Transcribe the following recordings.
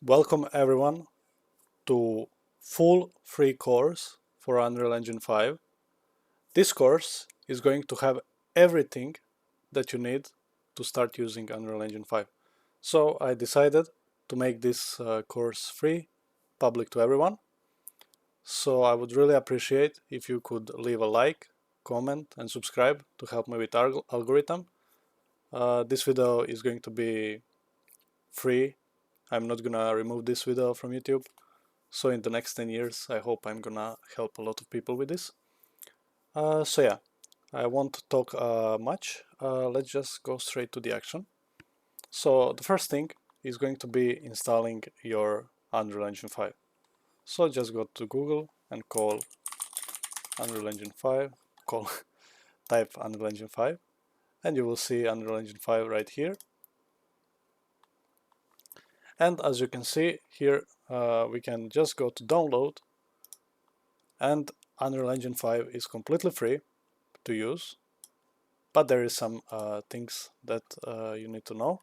Welcome everyone to full free course for Unreal Engine 5. This course is going to have everything that you need to start using Unreal Engine 5. So I decided to make this course free, public to everyone. So I would really appreciate if you could leave a like, comment and subscribe to help me with algorithm. This video is going to be free. I'm not gonna remove this video from YouTube. So in the next 10 years, I hope I'm gonna help a lot of people with this. So yeah, I won't talk much. Let's just go straight to the action. So the first thing is going to be installing your Unreal Engine 5. So just go to Google and call Unreal Engine 5, type Unreal Engine 5, and you will see Unreal Engine 5 right here. And as you can see here, we can just go to download, and Unreal Engine 5 is completely free to use, but there is some things that you need to know,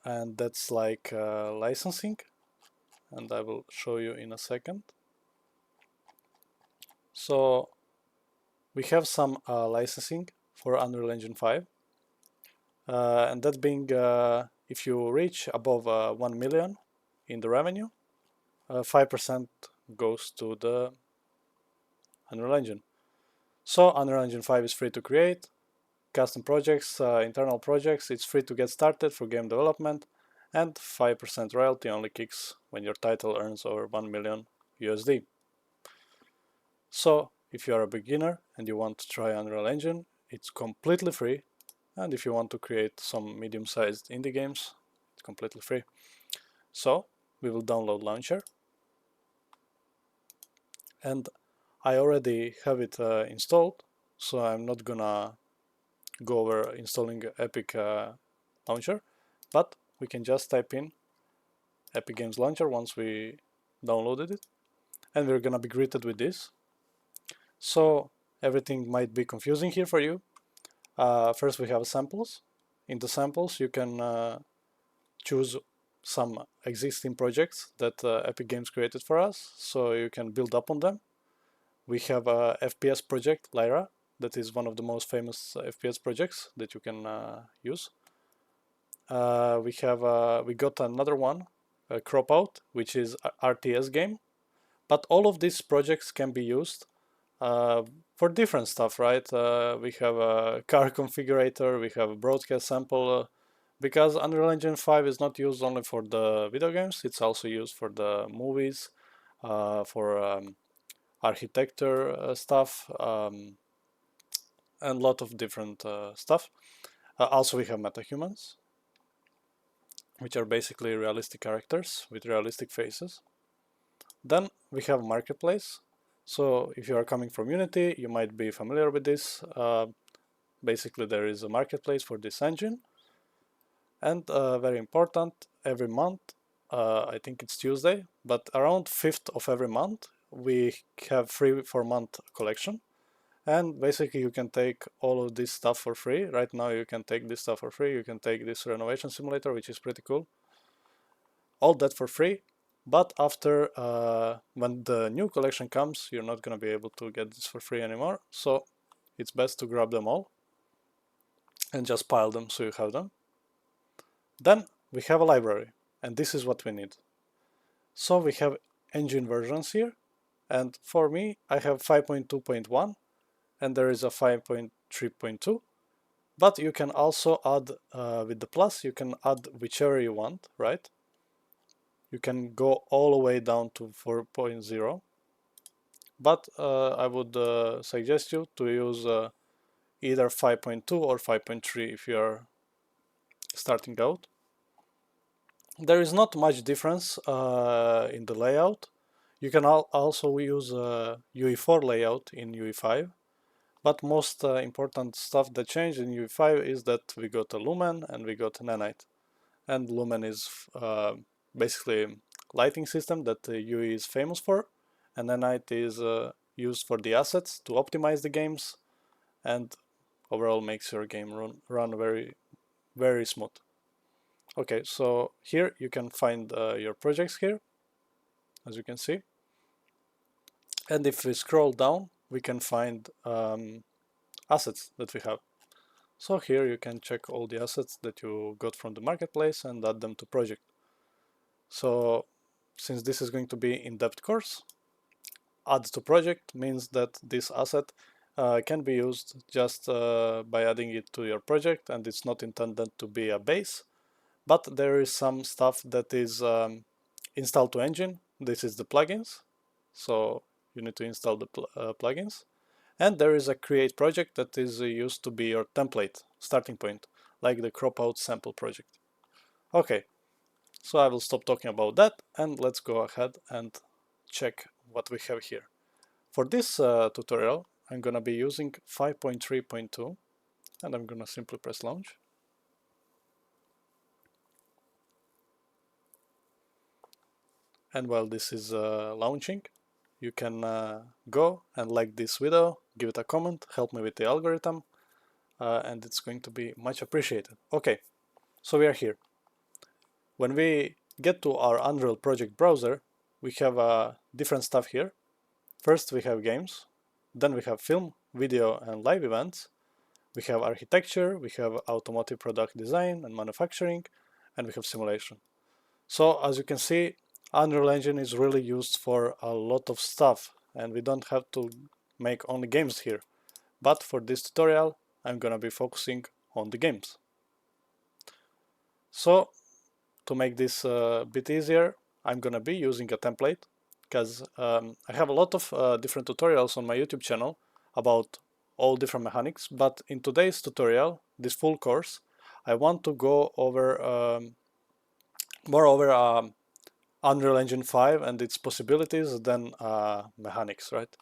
and that's like licensing, and I will show you in a second. So we have some licensing for Unreal Engine 5, and that being if you reach above 1 million in the revenue, 5% goes to the Unreal Engine. So Unreal Engine 5 is free to create custom projects, internal projects. It's free to get started for game development, and 5% royalty only kicks when your title earns over 1 million USD. So if you are a beginner and you want to try Unreal Engine, it's completely free. And if you want to create some medium-sized indie games, it's completely free. So we will download launcher, and I already have it installed, so I'm not gonna go over installing Epic launcher, but we can just type in Epic Games Launcher once we downloaded it, and we're gonna be greeted with this. So everything might be confusing here for you. First we have samples. In the samples you can choose some existing projects that Epic Games created for us, so you can build up on them. We have a FPS project, Lyra, that is one of the most famous FPS projects that you can use. We got another one, Crop Out, which is a RTS game. But all of these projects can be used for different stuff, right? We have a car configurator, we have a broadcast sample, because Unreal Engine 5 is not used only for the video games, it's also used for the movies, for architecture stuff, and a lot of different stuff. Also we have metahumans, which are basically realistic characters with realistic faces. Then we have marketplace. So if you are coming from Unity, you might be familiar with this. Basically there is a marketplace for this engine, and very important, every month, I think it's Tuesday, but around 5th of every month we have free for month collection, and basically you can take all of this stuff for free. Right now you can take this stuff for free. You can take this renovation simulator, which is pretty cool, all that for free. But after when the new collection comes, you're not going to be able to get this for free anymore, so it's best to grab them all and just pile them so you have them. Then we have a library, and this is what we need. So we have engine versions here, and for me I have 5.2.1 and there is a 5.3.2, but you can also add with the plus, you can add whichever you want, right? You can go all the way down to 4.0, but I would suggest you to use either 5.2 or 5.3 if you are starting out. There is not much difference in the layout. You can also use UE4 layout in UE5, but most important stuff that changed in UE5 is that we got a lumen and we got nanite. And lumen is basically lighting system that UE is famous for, and nanite is used for the assets to optimize the games and overall makes your game run very, very smooth. Okay, so here you can find your projects here, as you can see. And if we scroll down, we can find assets that we have. So here you can check all the assets that you got from the marketplace and add them to project. So since this is going to be in-depth course, add to project means that this asset can be used just by adding it to your project, and it's not intended to be a base, but there is some stuff that is installed to engine. This is the plugins, so you need to install the plugins. And there is a create project that is used to be your template starting point, like the crop out sample project. Okay, so I will stop talking about that and let's go ahead and check what we have here. For this tutorial, I'm gonna be using 5.3.2 and I'm gonna simply press launch. And while this is launching, you can go and like this video, give it a comment, help me with the algorithm, and it's going to be much appreciated. Okay, so we are here. When we get to our Unreal project browser, we have different stuff here. First we have games, then we have film, video and live events, we have architecture, we have automotive product design and manufacturing, and we have simulation. So as you can see, Unreal Engine is really used for a lot of stuff, and we don't have to make only games here. But for this tutorial, I'm gonna be focusing on the games. So to make this a bit easier, I'm gonna be using a template because I have a lot of different tutorials on my YouTube channel about all different mechanics, but in today's tutorial, this full course, I want to go over more over Unreal Engine 5 and its possibilities than mechanics, right?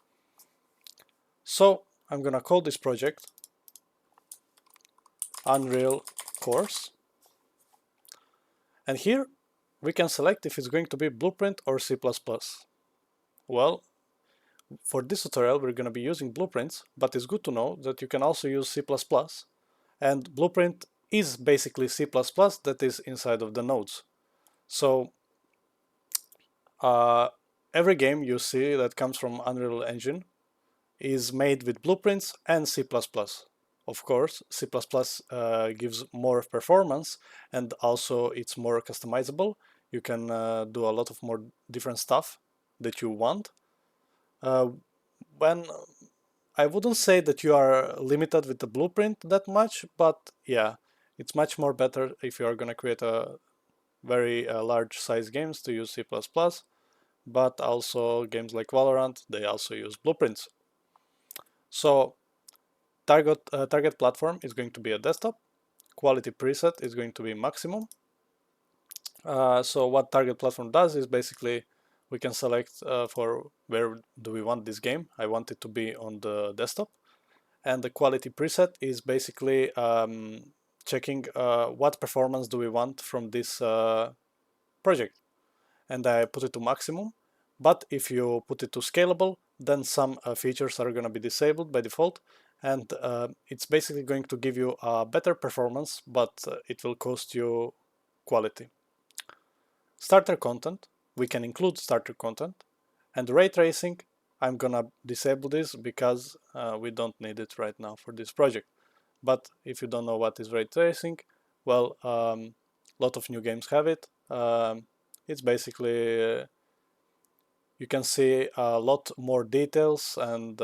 So I'm gonna call this project Unreal course, and here we can select if it's going to be Blueprint or C++. Well, for this tutorial we're going to be using blueprints, but it's good to know that you can also use C++, and Blueprint is basically C++ that is inside of the nodes. So every game you see that comes from Unreal Engine is made with blueprints and C++. Of course, C++ gives more performance and also it's more customizable. You can do a lot of more different stuff that you want. When I wouldn't say that you are limited with the blueprint that much, but yeah, it's much more better if you are going to create a very large size games to use C++, but also games like Valorant, they also use blueprints. So target platform is going to be a desktop, quality preset is going to be maximum. So what target platform does is basically we can select for where do we want this game. I want it to be on the desktop. And the quality preset is basically checking what performance do we want from this project. And I put it to maximum. But if you put it to scalable, then some features are going to be disabled by default. And it's basically going to give you a better performance, but it will cost you quality. Starter content, we can include starter content. And ray tracing, I'm gonna disable this because we don't need it right now for this project. But if you don't know what is ray tracing, well, a lot of new games have it. It's basically you can see a lot more details, and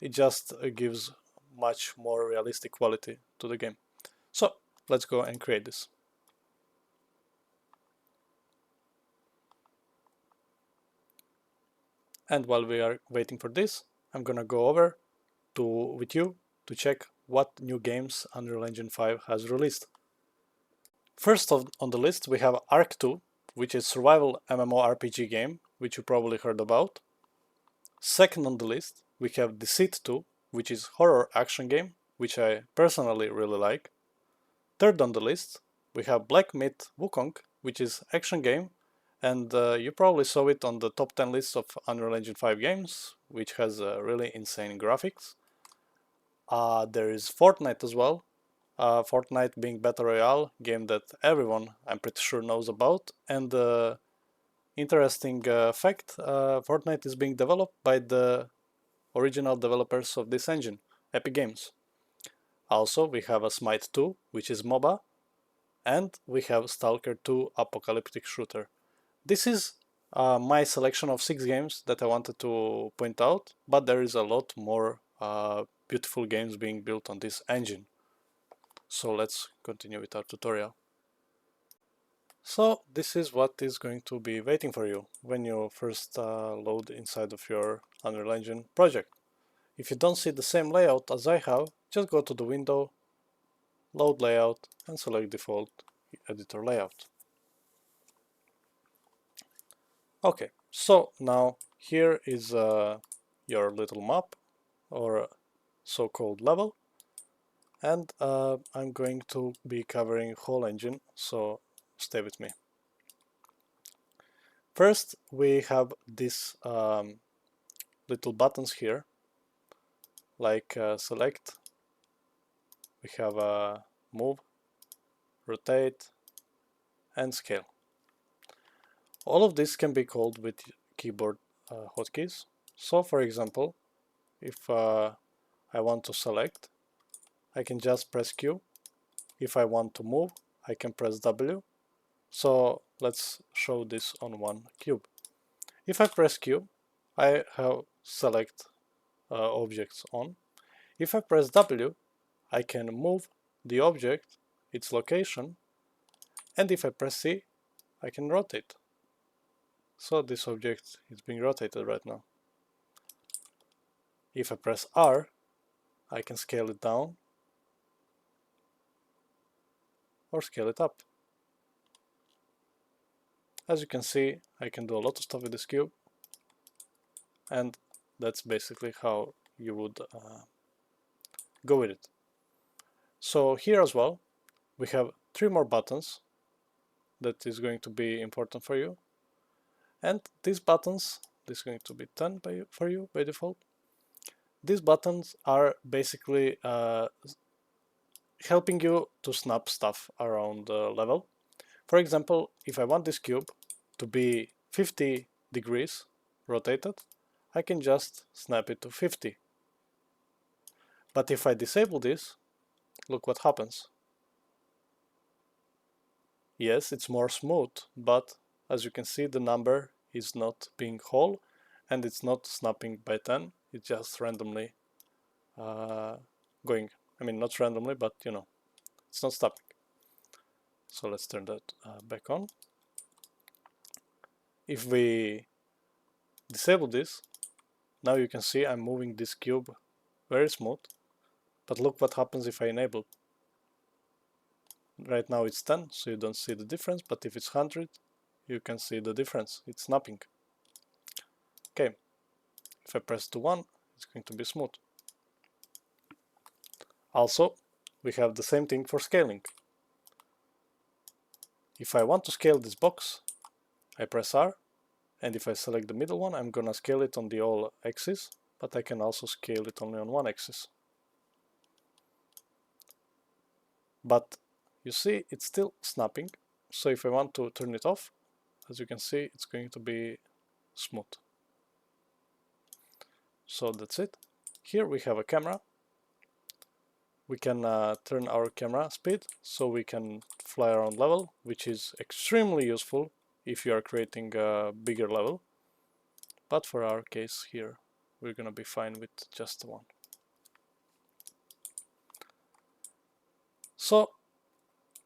it just gives much more realistic quality to the game. So let's go and create this. And while we are waiting for this, I'm gonna go over with you to check what new games Unreal Engine 5 has released. First on the list we have Ark 2, which is survival MMORPG game, which you probably heard about. Second on the list we have Deceit 2, which is horror action game, which I personally really like. Third on the list we have Black Myth Wukong, which is action game, and you probably saw it on the top 10 list of Unreal Engine 5 games, which has really insane graphics. There is Fortnite as well, Fortnite being Battle Royale, game that everyone, I'm pretty sure, knows about. And interesting fact, Fortnite is being developed by the original developers of this engine, Epic Games. Also, we have a Smite 2, which is MOBA, and we have Stalker 2 Apocalyptic Shooter. This is my selection of 6 games that I wanted to point out, but there is a lot more beautiful games being built on this engine. So let's continue with our tutorial. So this is what is going to be waiting for you when you first load inside of your Unreal Engine project. If you don't see the same layout as I have, just go to the window, load layout, and select default editor layout. Okay, so now here is your little map or so-called level, and I'm going to be covering whole engine, so stay with me. First, we have these little buttons here, like select, we have move, rotate, and scale. All of this can be called with keyboard hotkeys. So for example, if I want to select, I can just press Q. If I want to move, I can press W. So let's show this on one cube. If I press Q, I have select objects on. If I press W, I can move the object, its location, and if I press C, I can rotate. So this object is being rotated right now. If I press R, I can scale it down or scale it up. As you can see, I can do a lot of stuff with this cube, and that's basically how you would go with it. So here as well, we have 3 more buttons that is going to be important for you. And these buttons, this is going to be 10 for you by default. These buttons are basically helping you to snap stuff around the level. For example, if I want this cube to be 50 degrees rotated, I can just snap it to 50. But if I disable this, look what happens. Yes, it's more smooth, but as you can see, the number is not being whole and it's not snapping by 10. It's just randomly going. I mean, not randomly, but you know, it's not stopping. So let's turn that back on. If we disable this, now you can see I'm moving this cube very smooth. But look what happens if I enable. Right now it's 10, so you don't see the difference, but if it's 100, you can see the difference. It's snapping. Okay, if I press to 1, it's going to be smooth. Also, we have the same thing for scaling. If I want to scale this box, I press R, and if I select the middle one, I'm gonna scale it on the all axis, but I can also scale it only on one axis. But you see, it's still snapping, so if I want to turn it off, as you can see, it's going to be smooth. So that's it. Here we have a camera. We can turn our camera speed so we can fly around level, which is extremely useful if you are creating a bigger level. But for our case here, we're gonna be fine with just one. So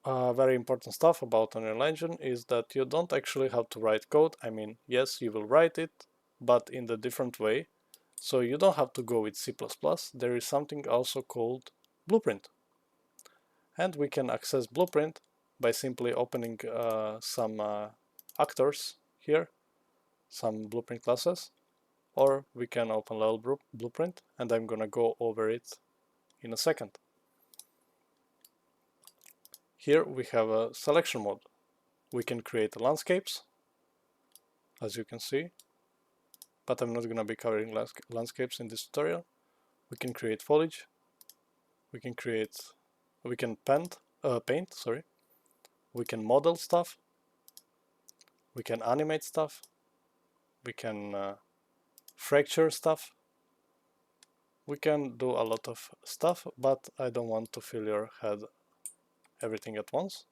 very important stuff about Unreal Engine is that you don't actually have to write code. I mean, yes, you will write it, but in the different way. So you don't have to go with C++. There is something also called Blueprint. And we can access Blueprint by simply opening some actors here, some Blueprint classes, or we can open level Blueprint, and I'm gonna go over it in a second. Here we have a selection mode. We can create landscapes, as you can see, but I'm not gonna be covering landscapes in this tutorial. We can create foliage, we can create we can paint, sorry. We can model stuff. We can animate stuff. We can fracture stuff. We can do a lot of stuff, but I don't want to fill your head everything at once.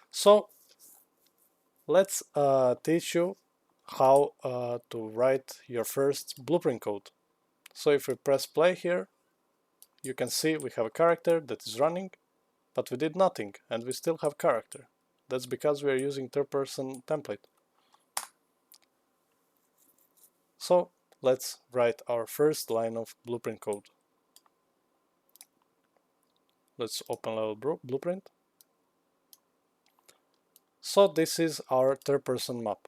So let's teach you how to write your first blueprint code. So if we press play here, you can see we have a character that is running, but we did nothing and we still have character. That's because we are using third-person template. So let's write our first line of blueprint code. Let's open level blueprint. So this is our third-person map.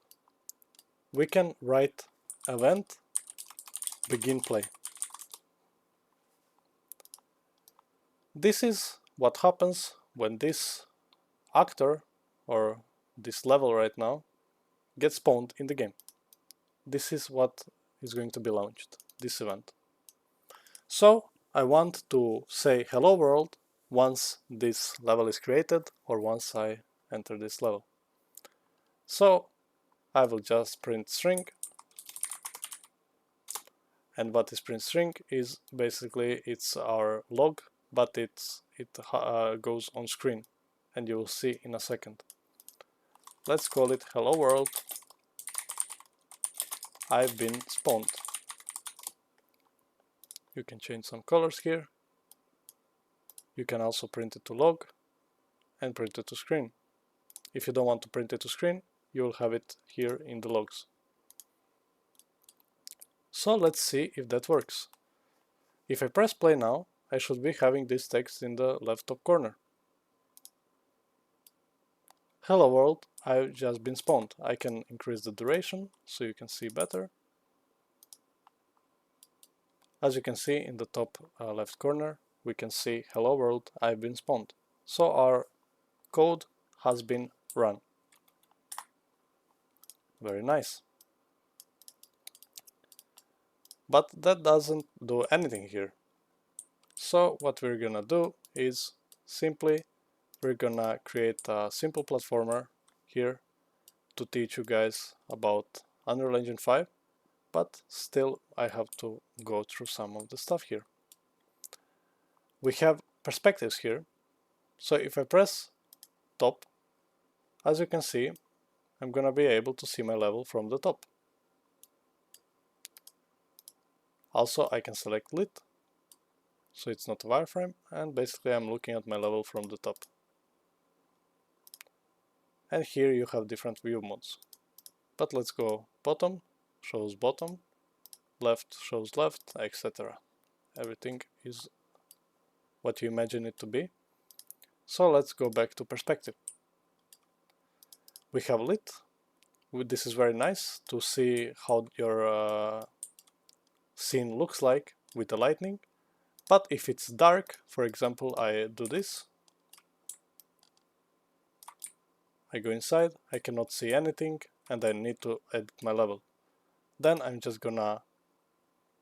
We can write event begin play. This is what happens when this actor or this level right now gets spawned in the game. This is what is going to be launched, this event. So I want to say hello world once this level is created or once I enter this level. So I will just print string, and what is print string is basically it's our log, but it goes on screen, and you will see in a second. Let's call it hello world, I've been spawned. You can change some colors here. You can also print it to log and print it to screen. If you don't want to print it to screen, you will have it here in the logs. So let's see if that works. If I press play now, I should be having this text in the left top corner. Hello world, I've just been spawned. I can increase the duration so you can see better. As you can see in the top left corner, we can see hello world, I've been spawned. So our code has been run. Very nice. But that doesn't do anything here. So what we're gonna do is simply we're gonna create a simple platformer here to teach you guys about Unreal Engine 5, but still I have to go through some of the stuff here. We have perspectives here, so if I press top, as you can see, I'm gonna be able to see my level from the top. Also, I can select lit, so it's not a wireframe, and basically I'm looking at my level from the top. And here you have different view modes. But let's go bottom, shows bottom, left shows left, etc. Everything is what you imagine it to be. So let's go back to perspective. We have lit. This is very nice to see how your scene looks like with the lightning. But if it's dark, for example, I do this. I go inside, I cannot see anything, and I need to edit my level. Then I'm just gonna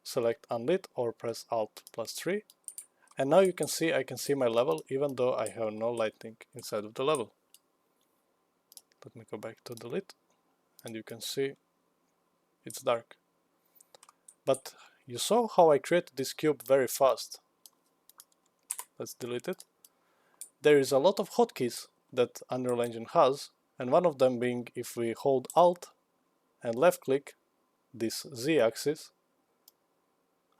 select unlit or press Alt +3. And now you can see I can see my level even though I have no lighting inside of the level. Let me go back to the lit, and you can see it's dark. But you saw how I created this cube very fast. Let's delete it. There is a lot of hotkeys that Unreal Engine has, and one of them being if we hold Alt and left click this Z-axis,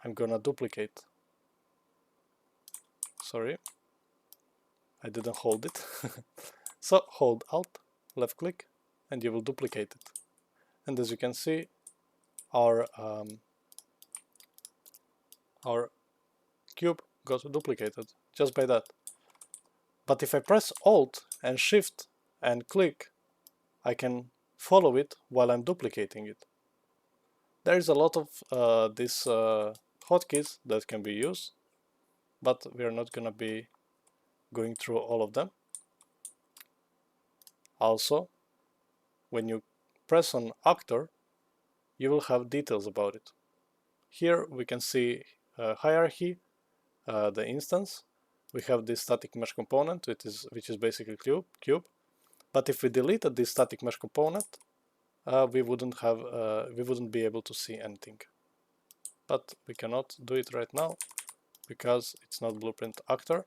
I'm gonna duplicate. Sorry, I didn't hold it. So hold Alt, left click, and you will duplicate it. And as you can see, our cube got duplicated just by that. But if I press Alt and Shift and click, I can follow it while I'm duplicating it. There is a lot of these hotkeys that can be used, but we are not gonna be going through all of them. Also, when you press on actor, you will have details about it. Here we can see hierarchy, the instance. we have this static mesh component, which is basically cube. But if we deleted this static mesh component, we wouldn't be able to see anything. But we cannot do it right now because it's not blueprint actor.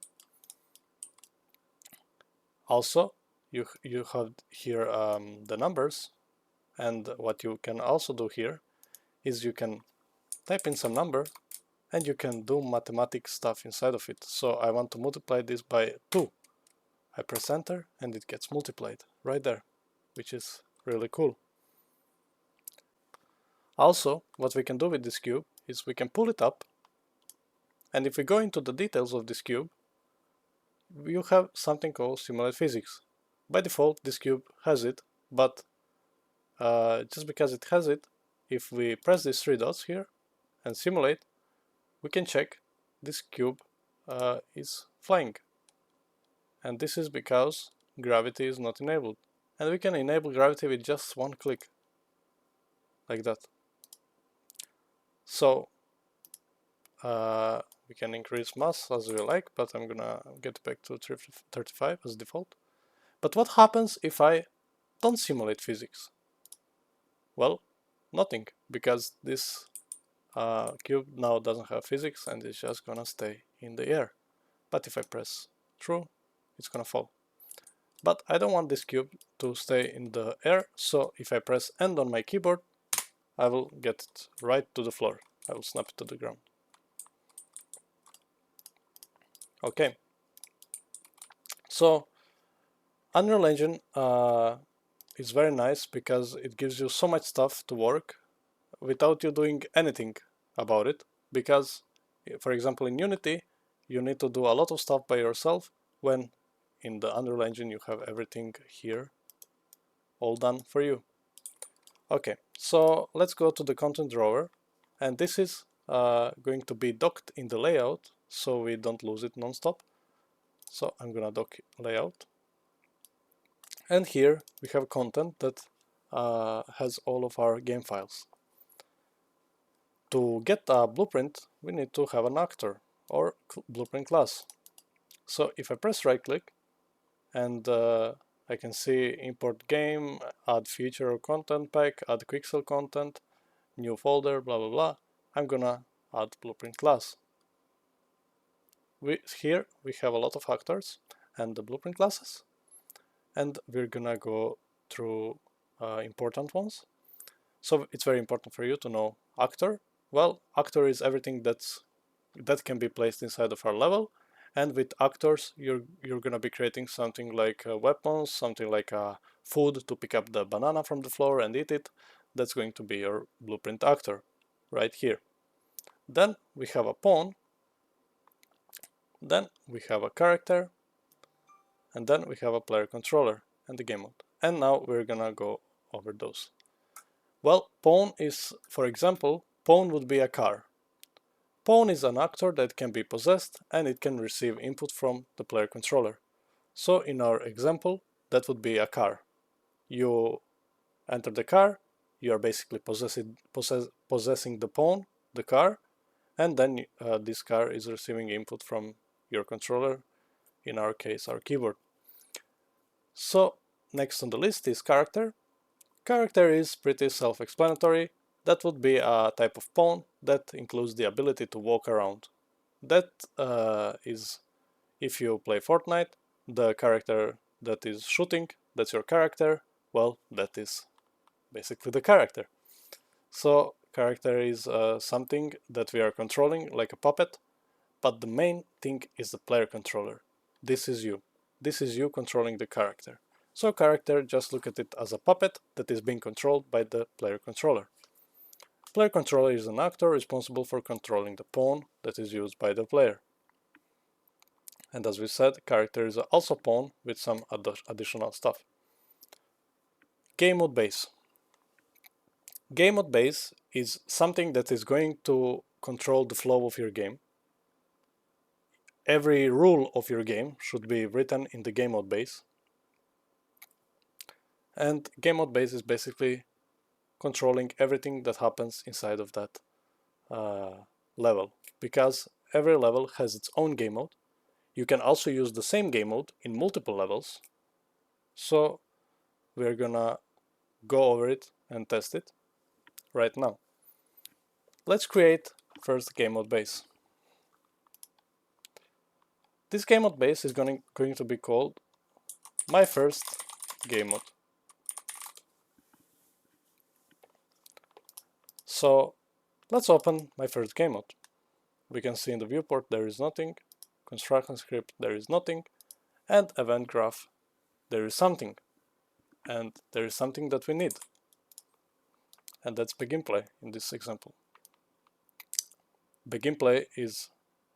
Also, you have here the numbers, and what you can also do here is you can type in some number and you can do mathematics stuff inside of it. So I want to multiply this by 2. I press enter and it gets multiplied right there, which is really cool. Also, what we can do with this cube is we can pull it up, and if we go into the details of this cube, you have something called simulate physics. By default, this cube has it, but just because it has it, if we press these 3 dots here and simulate, we can check this cube is flying. And this is because gravity is not enabled. And we can enable gravity with just 1 click, like that. So we can increase mass as we like, but I'm gonna get back to 35 as default. But what happens if I don't simulate physics? Well, nothing, because this cube now doesn't have physics and it's just gonna stay in the air. But if I press true, it's gonna fall. But I don't want this cube to stay in the air, so if I press end on my keyboard, I will get it right to the floor. I will snap it to the ground. Okay. So Unreal Engine is very nice because it gives you so much stuff to work without you doing anything about it. Because, for example, in Unity, you need to do a lot of stuff by yourself, when in the Unreal Engine you have everything here all done for you. Okay, so let's go to the content drawer, and this is going to be docked in the layout so we don't lose it non-stop. So I'm gonna dock layout, and here we have content that has all of our game files. To get a blueprint, we need to have an actor or blueprint class. So if I press right click and I can see import game, add feature or content pack, add quixel content, new folder, blah blah blah, I'm gonna add blueprint class. Here we have a lot of actors and the blueprint classes, and we're gonna go through important ones. So it's very important for you to know actor. Well, actor is everything that can be placed inside of our level, and with actors you're gonna be creating something like weapons, something like food to pick up the banana from the floor and eat it. That's going to be your blueprint actor right here. Then we have a pawn, then we have a character, and then we have a player controller and the game mode. And now we're gonna go over those. Well, pawn is, for example, pawn would be a car. Pawn is an actor that can be possessed and it can receive input from the player controller. So in our example, that would be a car. You enter the car, you are basically possessing the pawn, the car, and then this car is receiving input from your controller, in our case our keyboard. So next on the list is character. Character is pretty self-explanatory. That would be a type of pawn that includes the ability to walk around. That is, if you play Fortnite, the character that is shooting, that's your character. Well, that is basically the character. So character is something that we are controlling like a puppet, but the main thing is the player controller. This is you. This is you controlling the character. So character, just look at it as a puppet that is being controlled by the player controller. Player controller is an actor responsible for controlling the pawn that is used by the player. And as we said, character is also pawn with some additional stuff. Game mode base. Game mode base is something that is going to control the flow of your game. Every rule of your game should be written in the game mode base. And game mode base is basically controlling everything that happens inside of that level, because every level has its own game mode. You can also use the same game mode in multiple levels. So we're gonna go over it and test it right now. Let's create first game mode base. This game mode base is going to be called my first game mode. So let's open my first game mode. We can see in the viewport there is nothing, construction script there is nothing, and event graph there is something. And there is something that we need. And that's begin play in this example. Begin play is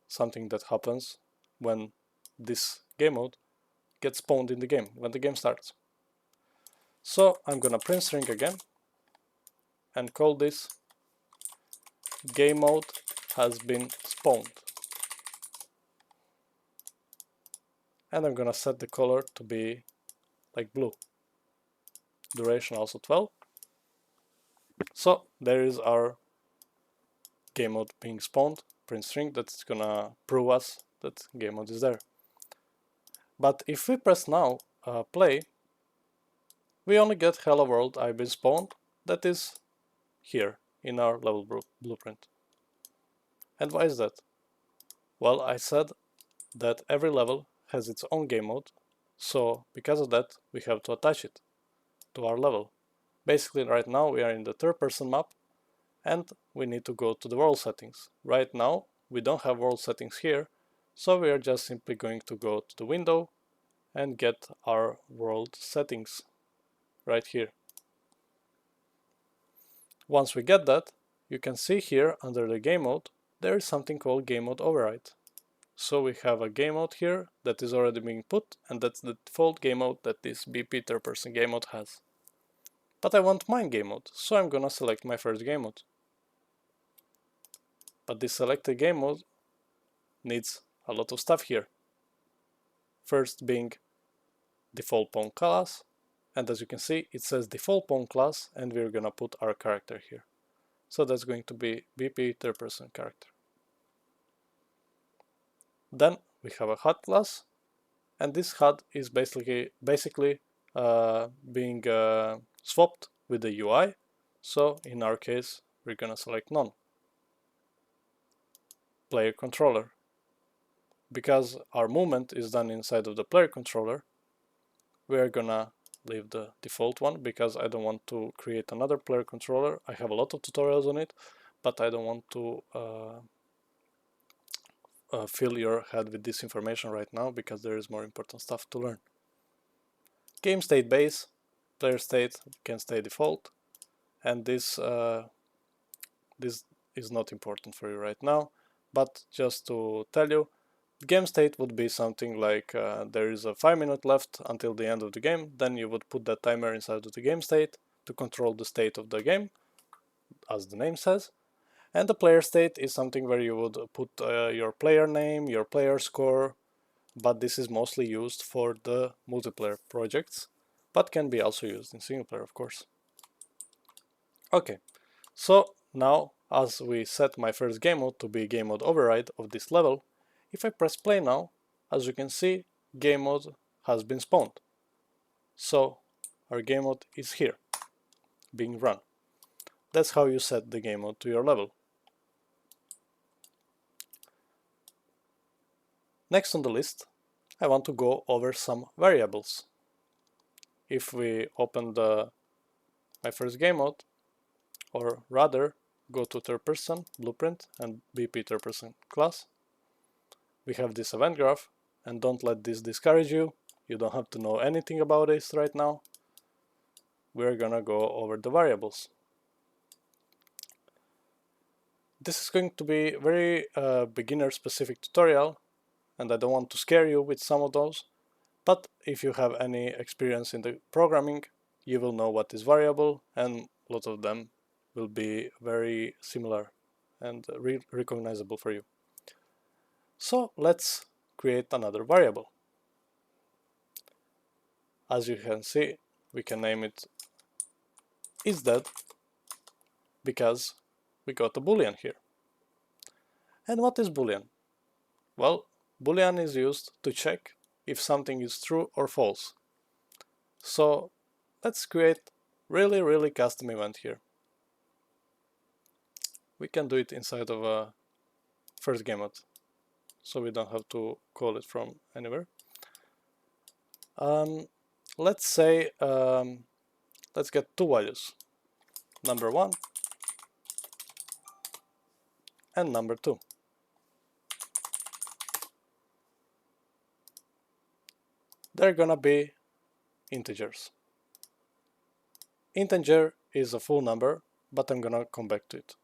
something that happens when this game mode gets spawned in the game, when the game starts. So I'm gonna print string again and call this game mode has been spawned. And I'm gonna set the color to be like blue. Duration also 12. So there is our game mode being spawned, print string that's gonna prove us that game mode is there. But if we press now play, we only get hello world I've been spawned, that is here in our level blueprint. And why is that? Well, I said that every level has its own game mode, so because of that we have to attach it to our level. Basically right now we are in the third person map and we need to go to the world settings. Right now we don't have world settings here, so we are just simply going to go to the window and get our world settings right here. Once we get that, you can see here under the game mode there is something called game mode override. So we have a game mode here that is already being put, and that's the default game mode that this BP third person game mode has. But I want mine game mode, so I'm gonna select my first game mode. But this selected game mode needs a lot of stuff here. First being default pawn class, and as you can see it says default pawn class, and we're gonna put our character here. So that's going to be BP third person character. Then we have a HUD class, and this HUD is basically being swapped with the UI. So in our case we're gonna select none. Player controller. Because our movement is done inside of the player controller, we're gonna leave the default one because I don't want to create another player controller. I have a lot of tutorials on it, but I don't want to fill your head with this information right now because there is more important stuff to learn. Game state base, player state can stay default, and this is not important for you right now, but just to tell you, the game state would be something like there is a 5-minute left until the end of the game, then you would put that timer inside of the game state to control the state of the game, as the name says. And the player state is something where you would put your player name, your player score, but this is mostly used for the multiplayer projects, but can be also used in single player, of course. Okay, so now as we set my first game mode to be game mode override of this level, if I press play now, as you can see, game mode has been spawned. So our game mode is here, being run. That's how you set the game mode to your level. Next on the list, I want to go over some variables. If we open my first game mode, or rather go to third person, blueprint, and BP third person class, we have this event graph, and don't let this discourage you. You don't have to know anything about this right now. We're gonna go over the variables. This is going to be a very beginner specific tutorial, and I don't want to scare you with some of those, but if you have any experience in the programming, you will know what is variable, and a lot of them will be very similar and recognizable for you. So let's create another variable. As you can see, we can name it isDead because we got a boolean here. And what is boolean? Well, Boolean is used to check if something is true or false. So let's create really custom event here. We can do it inside of a first game mode, so we don't have to call it from anywhere. Let's say let's get two values, number 1 and number 2. They're gonna be integers. Integer is a full number, but I'm gonna come back to it.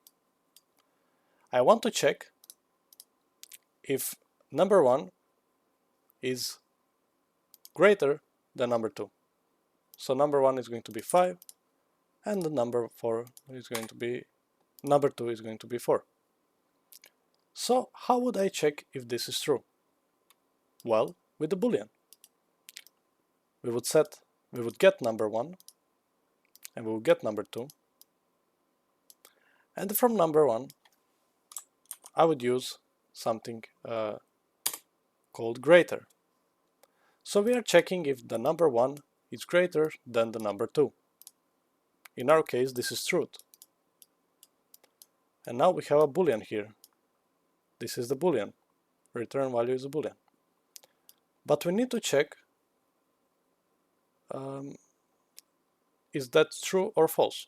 I want to check if number 1 is greater than number 2. So number 1 is going to be 5, and the number 4 is going to be, number 2 is going to be 4. So how would I check if this is true? Well, with the Boolean. We would get number 1, and we will get number 2. And from number 1, I would use something called greater. So we are checking if the number 1 is greater than the number 2. In our case, this is truth. And now we have a Boolean here. This is the Boolean. Return value is a Boolean. But we need to check is that true or false?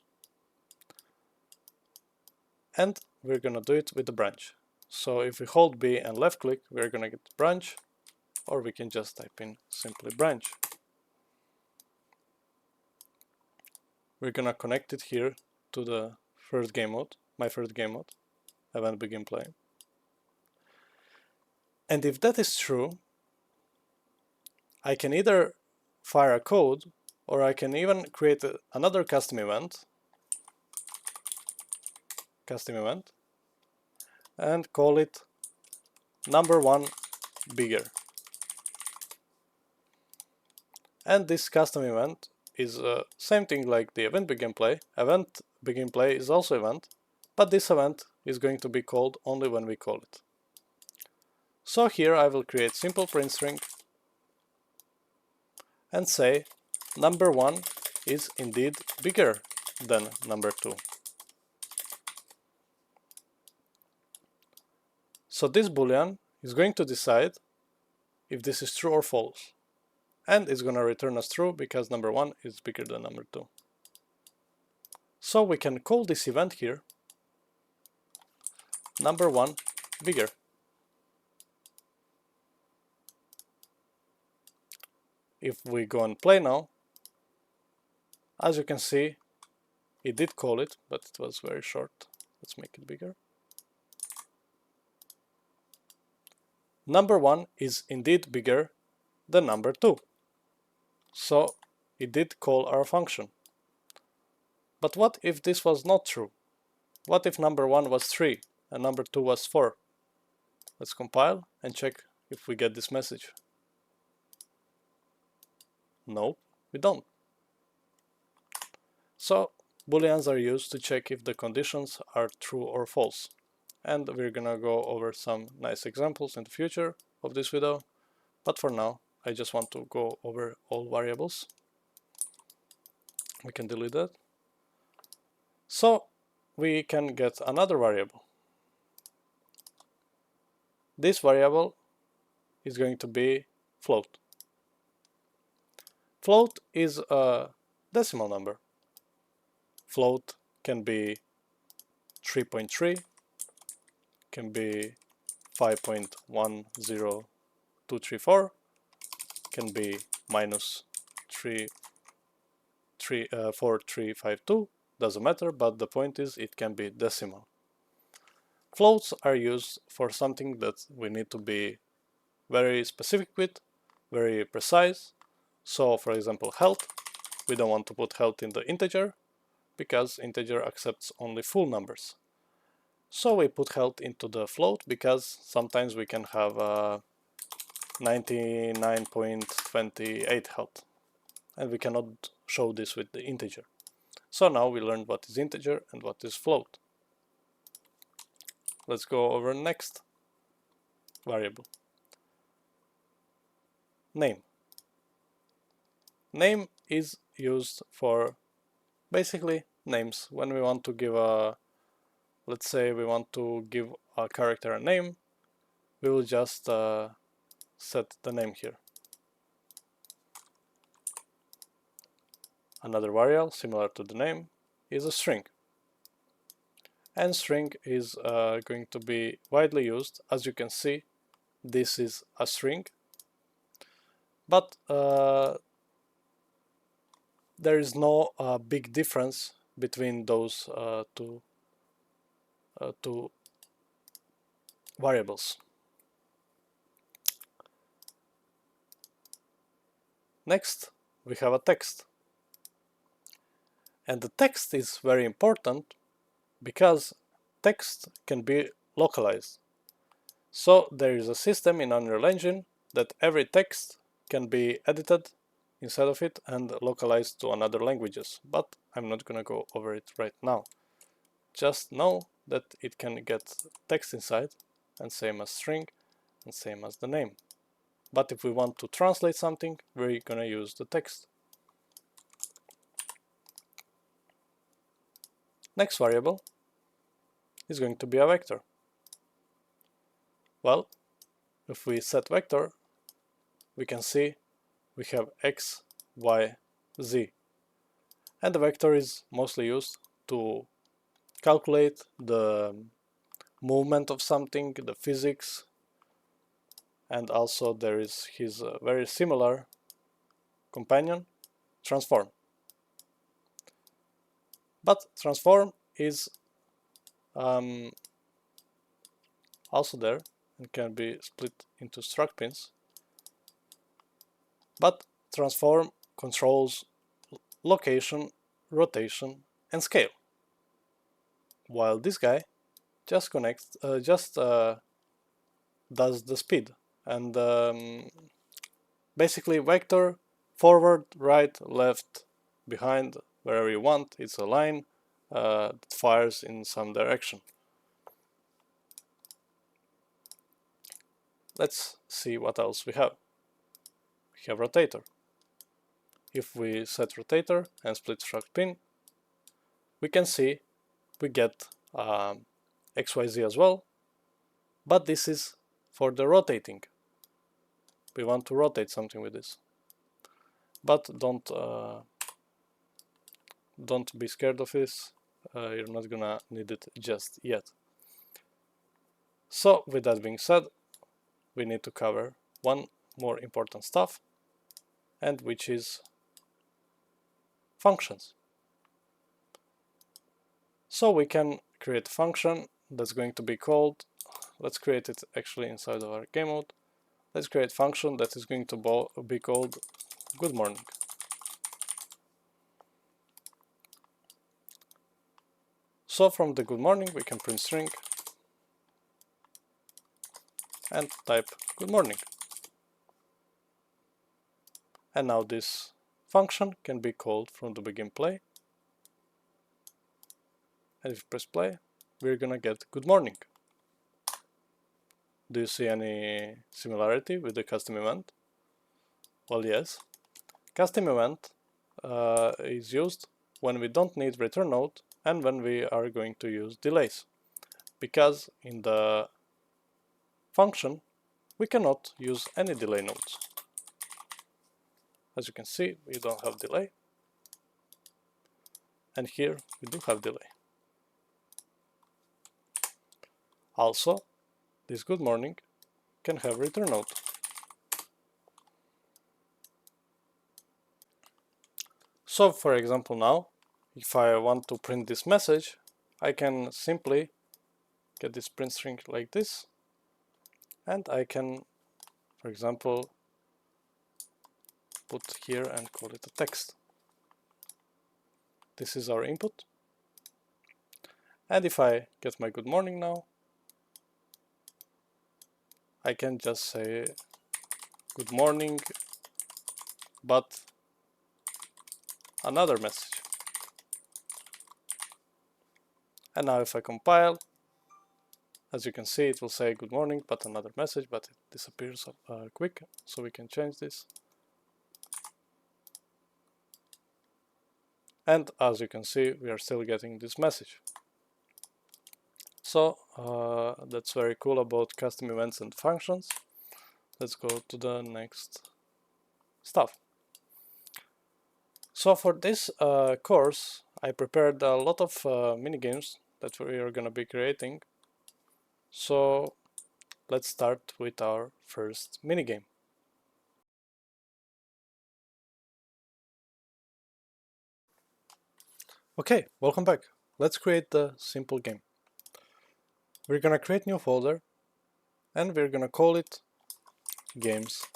And we're gonna do it with the branch. So if we hold B and left click, we're gonna get branch, or we can just type in simply branch. We're gonna connect it here to the first game mode, my first game mode, event begin play. And if that is true, I can either fire a code, or I can even create another custom event, and call it number 1 bigger. And this custom event is same thing like the event begin play. Event begin play is also event, but this event is going to be called only when we call it. So here I will create simple print string and say number 1 is indeed bigger than number 2. So this Boolean is going to decide if this is true or false. And it's going to return us true because number 1 is bigger than number 2. So we can call this event here number 1 bigger. If we go and play now, as you can see, it did call it, but it was very short. Let's make it bigger. Number 1 is indeed bigger than number 2. So it did call our function. But what if this was not true? What if number 1 was 3 and number 2 was 4? Let's compile and check if we get this message. No, we don't. So Booleans are used to check if the conditions are true or false. And we're gonna go over some nice examples in the future of this video. But for now, I just want to go over all variables. We can delete that. So we can get another variable. This variable is going to be float. Float is a decimal number. Float can be 3.3, can be 5.10234, can be minus 4352, doesn't matter, but the point is it can be decimal. Floats are used for something that we need to be very specific with, very precise. So for example, health, we don't want to put health in the integer because integer accepts only full numbers. So we put health into the float because sometimes we can have 99.28 health and we cannot show this with the integer. So now we learned what is integer and what is float. Let's go over next variable. name. Name is used for basically names. When we want to give a, let's say we want to give a character a name, we will just set the name here. Another variable similar to the name is a string. And string is going to be widely used. As you can see, this is a string, but there is no big difference between those two variables. Next, we have a text. And the text is very important because text can be localized. So there is a system in Unreal Engine that every text can be edited inside of it and localized to another languages, but I'm not gonna go over it right now. Just know that it can get text inside, and same as string and same as the name. But if we want to translate something, we're gonna use the text. Next variable is going to be a vector. Well, if we set vector, we can see we have x, y, z. And the vector is mostly used to calculate the movement of something, the physics, and also there is his very similar companion, transform. But transform is also there and can be split into struct pins. But transform controls location, rotation, and scale, while this guy just connects, does the speed. And basically vector, forward, right, left, behind, wherever you want. It's a line that fires in some direction. Let's see what else we have. We have rotator. If we set rotator and split struct pin, we can see we get XYZ as well, but this is for the rotating. We want to rotate something with this, but don't be scared of this. You're not gonna need it just yet. So with that being said, we need to cover one more important stuff, and which is functions. So we can create a function that's going to be called, let's create it actually inside of our game mode. Let's create a function that is going to be called good morning. So from the good morning we can print string and type good morning. And now this function can be called from the begin play. And if you press play, we're gonna get good morning. Do you see any similarity with the custom event? Well, yes. Custom event is used when we don't need return node and when we are going to use delays. Because in the function, we cannot use any delay nodes. As you can see, we don't have delay. And here we do have delay. Also, this good morning can have return node. So for example now, if I want to print this message, I can simply get this print string like this, and I can, for example, put here and call it a text. This is our input. And if I get my good morning now, I can just say good morning, but another message. And now if I compile As you can see, it will say good morning, but another message, but it disappears quick, so we can change this. And as you can see, we are still getting this message. So that's very cool about custom events and functions. Let's go to the next stuff. So for this course, I prepared a lot of mini games that we are going to be creating. So let's start with our first minigame. Okay, welcome back. Let's create the simple game. We're gonna create new folder and we're gonna call it games.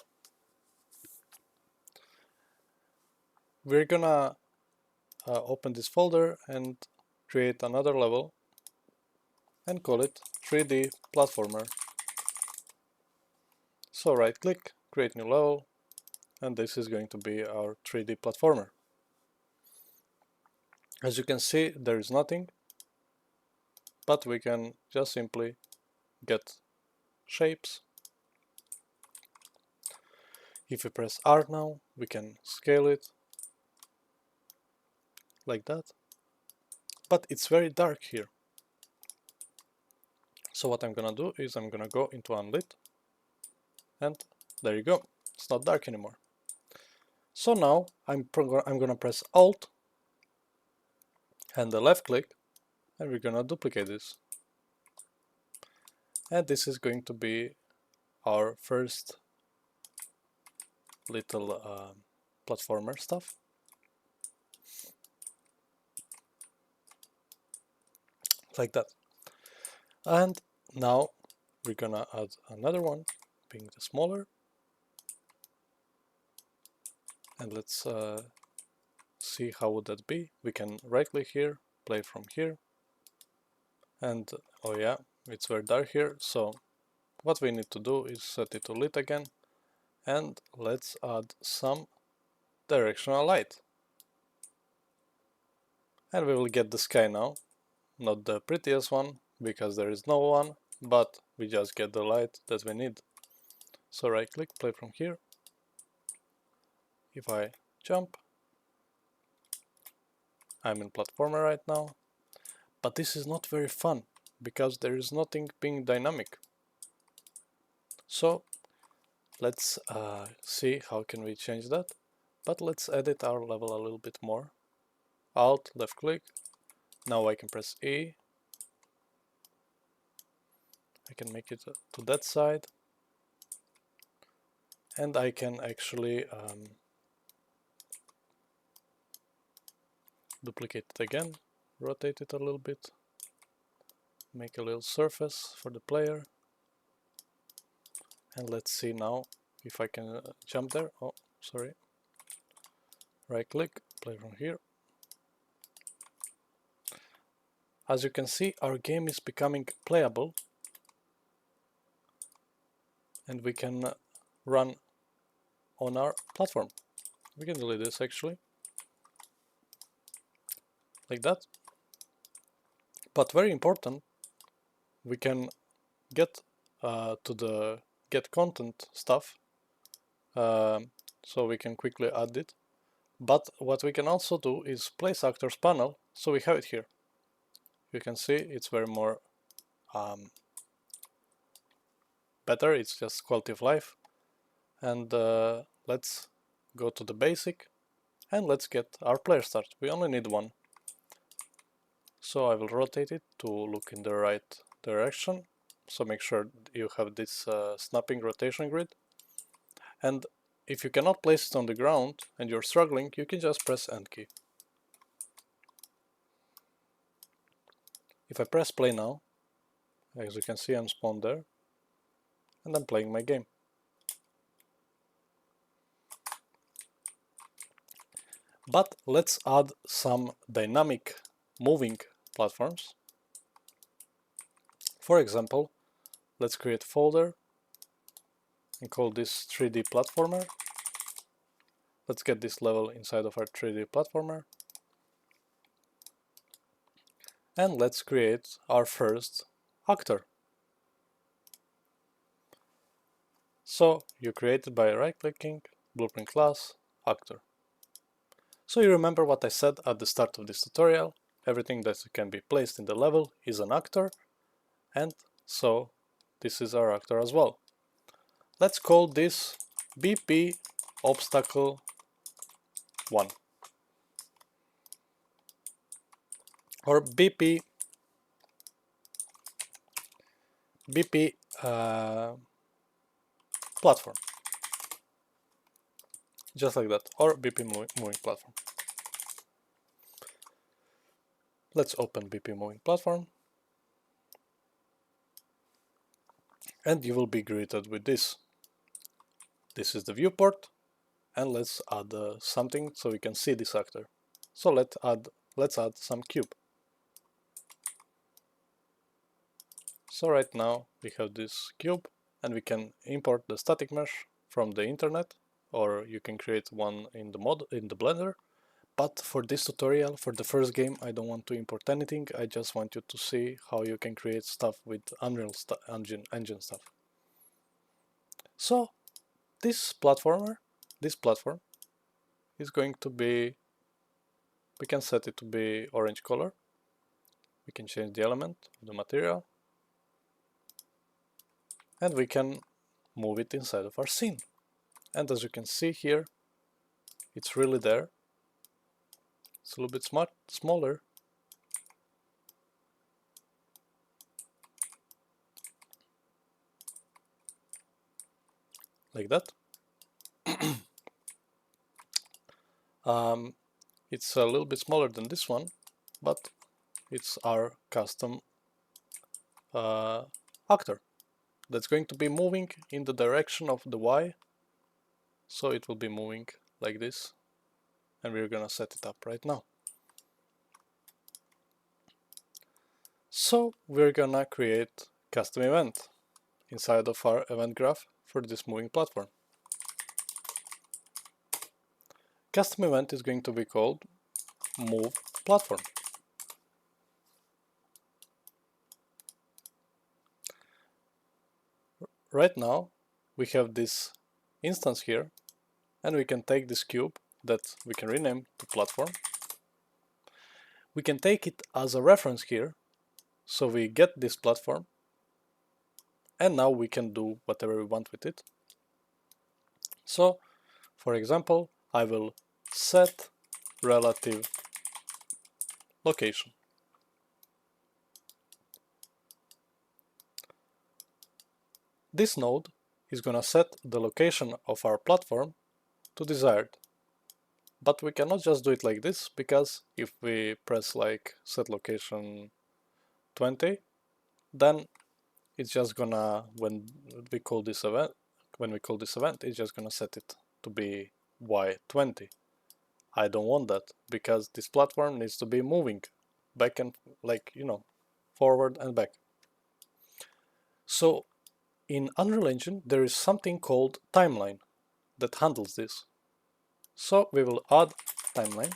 We're gonna open this folder and create another level and call it 3D platformer. So right click, create new level, and this is going to be our 3D platformer. As you can see, there is nothing, but we can just simply get shapes. If we press R now, we can scale it like that, but it's very dark here. So what I'm gonna do is I'm gonna go into unlit, and there you go, it's not dark anymore. So now I'm gonna press Alt and the left click, and we're gonna duplicate this. And this is going to be our first little platformer stuff. Like that. And now we're gonna add another one, being the smaller. And let's see how would that be. We can right click here, play from here. And oh yeah, it's very dark here. So what we need to do is set it to lit again. And let's add some directional light. And we will get the sky now. Not the prettiest one, because there is no one, but we just get the light that we need. So right click, play from here. If I jump, I'm in platformer right now. But this is not very fun, because there is nothing being dynamic. So let's see how can we change that. But let's edit our level a little bit more. Alt, left click. Now I can press E. I can make it to that side. And I can actually duplicate it again, rotate it a little bit, make a little surface for the player. And let's see now if I can jump there. Oh, sorry. Right click, play from here. As you can see, our game is becoming playable. And we can run on our platform. We can delete this actually. Like that. But very important, we can get to the get content stuff. So we can quickly add it. But what we can also do is place actors panel, so we have it here. You can see it's very more better, it's just quality of life. And let's go to the basic and let's get our player start. We only need one. So I will rotate it to look in the right direction. So make sure you have this snapping rotation grid. And if you cannot place it on the ground and you're struggling, you can just press End key. If I press play now, as you can see, I'm spawned there, and I'm playing my game. But let's add some dynamic moving platforms. For example, let's create a folder and call this 3D platformer. Let's get this level inside of our 3D platformer. And let's create our first actor. So you create it by right-clicking, blueprint class, actor. So you remember what I said at the start of this tutorial, everything that can be placed in the level is an actor, and so this is our actor as well. Let's call this BP obstacle 1 or BP platform, just like that, or BP moving platform. Let's open BP moving platform, and you will be greeted with this. This is the viewport, and let's add something so we can see this actor. So let's add some cube. So right now we have this cube, and we can import the static mesh from the internet, or you can create one in the Blender. But for this tutorial, for the first game, I don't want to import anything. I just want you to see how you can create stuff with Unreal engine stuff. So this platform is going to be, we can set it to be orange color. We can change the element of the material, and we can move it inside of our scene. And as you can see here, it's really there. It's a little bit smaller. Like that. It's a little bit smaller than this one, but it's our custom actor that's going to be moving in the direction of the Y. So it will be moving like this, and we're gonna set it up right now. So we're gonna create custom event inside of our event graph for this moving platform. Custom event is going to be called move platform. Right now we have this instance here, and we can take this cube that we can rename to platform. We can take it as a reference here, so we get this platform, and now we can do whatever we want with it. So for example, I will set relative location. This node is gonna set the location of our platform to desired. But we cannot just do it like this, because if we press like set location 20, then it's just gonna, when we call this event, it's just gonna set it to be y20. I don't want that, because this platform needs to be moving back and, like, you know, forward and back. So in Unreal Engine there is something called timeline that handles this. So we will add timeline,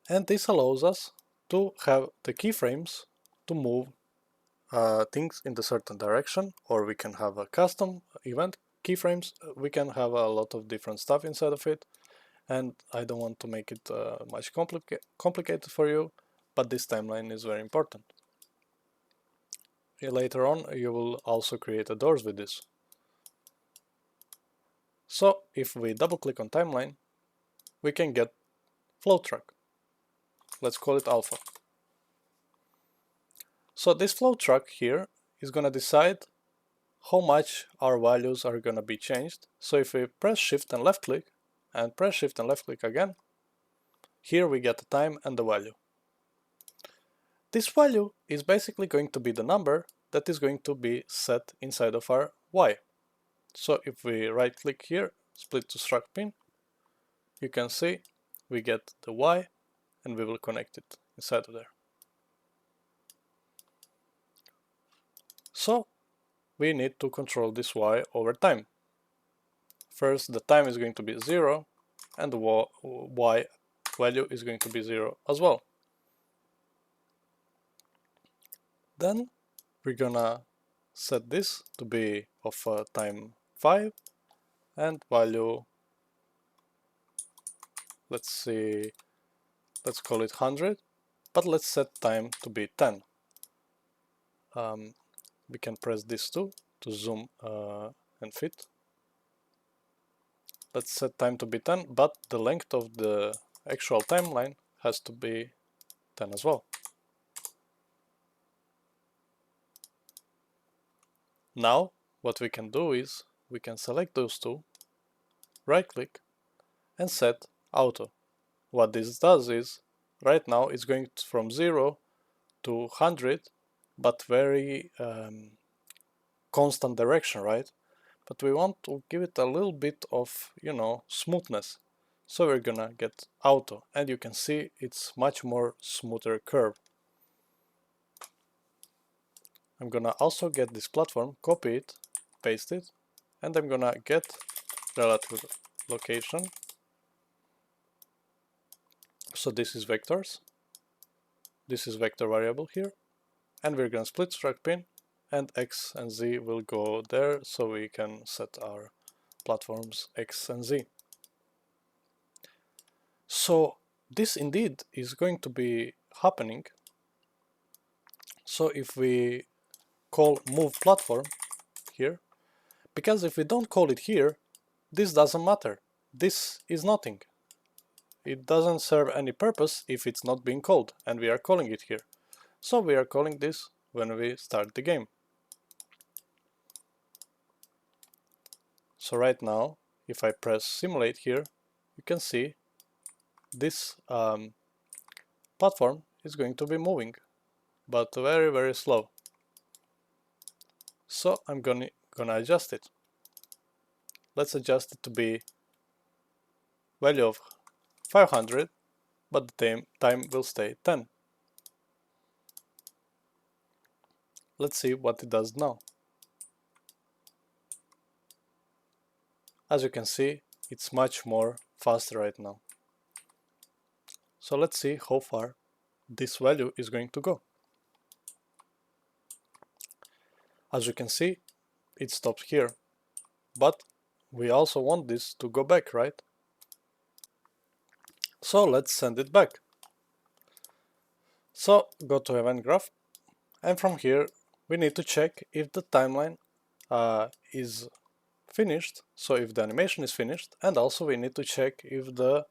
and this allows us to have the keyframes to move things in a certain direction, or we can have a custom event keyframes. We can have a lot of different stuff inside of it, and I don't want to make it much complicated for you, but this timeline is very important. Later on you will also create a doors with this. So if we double click on timeline, we can get flow track. Let's call it alpha. So this flow track here is going to decide how much our values are going to be changed. So if we press shift and left click and press shift and left click again, here we get the time and the value. This value is basically going to be the number that is going to be set inside of our Y. So if we right click here, split to struct pin, you can see we get the Y, and we will connect it inside of there. So we need to control this Y over time. First, the time is going to be 0, and the Y value is going to be 0 as well. Then we're gonna set this to be of time 5 and value, let's see, let's call it 100, but let's set time to be 10. We can press this too to zoom and fit. Let's set time to be 10, but the length of the actual timeline has to be 10 as well. Now, what we can do is, we can select those two, right click, and set auto. What this does is, right now it's going from 0 to 100, but very constant direction, right? But we want to give it a little bit of, smoothness. So we're gonna get auto, and you can see it's much more smoother curve. I'm gonna also get this platform, copy it, paste it, and I'm gonna get relative location. So this is vectors, this is vector variable here, and we're gonna split struct pin, and X and Z will go there, so we can set our platforms X and Z. So this indeed is going to be happening. So if we call move platform here, because if we don't call it here, this doesn't matter. This is nothing. It doesn't serve any purpose if it's not being called, and we are calling it here. So we are calling this when we start the game. So right now, if I press simulate here, you can see this platform is going to be moving, but very, very slow. So I'm gonna adjust it. Let's adjust it to be value of 500, but the time will stay 10. Let's see what it does now. As you can see, it's much more faster right now. So let's see how far this value is going to go. As you can see, it stops here, but we also want this to go back, right? So let's send it back. So go to event graph, and from here we need to check if the timeline is finished, so if the animation is finished, and also we need to check if the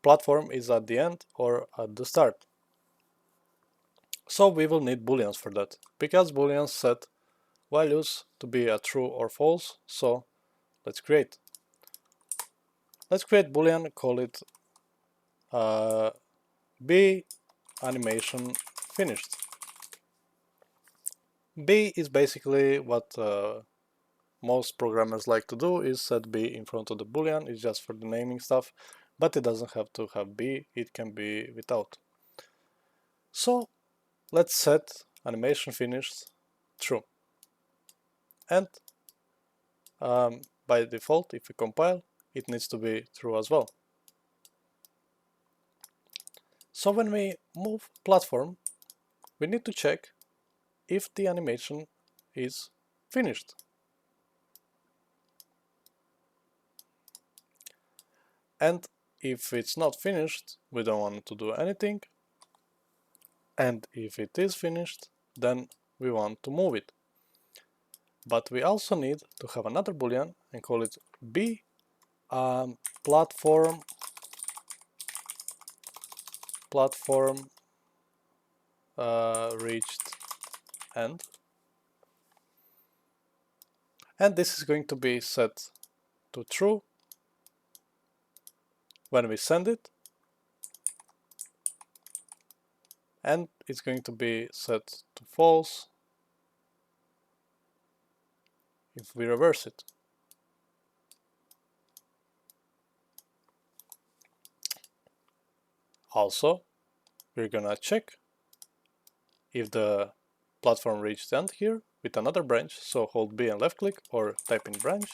platform is at the end or at the start. So we will need booleans for that, because booleans set values to be a true or false. So let's create boolean, call it B animation finished. B is basically what most programmers like to do, is set B in front of the boolean. It's just for the naming stuff, but it doesn't have to have B, it can be without. So let's set animation finished true, and by default, if we compile, it needs to be true as well. So when we move platform, we need to check if the animation is finished. And if it's not finished, we don't want to do anything. And if it is finished, then we want to move it. But we also need to have another boolean and call it B platform reached end. And this is going to be set to true when we send it, and it's going to be set to false if we reverse it. Also, we're gonna check if the platform reached end here with another branch, so hold B and left click or type in branch,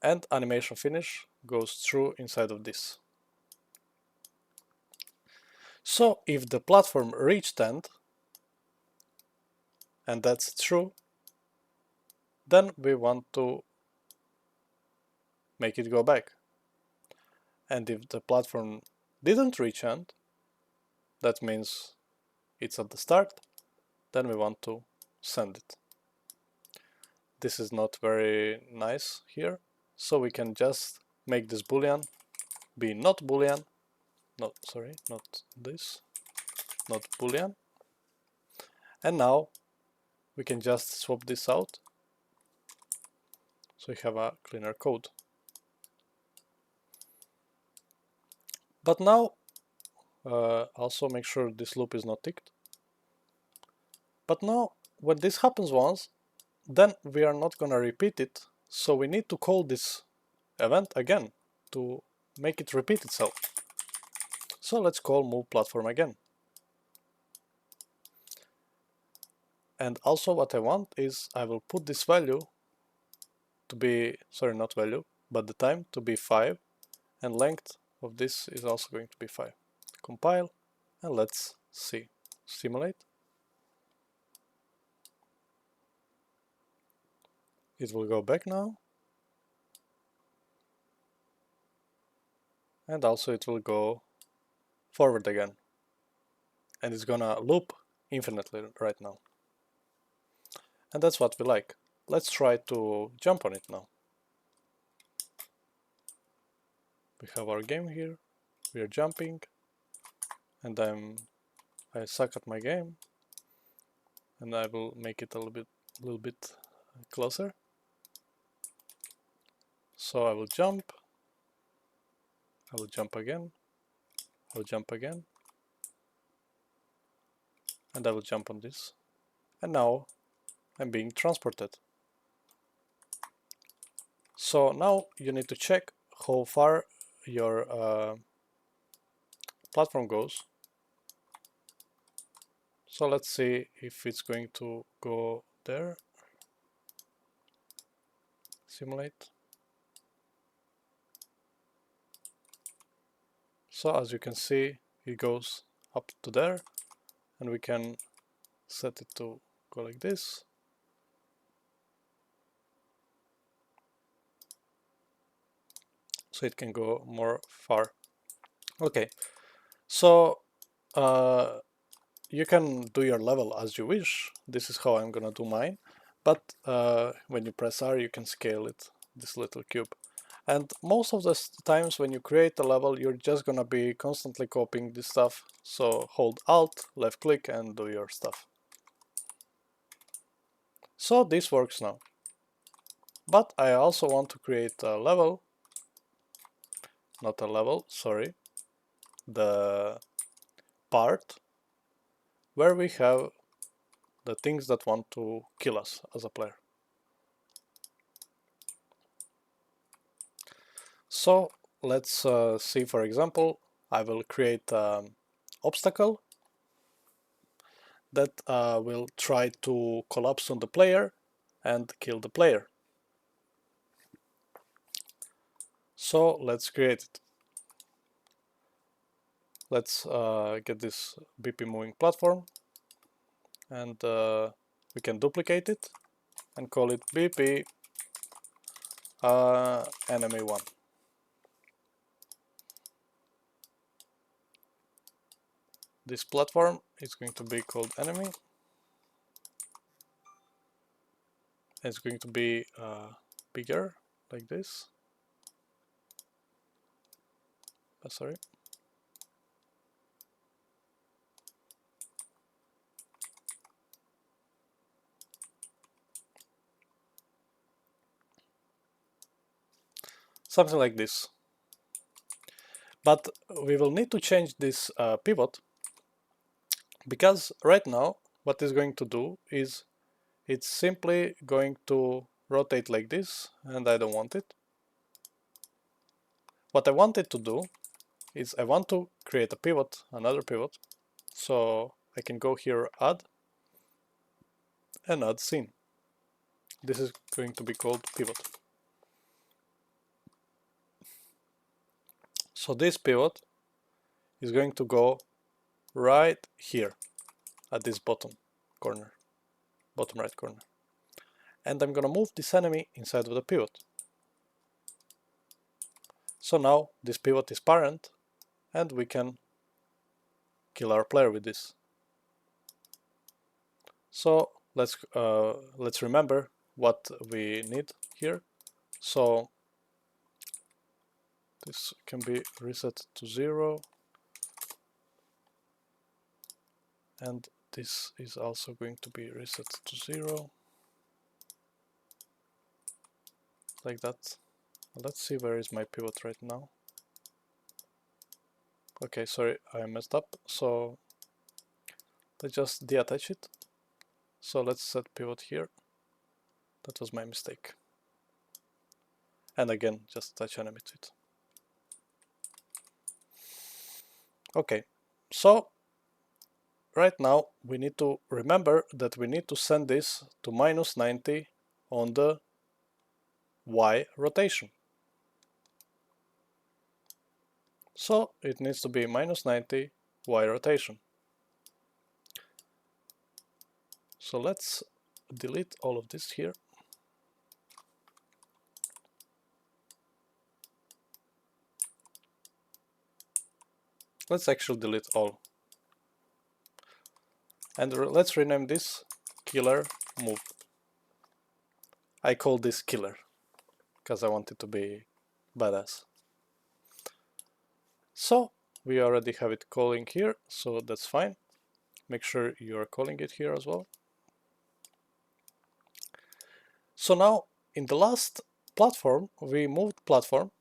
and animation finish goes through inside of this. So if the platform reached end, and that's true, then we want to make it go back. And if the platform didn't reach end, that means it's at the start, then we want to send it. This is not very nice here, so we can just make this boolean be not boolean, not this, not boolean. And now we can just swap this out, so we have a cleaner code. But now also make sure this loop is not ticked. But now when this happens once, then we are not gonna repeat it, so we need to call this event again to make it repeat itself. So let's call move platform again. And also what I want is I will put this value to be, sorry, not value, but the time to be 5, and length of this is also going to be 5. Compile, and let's see. Simulate. It will go back now. And also it will go forward again. And it's gonna loop infinitely right now. And that's what we like. Let's try to jump on it now. We have our game here. We are jumping. And I suck at my game. And I will make it a little bit closer. So I will jump. I will jump again. I will jump again. And I will jump on this. And now I'm being transported. So now you need to check how far your platform goes. So let's see if it's going to go there. Simulate. So as you can see, it goes up to there, and we can set it to go like this. So it can go more far. Okay, so you can do your level as you wish. This is how I'm gonna do mine. But when you press R, you can scale it, this little cube. And most of the times when you create a level, you're just gonna be constantly copying this stuff. So hold Alt, left click, and do your stuff. So this works now. But I also want to create a level, not a level, sorry, the part where we have the things that want to kill us as a player. So let's see, for example, I will create an obstacle that will try to collapse on the player and kill the player. So let's create it. Let's get this BP moving platform, and we can duplicate it and call it BP enemy 1. This platform is going to be called enemy. It's going to be bigger, like this. Sorry. Something like this. But we will need to change this pivot, because right now what it's going to do is it's simply going to rotate like this, and I don't want it. What I want it to do is I want to create a pivot, another pivot, so I can go here, add, and add scene. This is going to be called pivot. So this pivot is going to go right here at this bottom corner, bottom right corner. And I'm gonna move this enemy inside of the pivot. So now this pivot is parent and we can kill our player with this. So let's remember what we need here. So this can be reset to 0, and this is also going to be reset to 0, like that. Let's see where is my pivot right now. Okay, sorry, I messed up. So let's just deattach it. So let's set pivot here. That was my mistake. And again, just attach enemy to it. Okay, so right now we need to remember that we need to send this to -90 on the Y rotation. So it needs to be -90 Y rotation. So let's delete all of this here. Let's actually delete all. And let's rename this killer move. I call this killer because I want it to be badass. So we already have it calling here, so that's fine. Make sure you are calling it here as well. So now in the last platform, we moved platform,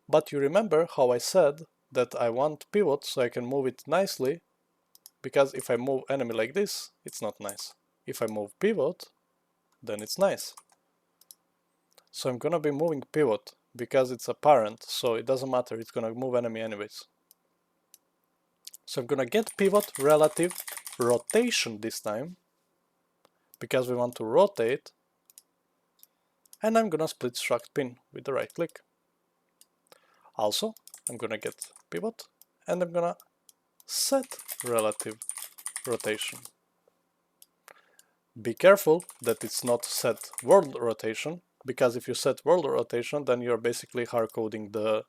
but you remember how I said that I want pivot so I can move it nicely, because if I move enemy like this, it's not nice. If I move pivot, then it's nice. So I'm gonna be moving pivot because it's a parent, so it doesn't matter, it's gonna move enemy anyways. So I'm gonna get pivot relative rotation this time, because we want to rotate, and I'm gonna split struct pin with the right click. Also, I'm gonna get pivot and I'm gonna set relative rotation. Be careful that it's not set world rotation, because if you set world rotation, then you're basically hard-coding the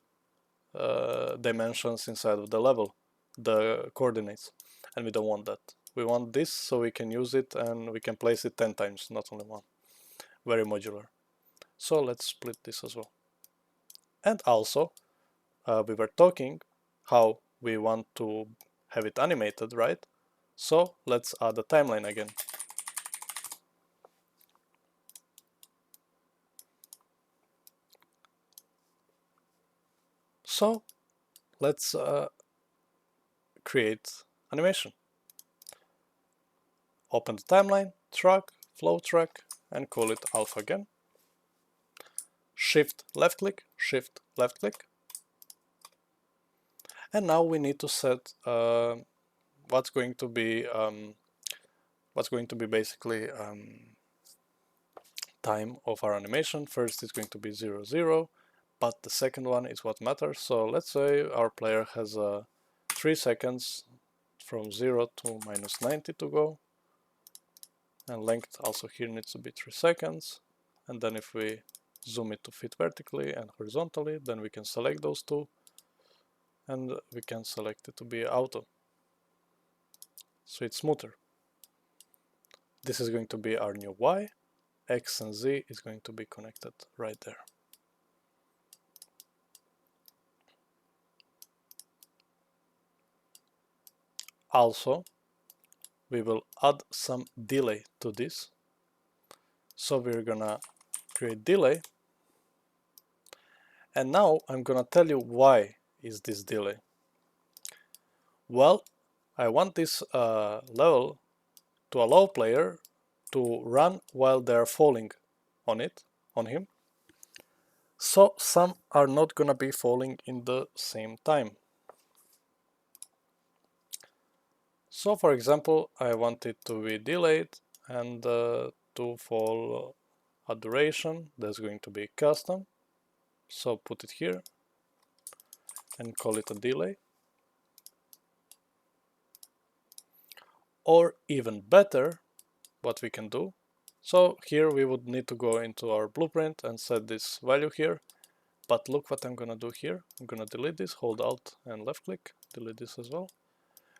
dimensions inside of the level, the coordinates, and we don't want that. We want this so we can use it and we can place it 10 times, not only one. Very modular. So let's split this as well. And also, we were talking how we want to have it animated, right? So let's add a timeline again. So let's create animation. Open the timeline, track, flow track, and call it alpha again. Shift left click, shift left click. And now we need to set what's going to be basically time of our animation. First it's going to be 0, 0, but the second one is what matters. So let's say our player has 3 seconds from 0 to -90 to go, and length also here needs to be 3 seconds. And then if we zoom it to fit vertically and horizontally, then we can select those two, and we can select it to be auto, so it's smoother. This is going to be our new Y. X and Z is going to be connected right there. Also, we will add some delay to this. So we're gonna create delay. And now I'm gonna tell you why is this delay. Well, I want this level to allow player to run while they're falling on him. So some are not gonna be falling in the same time. So for example, I want it to be delayed and to fall a duration that's going to be custom. So put it here and call it a delay. Or even better, what we can do. So here we would need to go into our blueprint and set this value here. But look what I'm gonna do here. I'm gonna delete this, hold Alt and left click, delete this as well.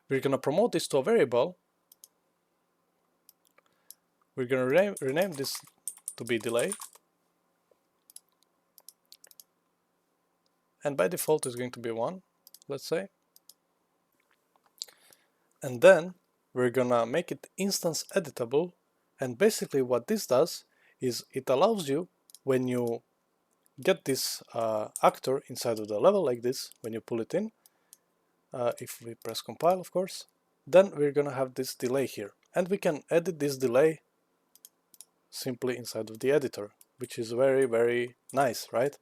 We're gonna promote this to a variable. We're gonna rename this to be delay. And by default it's going to be 1, let's say. And then we're gonna make it instance editable. And basically what this does is it allows you, when you get this actor inside of the level like this, when you pull it in, if we press compile, of course, then we're gonna have this delay here. And we can edit this delay simply inside of the editor, which is very, very nice, right?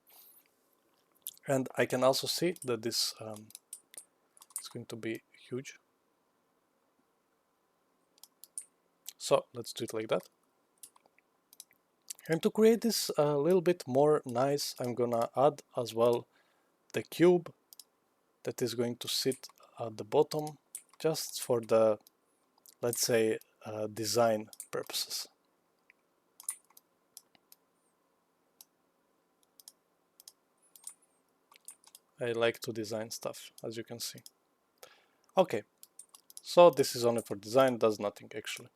And I can also see that this is going to be huge. So let's do it like that. And to create this a little bit more nice, I'm gonna add as well the cube that is going to sit at the bottom, just for the, let's say, design purposes. I like to design stuff, as you can see. Okay, so this is only for design, does nothing actually.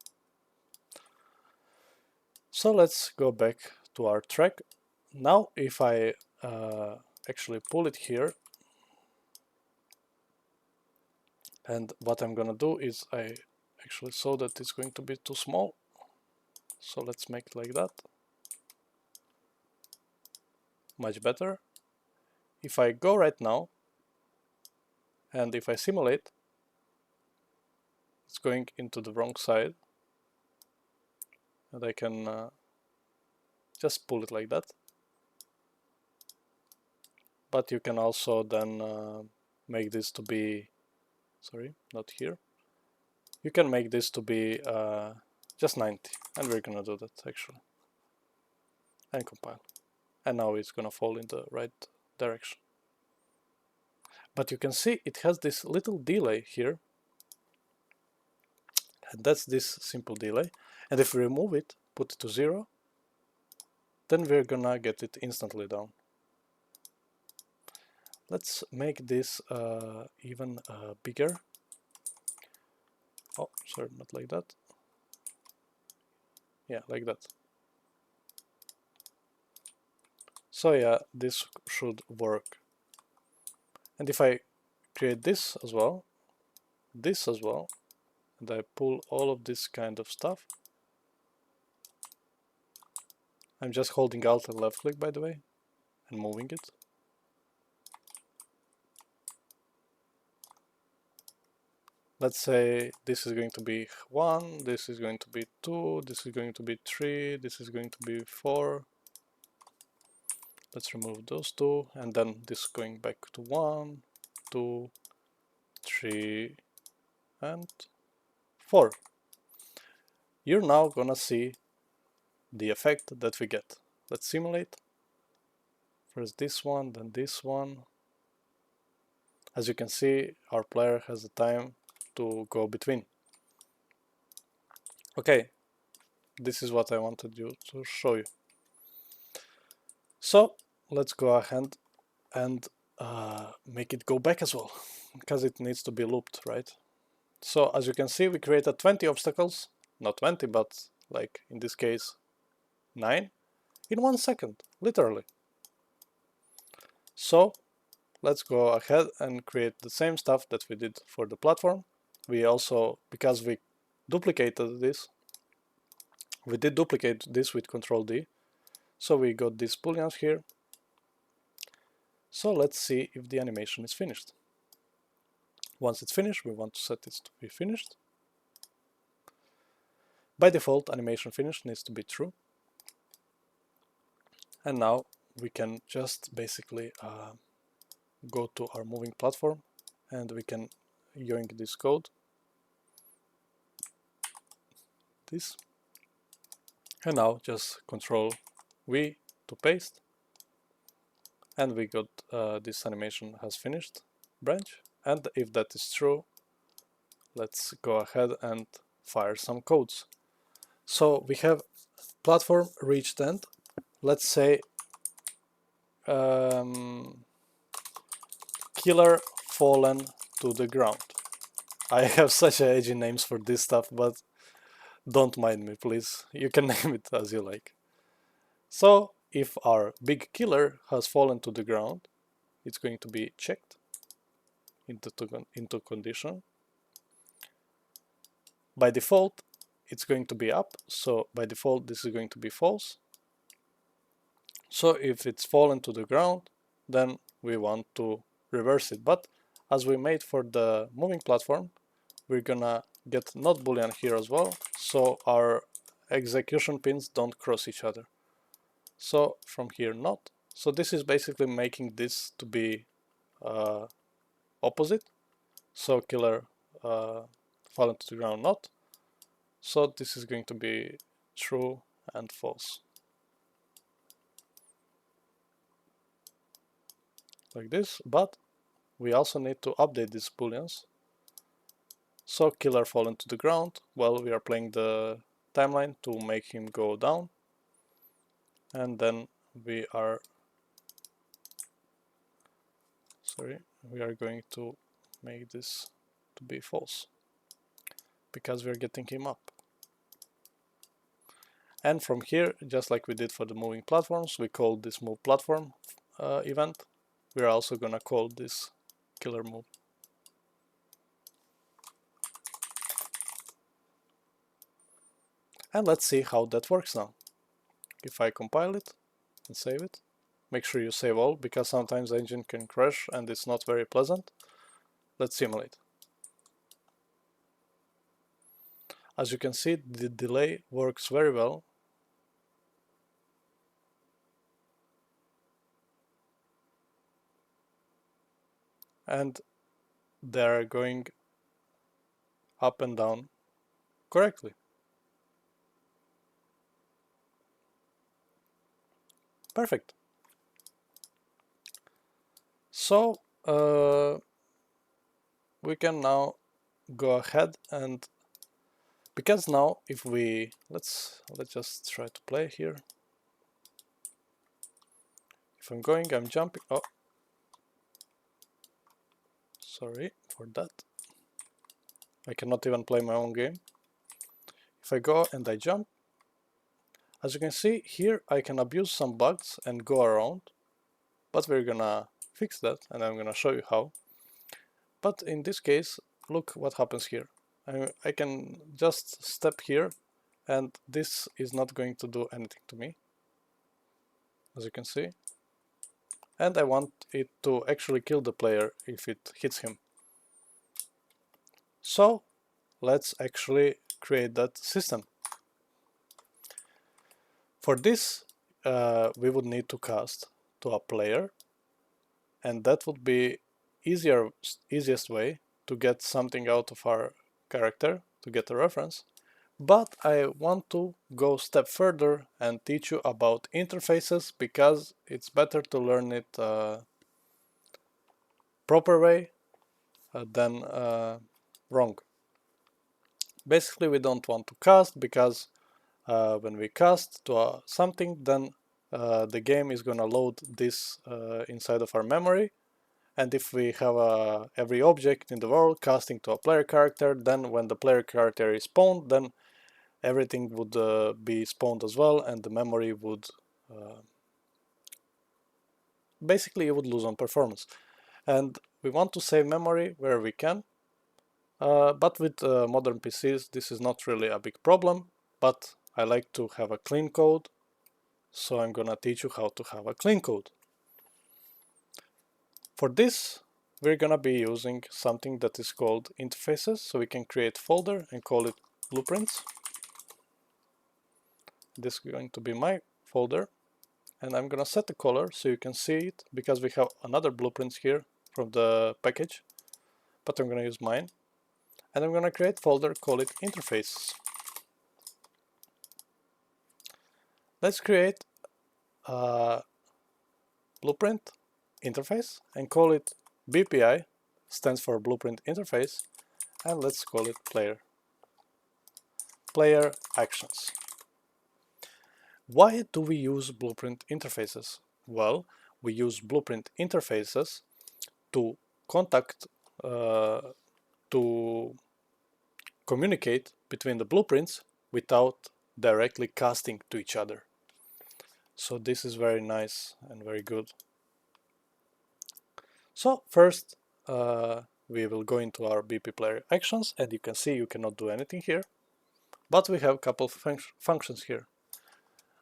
So let's go back to our track. Now if I actually pull it here, and what I'm gonna do is I actually saw that it's going to be too small. So let's make it like that. Much better. If I go right now, and if I simulate, it's going into the wrong side. And I can just pull it like that. But you can also then make this to be, sorry, not here. You can make this to be just 90, and we're gonna do that actually. And compile. And now it's gonna fall in the right direction. But you can see it has this little delay here. And that's this simple delay. And if we remove it, put it to 0, then we're gonna get it instantly down. Let's make this even bigger. Oh, sorry, not like that. Yeah, like that. So yeah, this should work. And if I create this as well, and I pull all of this kind of stuff, I'm just holding Alt and left click, by the way, and moving it. Let's say this is going to be 1, this is going to be 2, this is going to be 3, this is going to be 4. Let's remove those two, and then this going back to 1, 2, 3, and 4. You're now gonna see the effect that we get. Let's simulate. First this one, then this one. As you can see, our player has the time to go between. Okay, this is what I wanted you to show you. So let's go ahead and make it go back as well, because it needs to be looped, right? So as you can see, we created 20 obstacles, not 20, but like in this case 9, in 1 second, literally. So let's go ahead and create the same stuff that we did for the platform. We also, because we duplicated this, we did duplicate this with Control D. So we got these booleans here. So let's see if the animation is finished. Once it's finished, we want to set it to be finished. By default, animation finish needs to be true. And now we can just basically go to our moving platform, and we can yoink this code, this, and now just Control V to paste, and we got this animation has finished branch. And if that is true, let's go ahead and fire some codes. So we have platform reached end. Let's say killer fallen to the ground. I have such edgy names for this stuff, but don't mind me, please. You can name it as you like. So if our big killer has fallen to the ground, it's going to be checked into condition. By default, it's going to be up, so by default this is going to be false. So if it's fallen to the ground, then we want to reverse it. But as we made for the moving platform, we're gonna get not boolean here as well, so our execution pins don't cross each other. So from here not. So this is basically making this to be opposite. So killer fallen to the ground not. So this is going to be true and false. Like this, but we also need to update these booleans. So killer fallen to the ground, well, we are playing the timeline to make him go down, and then we are going to make this to be false because we're getting him up. And from here, just like we did for the moving platforms, we call this move platform event. We're also gonna call this killer move. And let's see how that works now. If I compile it and save it, make sure you save all, because sometimes the engine can crash and it's not very pleasant. Let's simulate. As you can see, the delay works very well. And they're going up and down correctly. Perfect. So we can now go ahead, and because now if we let's just try to play here. If I'm going, I'm jumping. Oh, sorry for that. I cannot even play my own game. If I go and I jump, as you can see here, I can abuse some bugs and go around, but we're gonna fix that, and I'm gonna show you how. But in this case, look what happens here. I can just step here, and this is not going to do anything to me, as you can see. And I want it to actually kill the player if it hits him. So let's actually create that system. For this, we would need to cast to a player, and that would be easiest way to get something out of our character, to get a reference. But I want to go a step further and teach you about interfaces, because it's better to learn it proper way than wrong. Basically, we don't want to cast, because when we cast to something, then the game is gonna load this inside of our memory. And if we have every object in the world casting to a player character, then when the player character is spawned, then everything would be spawned as well, and the memory would basically it would lose on performance. And we want to save memory where we can, but with modern PCs this is not really a big problem, but I like to have a clean code, so I'm gonna teach you how to have a clean code. For this, we're gonna be using something that is called interfaces, so we can create folder and call it blueprints. This is going to be my folder, and I'm gonna set the color so you can see it, because we have another blueprints here from the package, but I'm gonna use mine. And I'm gonna create folder, call it interfaces. Let's create a blueprint interface and call it BPI, stands for blueprint interface, and let's call it player. player actions. Why do we use blueprint interfaces? Well, we use blueprint interfaces to contact, to communicate between the blueprints without directly casting to each other. So this is very nice and very good. So first we will go into our BP player actions, and you can see you cannot do anything here, but we have a couple of functions here.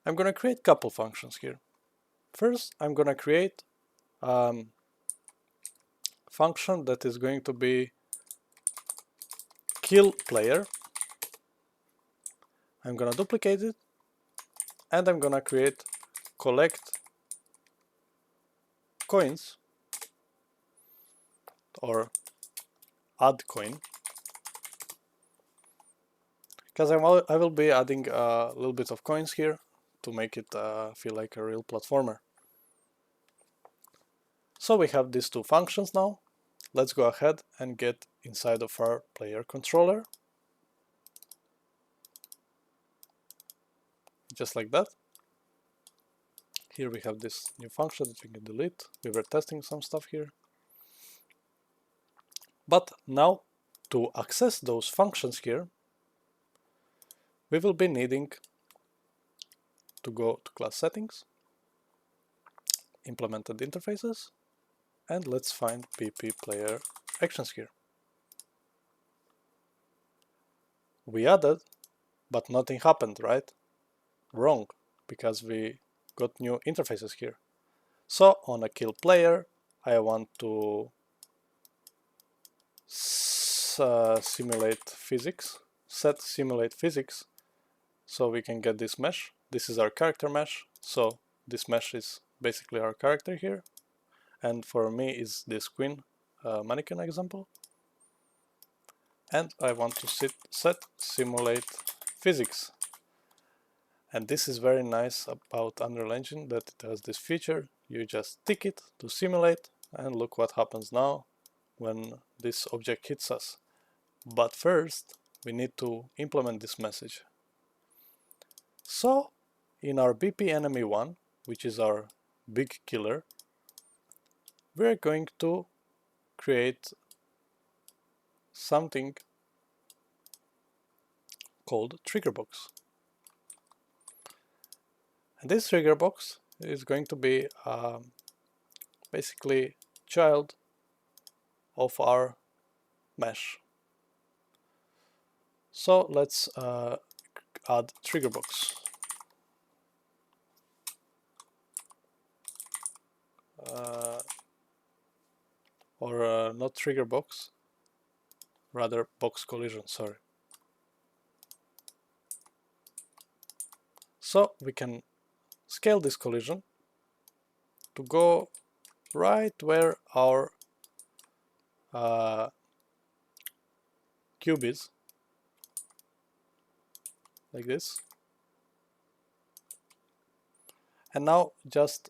I'm going to create a couple functions here. First, I'm going to create function that is going to be kill player. I'm going to duplicate it, and I'm going to create collect coins or add coin, because I will be adding a little bit of coins here to make it feel like a real platformer. So we have these two functions now. Let's go ahead and get inside of our player controller, just like that. Here we have this new function that we can delete. We were testing some stuff here. But now, to access those functions here, we will be needing to go to class settings, implemented interfaces, and let's find BP player actions here. We added, but nothing happened, right? Wrong, because we got new interfaces here. So on a kill player, I want to simulate physics, set simulate physics, so we can get this mesh. This is our character mesh, so this mesh is basically our character here, and for me is this queen mannequin example. And I want to set simulate physics. And this is very nice about Unreal Engine, that it has this feature. You just tick it to simulate, and look what happens now when this object hits us. But first, we need to implement this message. So, in our BP enemy 1, which is our big killer, we're going to create something called trigger box. And this trigger box is going to be basically child of our mesh. So let's add trigger box. Not trigger box, rather box collision, sorry. So we can scale this collision to go right where our cube is, like this. And now just,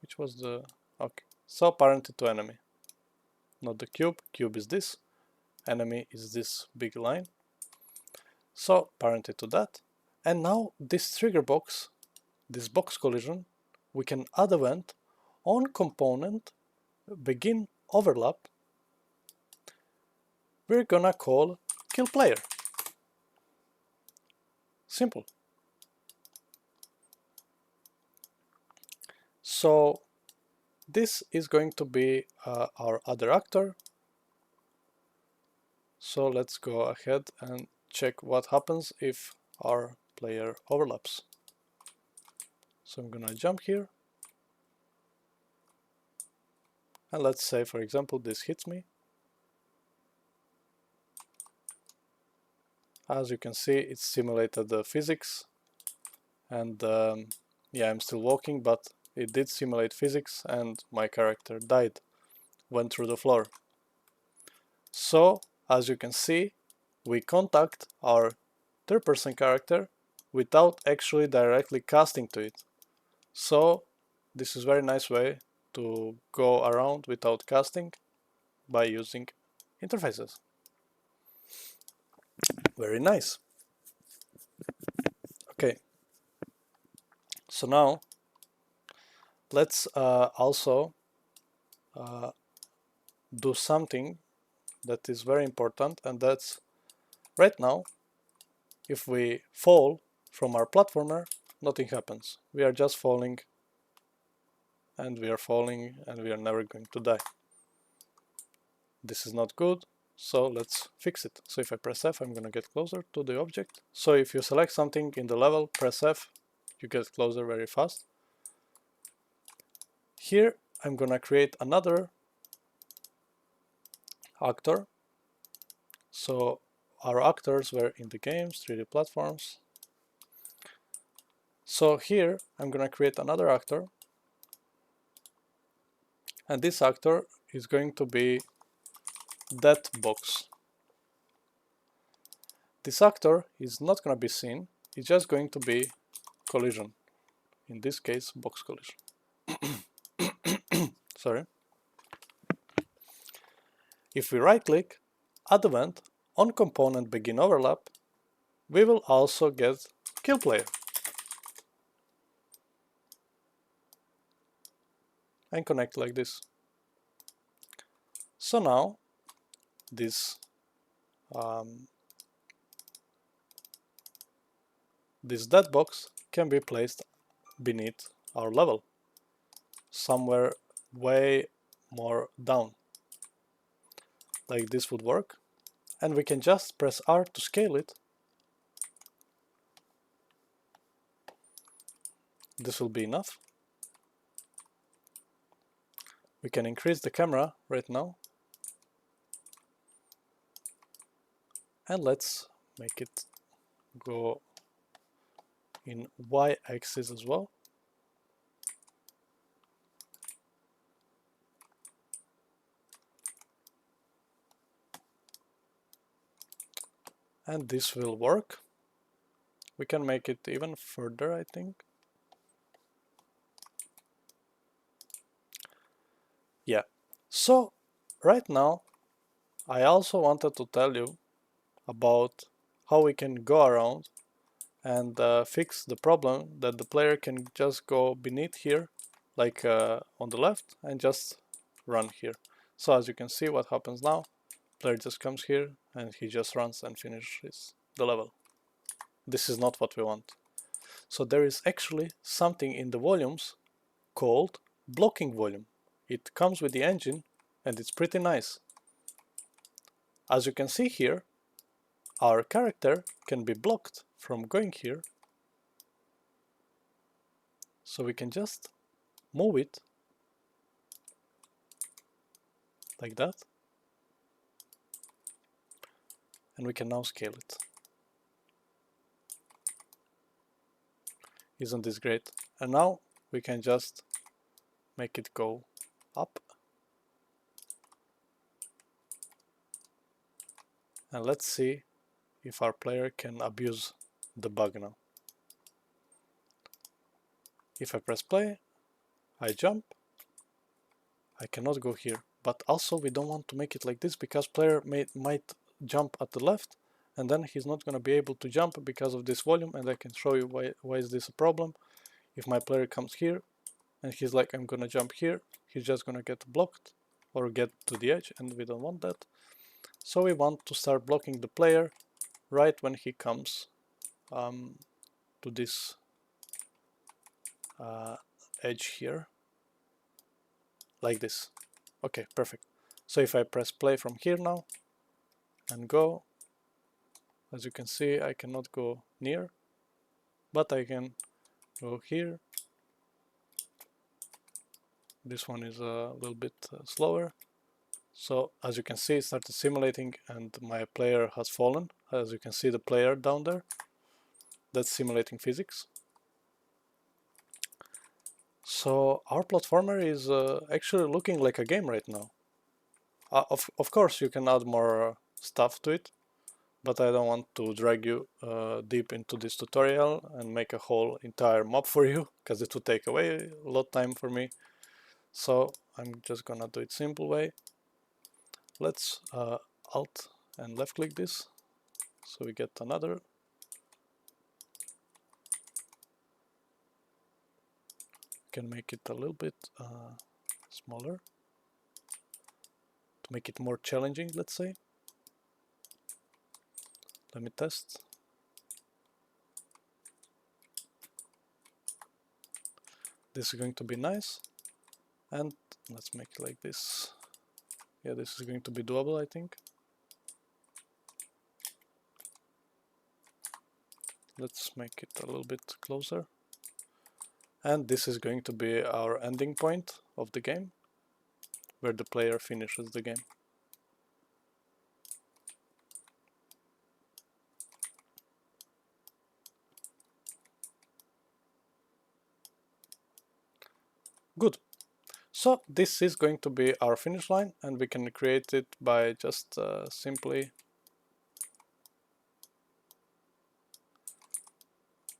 which was the, okay, so parented to enemy, not the cube. Cube is this, enemy is this big line. So parented to that. And now this trigger box, this box collision, we can add event on component begin overlap. We're gonna call kill player. Simple. So this is going to be our other actor. So let's go ahead and check what happens if our player overlaps. So I'm gonna jump here. And let's say, for example, this hits me. As you can see, it simulated the physics. And yeah, I'm still walking, but it did simulate physics, and my character died, went through the floor. So, as you can see, we contact our third-person character without actually directly casting to it. So, this is a very nice way to go around without casting by using interfaces. Very nice. Okay, so now let's also do something that is very important, and that's right now if we fall from our platformer, nothing happens. We are just falling, and we are falling, and we are never going to die. This is not good, so let's fix it. So if I press F, I'm gonna get closer to the object. So if you select something in the level, press F, you get closer very fast. Here I'm gonna create another actor. So our actors were in the games, 3D platforms. So here I'm gonna create another actor, and this actor is going to be that box. This actor is not gonna be seen, it's just going to be collision. In this case, box collision. Sorry. If we right click, add event, on component begin overlap, we will also get kill player. And connect like this. So now this this dead box can be placed beneath our level, somewhere way more down. Like this would work, and we can just press R to scale it. This will be enough. We can increase the camera right now, and let's make it go in Y-axis as well. And this will work. We can make it even further, I think. Yeah, so right now I also wanted to tell you about how we can go around and fix the problem that the player can just go beneath here, like on the left, and just run here. So as you can see, what happens now, player just comes here and he just runs and finishes the level. This is not what we want. So there is actually something in the volumes called blocking volume. It comes with the engine and it's pretty nice. As you can see here, our character can be blocked from going here. So we can just move it like that. And we can now scale it. Isn't this great? And now we can just make it go up. And let's see if our player can abuse the bug now. If I press play, I jump, I cannot go here. But also we don't want to make it like this because player might jump at the left and then he's not going to be able to jump because of this volume, and I can show you why is this a problem. If my player comes here and he's like, I'm going to jump here, he's just going to get blocked or get to the edge, and we don't want that. So we want to start blocking the player right when he comes to this edge here, like this. Okay, perfect. So if I press play from here now and go, as you can see, I cannot go near, but I can go here. This one is a little bit slower. So as you can see, it started simulating and my player has fallen. As you can see the player down there, that's simulating physics. So our platformer is actually looking like a game right now. Of course you can add more stuff to it, but I don't want to drag you deep into this tutorial and make a whole entire map for you, because it would take away a lot of time for me. So I'm just gonna do it simple way. Let's Alt and left click this So we get another. Can make it a little bit smaller to make it more challenging, let's say. Let me test. This is going to be nice. And let's make it like this. Yeah, this is going to be doable, I think. Let's make it a little bit closer. And this is going to be our ending point of the game, where the player finishes the game. Good. So this is going to be our finish line, and we can create it by just simply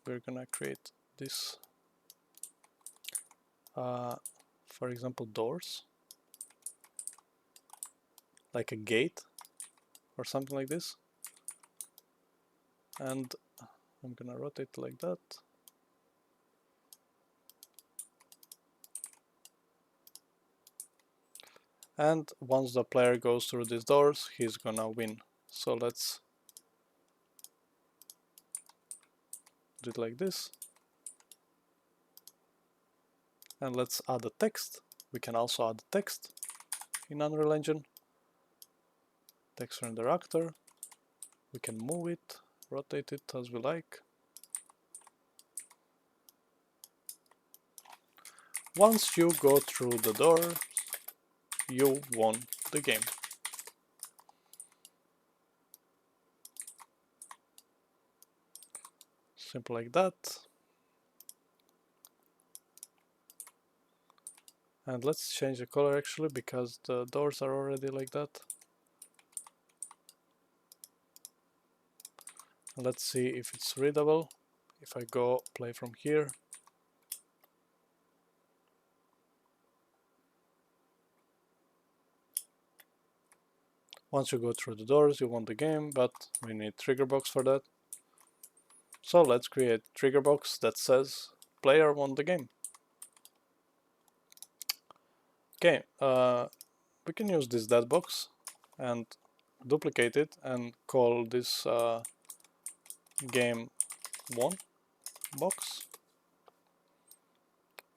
we're gonna create this, for example, doors, like a gate or something like this, and I'm gonna rotate like that. And once the player goes through these doors, he's gonna win. So let's do it like this. And let's add a text. We can also add text in Unreal Engine. Text render actor. We can move it, rotate it as we like. Once you go through the door, you won the game. Simple like that. And let's change the color actually, because the doors are already like that. Let's see if it's readable. If I go play from here. Once you go through the doors, you won the game, but we need trigger box for that. So let's create trigger box that says player won the game. Okay, we can use this dead box and duplicate it and call this game won box.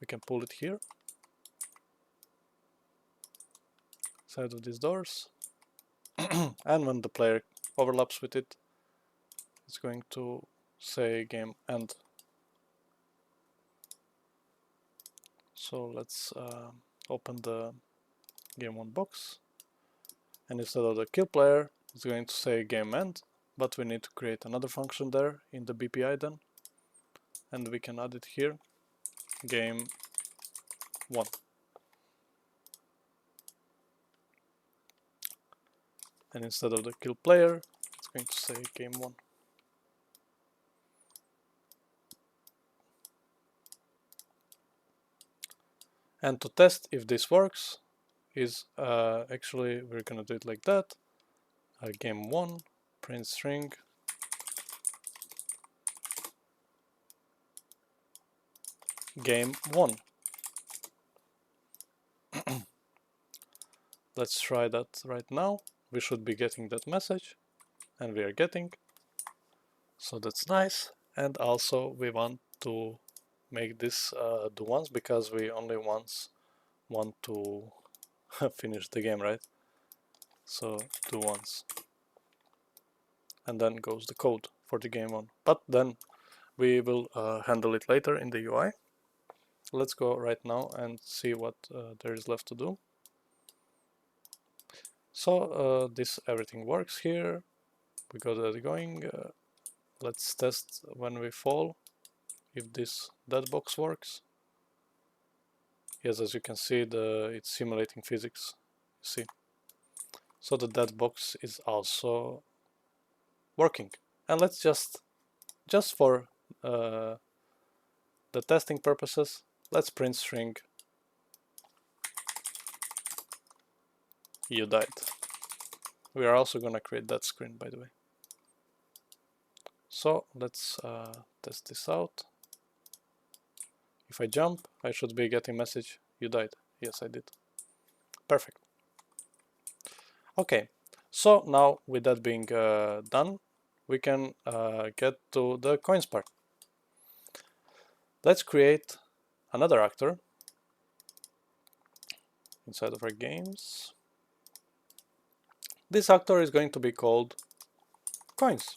We can pull it here, side of these doors, and when the player overlaps with it, it's going to say game end. So let's open the game one box, and instead of the kill player, it's going to say game end, but we need to create another function there in the BPI then, and we can add it here, game one. And instead of the kill player, it's going to say game one. And to test if this works, is actually we're gonna do it like that. Game one, print string, game one. Let's try that right now. We should be getting that message, and we are getting. So that's nice. And also we want to make this do once, because we only once want to finish the game, right? So do once. And then goes the code for the game one. But then we will handle it later in the UI. Let's go right now and see what there is left to do. So this everything works here. We got that going. Let's test when we fall if this dead box works. Yes, as you can see, it's simulating physics. See, so the dead box is also working. And let's just for the testing purposes, let's print string you died. We are also gonna create that screen, by the way. So let's test this out. If I jump, I should be getting message, you died. Yes, I did. Perfect. Okay, so now with that being done, we can get to the coins part. Let's create another actor inside of our games. This actor is going to be called coins.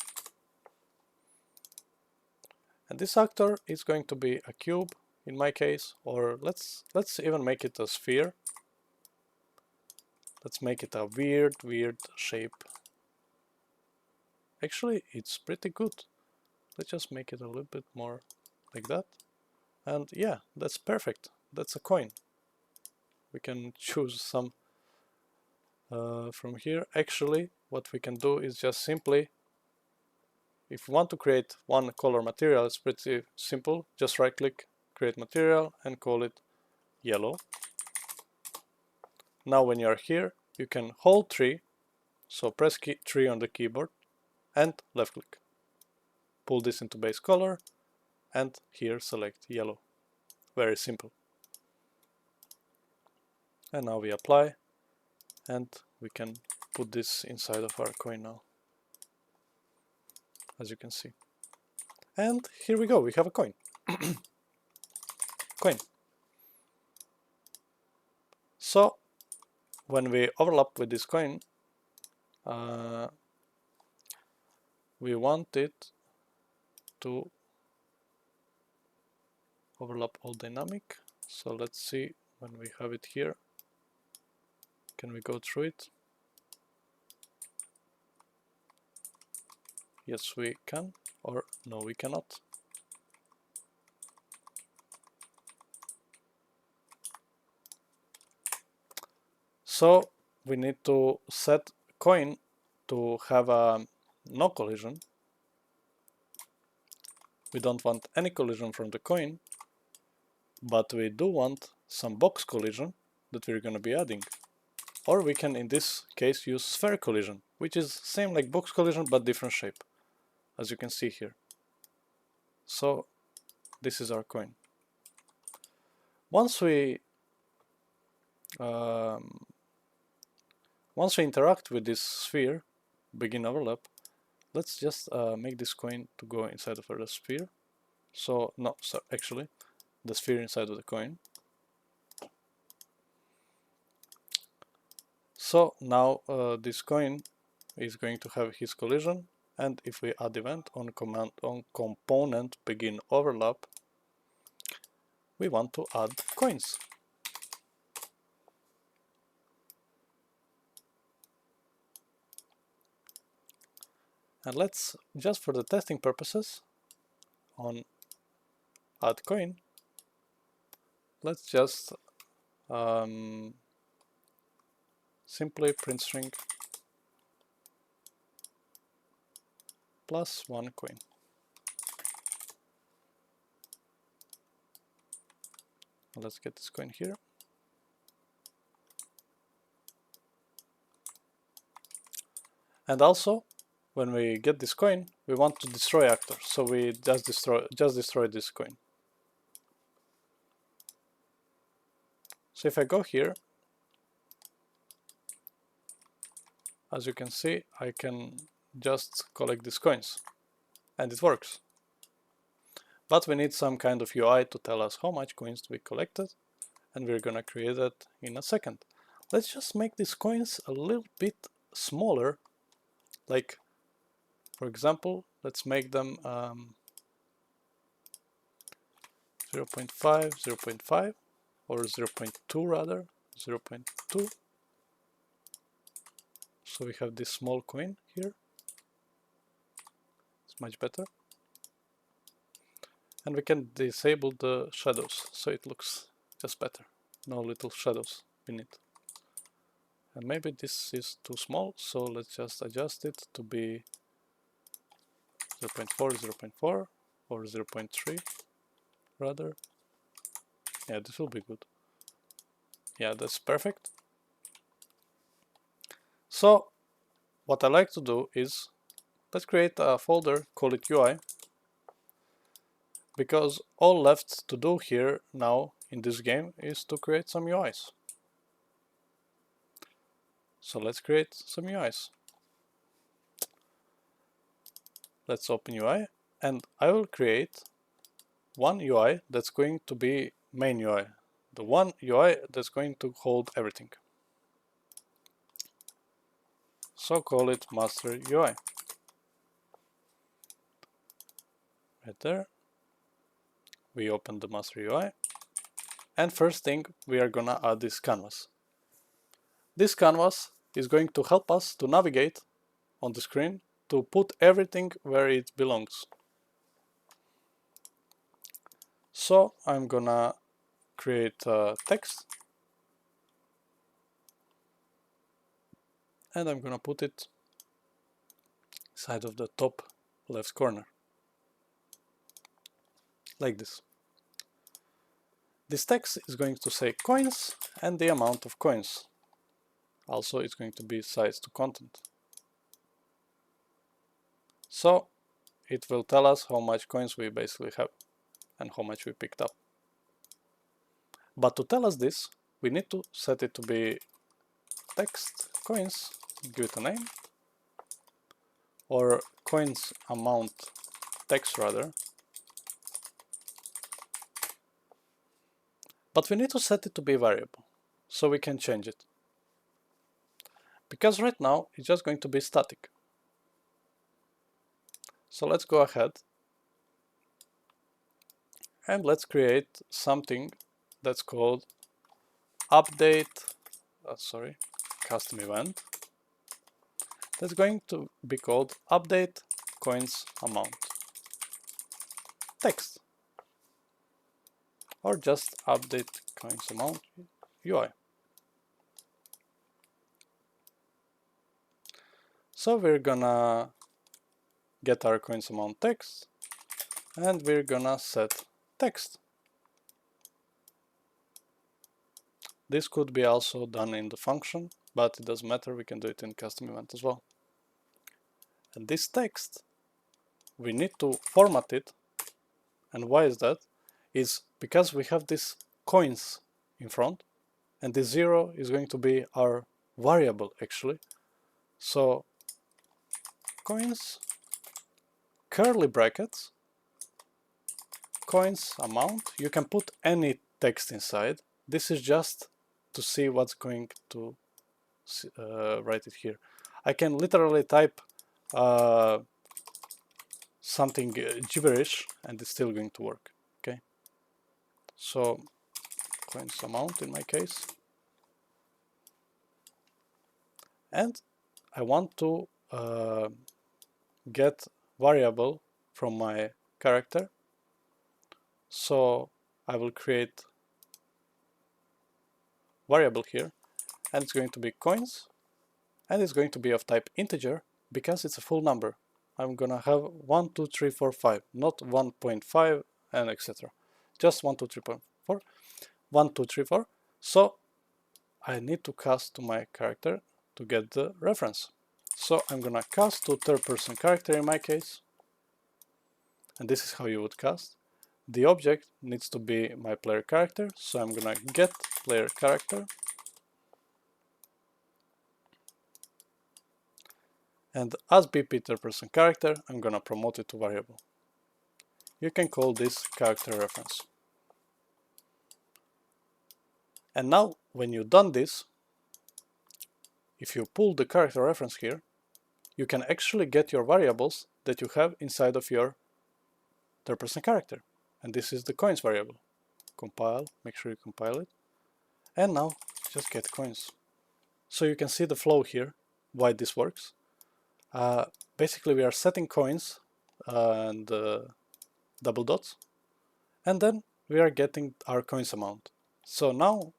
And this actor is going to be a cube in my case, or let's even make it a sphere. Let's make it a weird shape. Actually, it's pretty good. Let's just make it a little bit more like that. And yeah, that's perfect. That's a coin. We can choose some from here. Actually, what we can do is just simply, if we want to create one color material, it's pretty simple. Just right click, create material, and call it yellow. Now when you're here, you can hold 3, so press key 3 on the keyboard, and left click. Pull this into base color, and here select yellow. Very simple. And now we apply, and we can put this inside of our coin now, as you can see. And here we go, we have a coin. Coin. So when we overlap with this coin, we want it to overlap all dynamic. So let's see when we have it here. Can we go through it? Yes, we can, or no, we cannot. So we need to set coin to have a no collision. We don't want any collision from the coin, but we do want some box collision that we're going to be adding. Or we can, in this case, use sphere collision, which is same like box collision but different shape, as you can see here. So this is our coin. Once we interact with this sphere, begin overlap, let's just make this coin to go inside of the sphere. So no, so actually the sphere inside of the coin. So now this coin is going to have his collision, and if we add event on command on component begin overlap, we want to add coins. And let's, just for the testing purposes, on add coin, let's just simply print string plus 1 coin. Let's get this coin here. And also, when we get this coin, we want to destroy actor, so we just destroy this coin. So if I go here, as you can see, I can just collect these coins, and it works. But we need some kind of UI to tell us how much coins we collected, and we're gonna create that in a second. Let's just make these coins a little bit smaller. Like, for example, let's make them 0.5, 0.5, or 0.2 rather, 0.2. So we have this small coin here. It's much better. And we can disable the shadows, so it looks just better. No little shadows beneath. And maybe this is too small, so let's just adjust it to be 0.4, 0.4, or 0.3 rather. Yeah, this will be good. Yeah, that's perfect. So what I like to do is let's create a folder, call it UI, because all left to do here now in this game is to create some UIs. So let's create some UIs. Let's open UI, and I will create one UI that's going to be main UI, the one UI that's going to hold everything. So call it master UI. Right there. We open the master UI, and first thing we are gonna add this canvas. This canvas is going to help us to navigate on the screen to put everything where it belongs. So I'm gonna create text, and I'm gonna put it side of the top left corner, like this. This text is going to say coins and the amount of coins. Also, it's going to be size to content. So it will tell us how much coins we basically have and how much we picked up. But to tell us this, we need to set it to be text coins, give it a name, or coins amount text rather. But we need to set it to be variable, so we can change it. Because right now it's just going to be static. So let's go ahead and let's create something that's called custom event. That's going to be called update coins amount text, or just update coins amount UI. So we're gonna get our coins amount text, and we're gonna set text. This could be also done in the function, but it doesn't matter, we can do it in custom event as well. And this text, we need to format it. And why is that? Is because we have this coins in front, and the 0 is going to be our variable actually. So coins, curly brackets, coins amount. You can put any text inside. This is just to see what's going to write it here. I can literally type something gibberish and it's still going to work. Okay, so coins amount in my case, and I want to get variable from my character, so I will create variable here, and it's going to be coins, and it's going to be of type integer because it's a full number. I'm gonna have 1, 2, 3, 4, 5, not 1.5 and etc. Just 1, 2, 3.4, 1, 2, 3, 4. So I need to cast to my character to get the reference. So I'm gonna cast to third person character in my case, and this is how you would cast. The object needs to be my player character, so I'm gonna get player character, and as BP third person character, I'm gonna promote it to variable. You can call this character reference. And now when you've done this, if you pull the character reference here, you can actually get your variables that you have inside of your third person character. And this is the coins variable. Compile, make sure you compile it. And now just get coins. So you can see the flow here, why this works. Basically we are setting coins and double dots, and then we are getting our coins amount. So now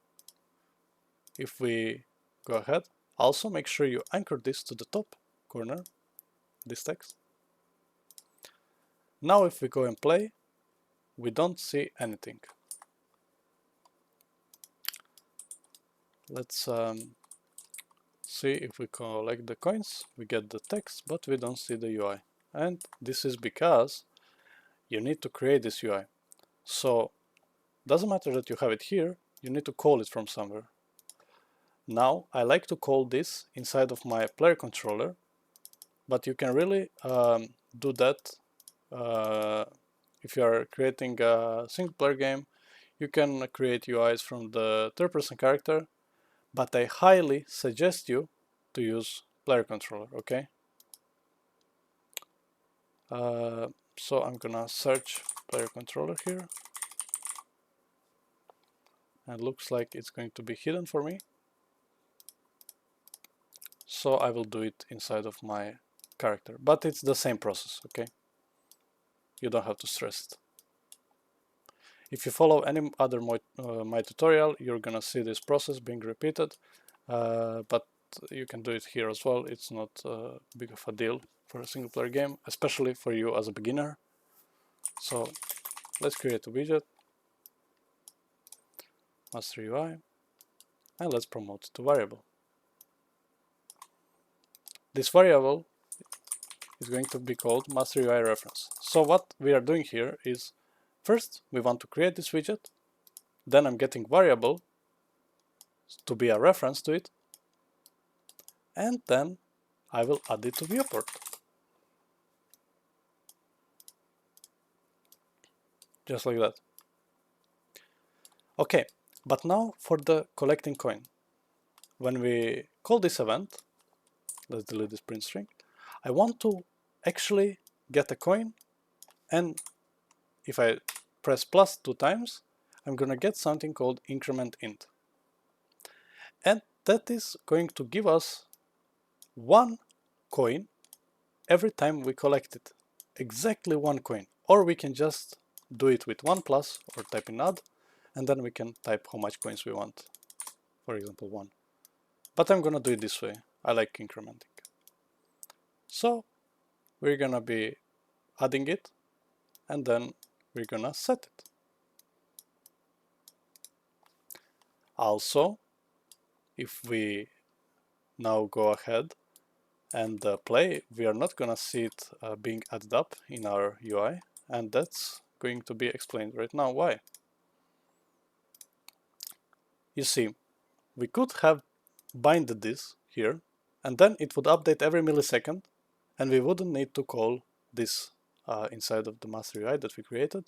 if we go ahead, also make sure you anchor this to the top corner, this text. Now if we go and play, we don't see anything. Let's See, if we collect the coins, we get the text, but we don't see the UI. And this is because you need to create this UI. So doesn't matter that you have it here, you need to call it from somewhere. Now I like to call this inside of my player controller, but you can really do that if you are creating a single player game. You can create UIs from the third person character, but I highly suggest you to use player controller, okay? So I'm gonna search player controller here, and looks like it's going to be hidden for me. So I will do it inside of my character, but it's the same process, okay? You don't have to stress it. If you follow any other my tutorial, you're gonna see this process being repeated, but you can do it here as well. It's not big of a deal for a single player game, especially for you as a beginner. So let's create a widget, master UI, and let's promote it to variable. This variable is going to be called master UI reference. So what we are doing here is, first we want to create this widget, then I'm getting variable to be a reference to it, and then I will add it to viewport. Just like that. Okay, but now for the collecting coin. When we call this event, let's delete this print string, I want to actually get a coin, and if I press plus 2 times, I'm gonna get something called increment int. And that is going to give us 1 coin every time we collect it. Exactly 1 coin. Or we can just do it with 1 plus or type in add, and then we can type how much coins we want. For example, 1. But I'm gonna do it this way. I like incrementing. So we're gonna be adding it, and then we're gonna set it. Also, if we now go ahead and play, we are not gonna see it being added up in our UI, and that's going to be explained right now why. You see, we could have binded this here, and then it would update every millisecond, and we wouldn't need to call this inside of the master UI that we created.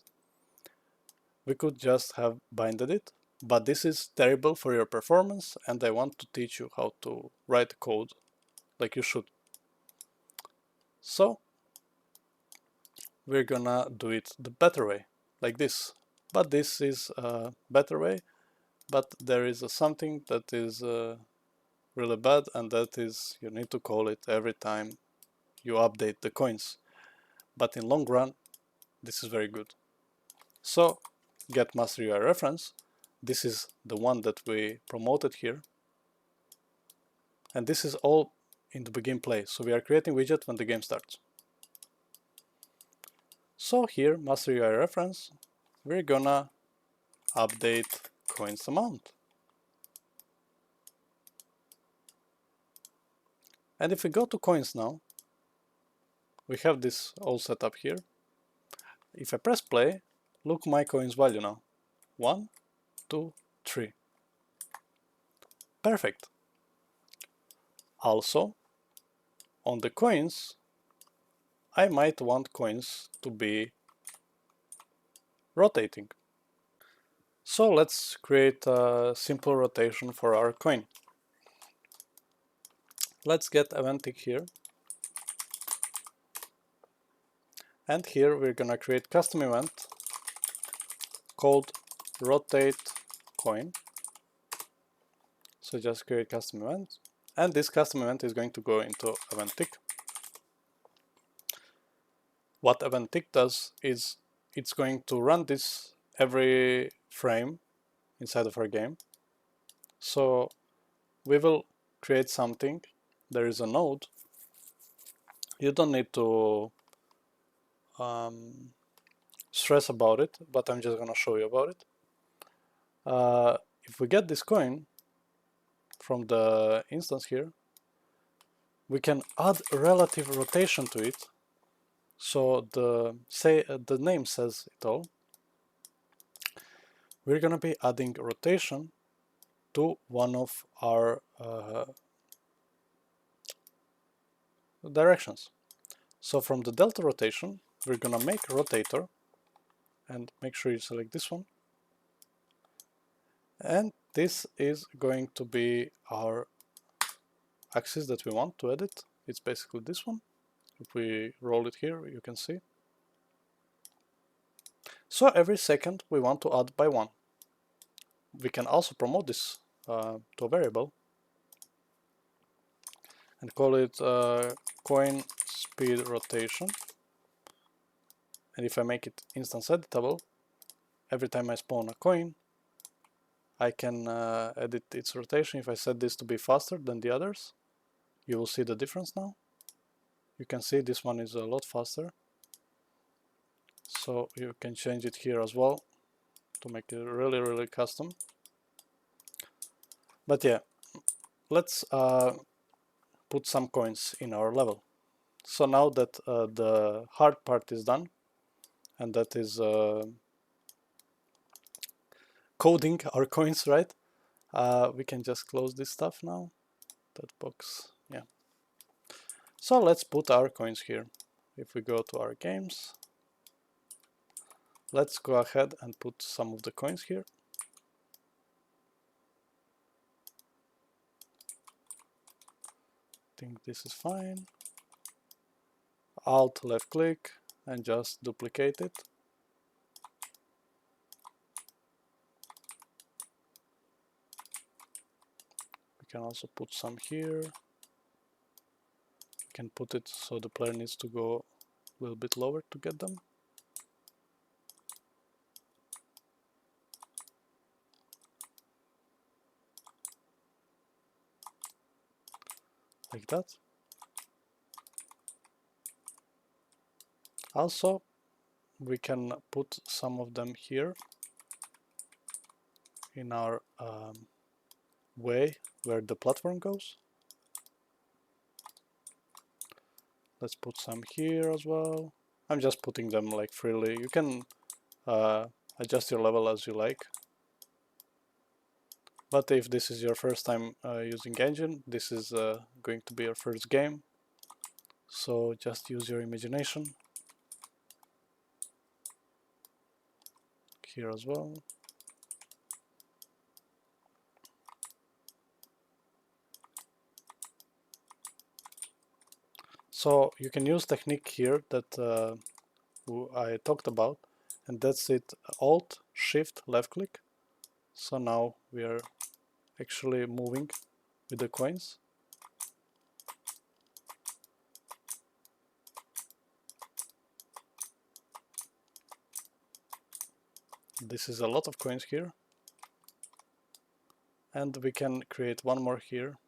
We could just have binded it, but this is terrible for your performance, and I want to teach you how to write code like you should. So we're gonna do it the better way, like this. But this is a better way, but there is something that is really bad, and that is you need to call it every time you update the coins. But in long run, this is very good. So get master UI reference. This is the one that we promoted here. And this is all in the begin play. So we are creating widget when the game starts. So here, master UI reference, we're gonna update coins amount. And if we go to coins now, we have this all set up here. If I press play, look my coins value now. 1, 2, 3. Perfect. Also, on the coins, I might want coins to be rotating. So let's create a simple rotation for our coin. Let's get event tick here. And here we're gonna create custom event called rotate coin. So just create custom event, and this custom event is going to go into event tick. What event tick does is it's going to run this every frame inside of our game. So we will create something. There is a node. You don't need to stress about it, but I'm just gonna show you about it. If we get this coin from the instance here, we can add relative rotation to it. So the name says it all. We're gonna be adding rotation to one of our directions. So from the delta rotation, we're gonna make rotator, and make sure you select this one. And this is going to be our axis that we want to edit. It's basically this one. If we roll it here, you can see. So every second we want to add by 1. We can also promote this to a variable and call it coin speed rotation. And if I make it instance editable, every time I spawn a coin, I can edit its rotation. If I set this to be faster than the others, you will see the difference now. You can see this one is a lot faster. So you can change it here as well to make it really custom. But yeah, let's put some coins in our level. So now that the hard part is done, and that is coding our coins, right? We can just close this stuff now. That box, yeah. So let's put our coins here. If we go to our games, let's go ahead and put some of the coins here. I think this is fine. Alt left click and just duplicate it. We can also put some here. We can put it so the player needs to go a little bit lower to get them. Like that. Also, we can put some of them here in our way where the platform goes. Let's put some here as well. I'm just putting them like freely. You can adjust your level as you like. But if this is your first time using Engine, this is going to be your first game. So just use your imagination. Here as well. So you can use technique here that I talked about, and that's it. Alt, Shift, left click. So now we are actually moving with the coins. This is a lot of coins here. And we can create one more here.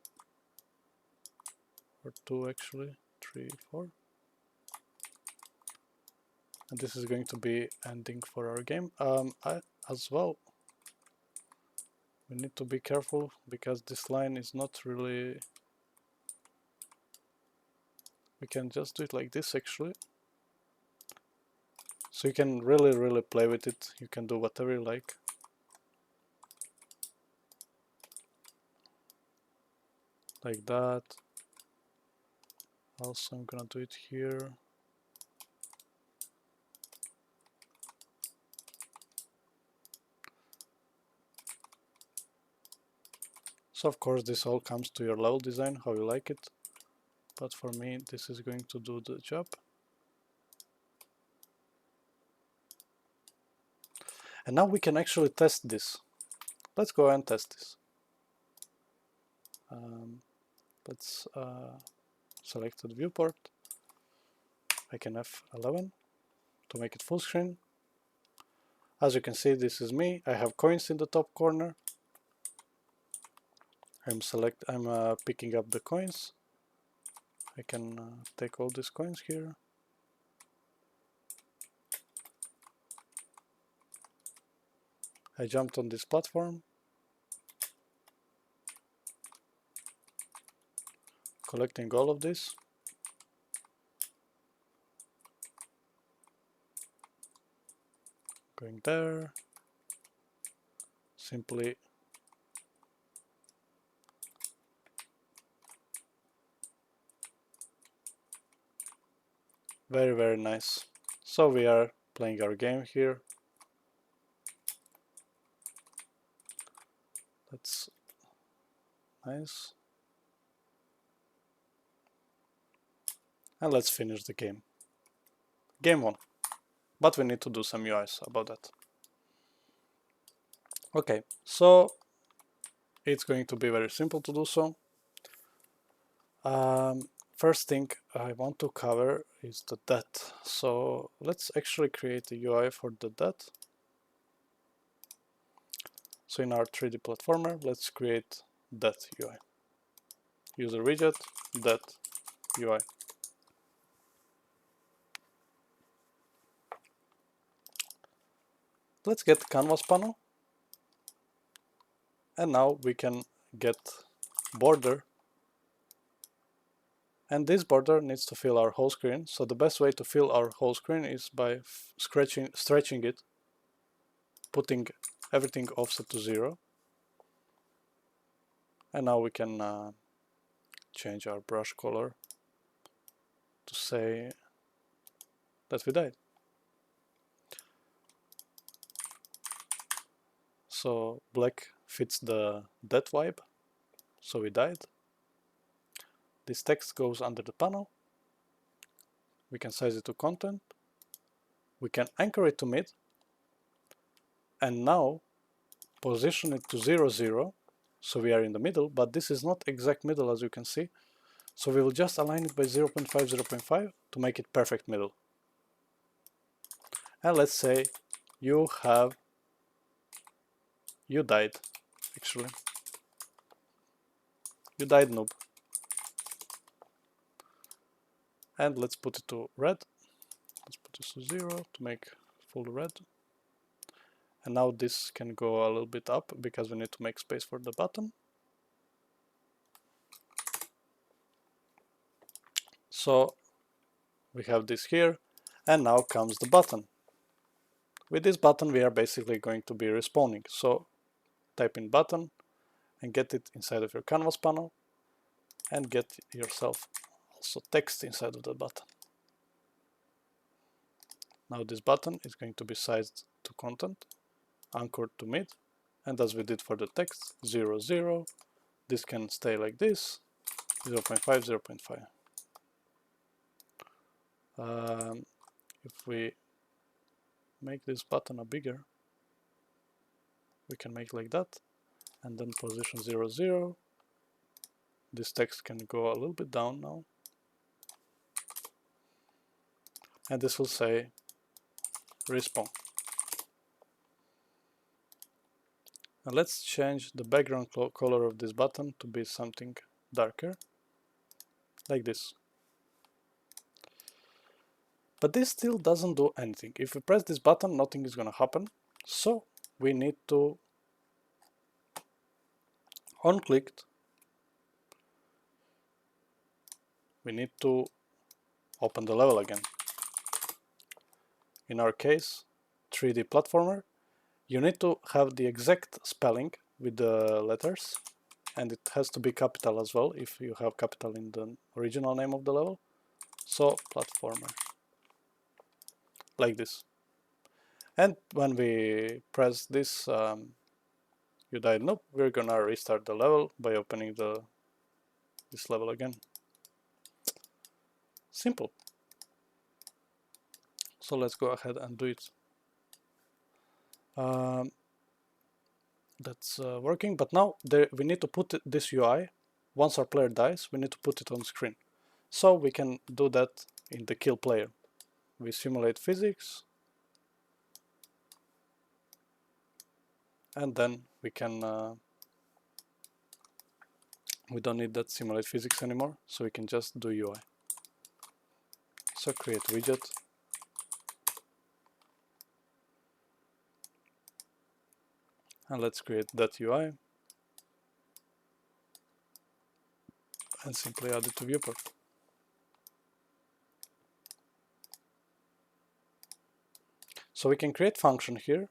Or two actually. 3, 4. And this is going to be ending for our game. As well, we need to be careful because this line is not really... We can just do it like this actually. So you can really play with it. You can do whatever you like. Like that. Also, I'm gonna do it here. So of course this all comes to your level design, how you like it. But for me, this is going to do the job. And now we can actually test this. Let's go and test this. Let's select the viewport. I can F11 to make it full screen. As you can see, this is me. I have coins in the top corner. I'm picking up the coins. I can take all these coins here. I jumped on this platform. collecting all of this. Going there, simply very nice. So we are playing our game here. That's nice. And let's finish the game. Game 1. But we need to do some UIs about that. Okay, so it's going to be very simple to do so. First thing I want to cover is the det. So let's actually create a UI for the det. So in our 3D platformer, let's create det UI. User widget, det UI. Let's get canvas panel. And now we can get border. And this border needs to fill our whole screen. So the best way to fill our whole screen is by stretching it, putting everything offset to 0. And now we can change our brush color to say that we died. So black fits the dead vibe, so we died. This text goes under the panel. We can size it to content. We can anchor it to mid. And now position it to 0, 0. So we are in the middle, but this is not exact middle as you can see. So we will just align it by 0.5, 0.5 to make it perfect middle. And let's say you died, actually. You died, noob. And let's put it to red. Let's put this to 0 to make full red. And now this can go a little bit up because we need to make space for the button. So we have this here, and now comes the button. With this button we are basically going to be respawning. So type in button and get it inside of your canvas panel and get yourself also text inside of the button. Now this button is going to be sized to content, anchored to mid, and as we did for the text, 0, 0. This can stay like this, 0.5, 0.5. If we make this button a bigger, we can make like that, and then position 0, 0. This text can go a little bit down now, and this will say respawn. And let's change the background color of this button to be something darker, like this. But this still doesn't do anything. If we press this button, nothing is going to happen. So we need to on-click. We need to open the level again. In our case, 3D platformer, you need to have the exact spelling with the letters, and it has to be capital as well if you have capital in the original name of the level. So platformer, like this. And when we press this you died noob, we're gonna restart the level by opening this level again. Simple. So let's go ahead and do it. That's working, but now we need to put this UI, once our player dies, we need to put it on screen. So we can do that in the kill player. We simulate physics, and then we can we don't need that simulate physics anymore, so we can just do UI. So create widget, and let's create that UI, and simply add it to viewport. So we can create function here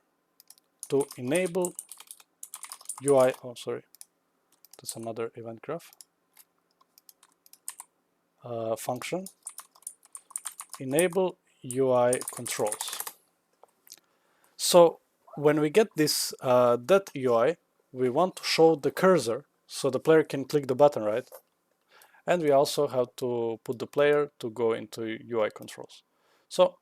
to enable UI, oh sorry, that's another event graph, function, enable UI controls. So when we get this that UI, we want to show the cursor so the player can click the button, right? And we also have to put the player to go into UI controls. So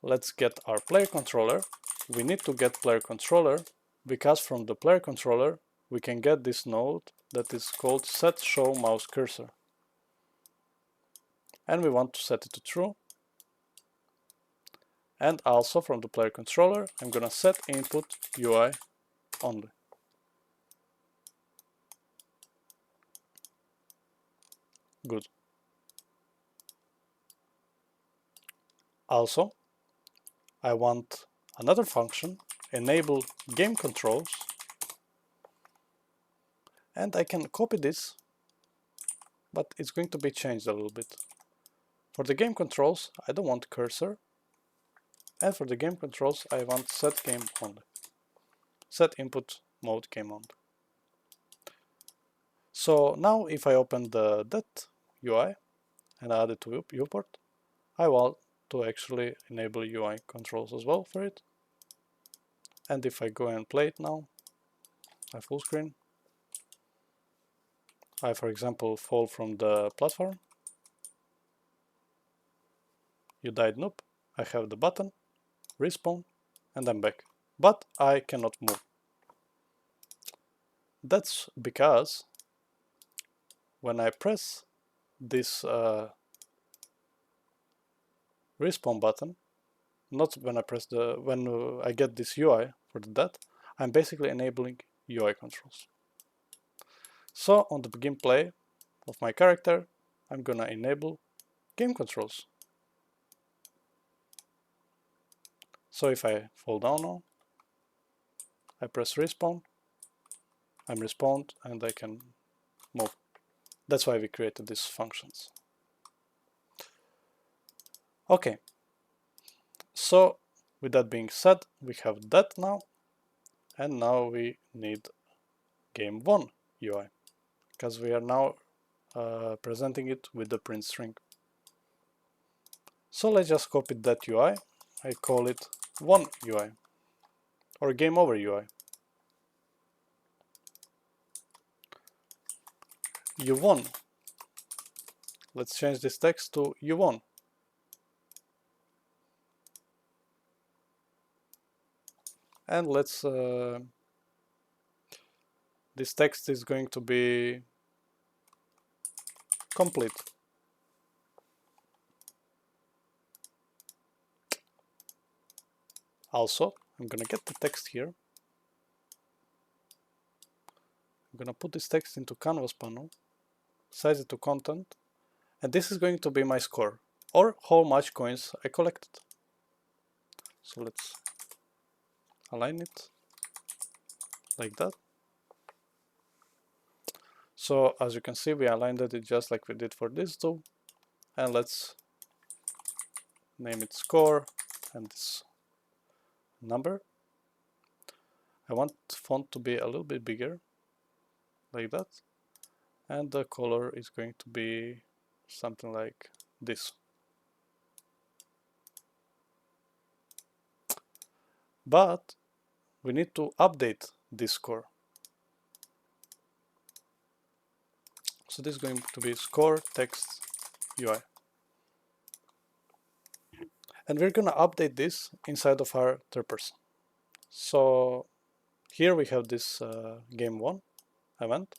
let's get our player controller. We need to get player controller because from the player controller we can get this node that is called set show mouse cursor. And we want to set it to true. And also from the player controller, I'm gonna set input UI only. Good. Also, I want another function, enable game controls, and I can copy this, but it's going to be changed a little bit. For the game controls, I don't want cursor, and for the game controls, I want set game only. Set input mode game only. So now if I open that UI and add it to viewport, I want to actually enable UI controls as well for it. And if I go and play it now, I full screen, I for example fall from the platform, you died noob, I have the button, respawn, and I'm back. But I cannot move. That's because when I press this respawn button, not when I press when I get this UI for the death, I'm basically enabling UI controls. So on the begin play of my character, I'm gonna enable game controls. So if I fall down now, I press respawn, I'm respawned and I can move. That's why we created these functions. Okay, so with that being said, we have that now, and now we need game 1 UI, because we are now presenting it with the print string. So let's just copy that UI, I call it 1 UI, or game over UI. You won. Let's change this text to you won. And let's this text is going to be complete. Also, I'm gonna get the text here. I'm gonna put this text into canvas panel, size it to content, and this is going to be my score, or how much coins I collected. So let's align it like that. So as you can see, we aligned it just like we did for this two, and let's name it score and this number. I want font to be a little bit bigger, like that, and the color is going to be something like this. But we need to update this score. So this is going to be score text UI. And we're going to update this inside of our third person. So here we have this game 1 event.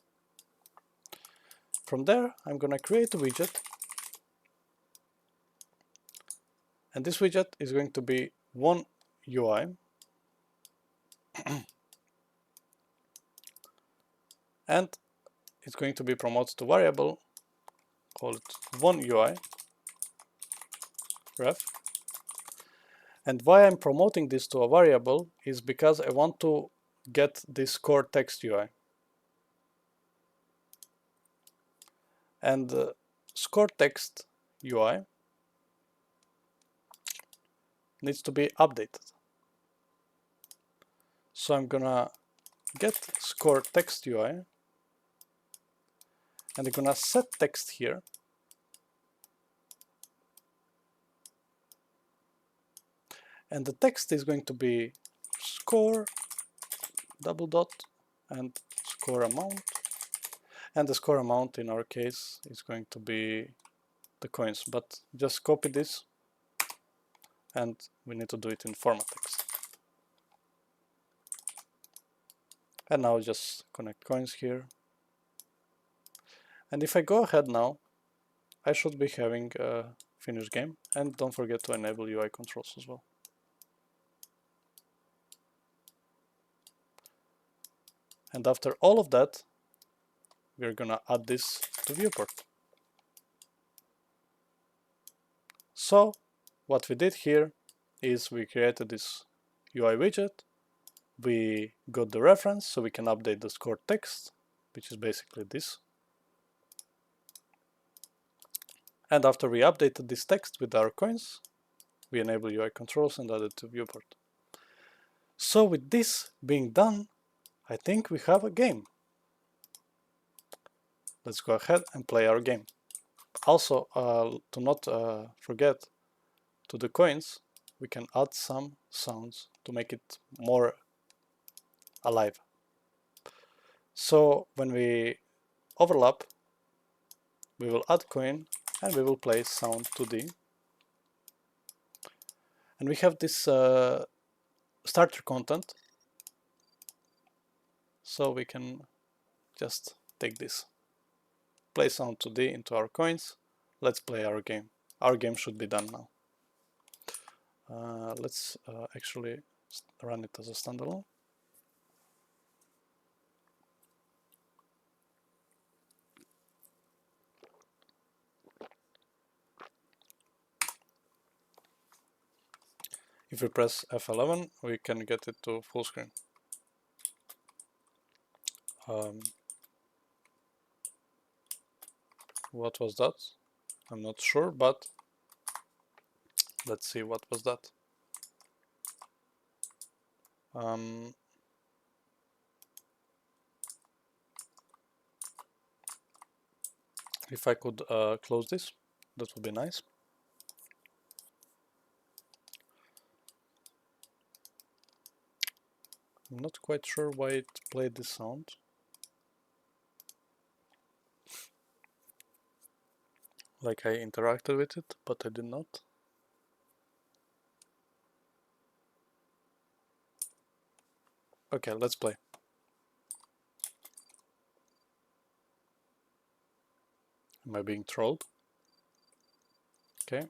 From there, I'm going to create a widget. And this widget is going to be 1 UI. And it's going to be promoted to variable, call it 1 UI ref. And why I'm promoting this to a variable is because I want to get this core text UI. and score text UI needs to be updated. So I'm gonna get score text UI, and I'm gonna set text here. And the text is going to be score double dot and score amount. And the score amount in our case is going to be the coins, but just copy this and we need to do it in format text. And now just connect coins here. And if I go ahead now, I should be having a finished game. And don't forget to enable UI controls as well. And after all of that, we're gonna add this to viewport. So what we did here is we created this UI widget. We got the reference so we can update the score text, which is basically this. And after we updated this text with our coins, we enable UI controls and add it to viewport. So with this being done, I think we have a game. Let's go ahead and play our game. Also, to not forget, to the coins, we can add some sounds to make it more alive. So when we overlap, we will add coin and we will play sound 2D. And we have this starter content. So we can just take this, play sound 2D into our coins. Let's play our game. Our game should be done now. Let's actually run it as a standalone. If we press F11, we can get it to full screen. What was that? I'm not sure, but let's see what was that. If I could close this, that would be nice. I'm not quite sure why it played this sound. Like I interacted with it, but I did not. Okay, let's play. Am I being trolled? Okay.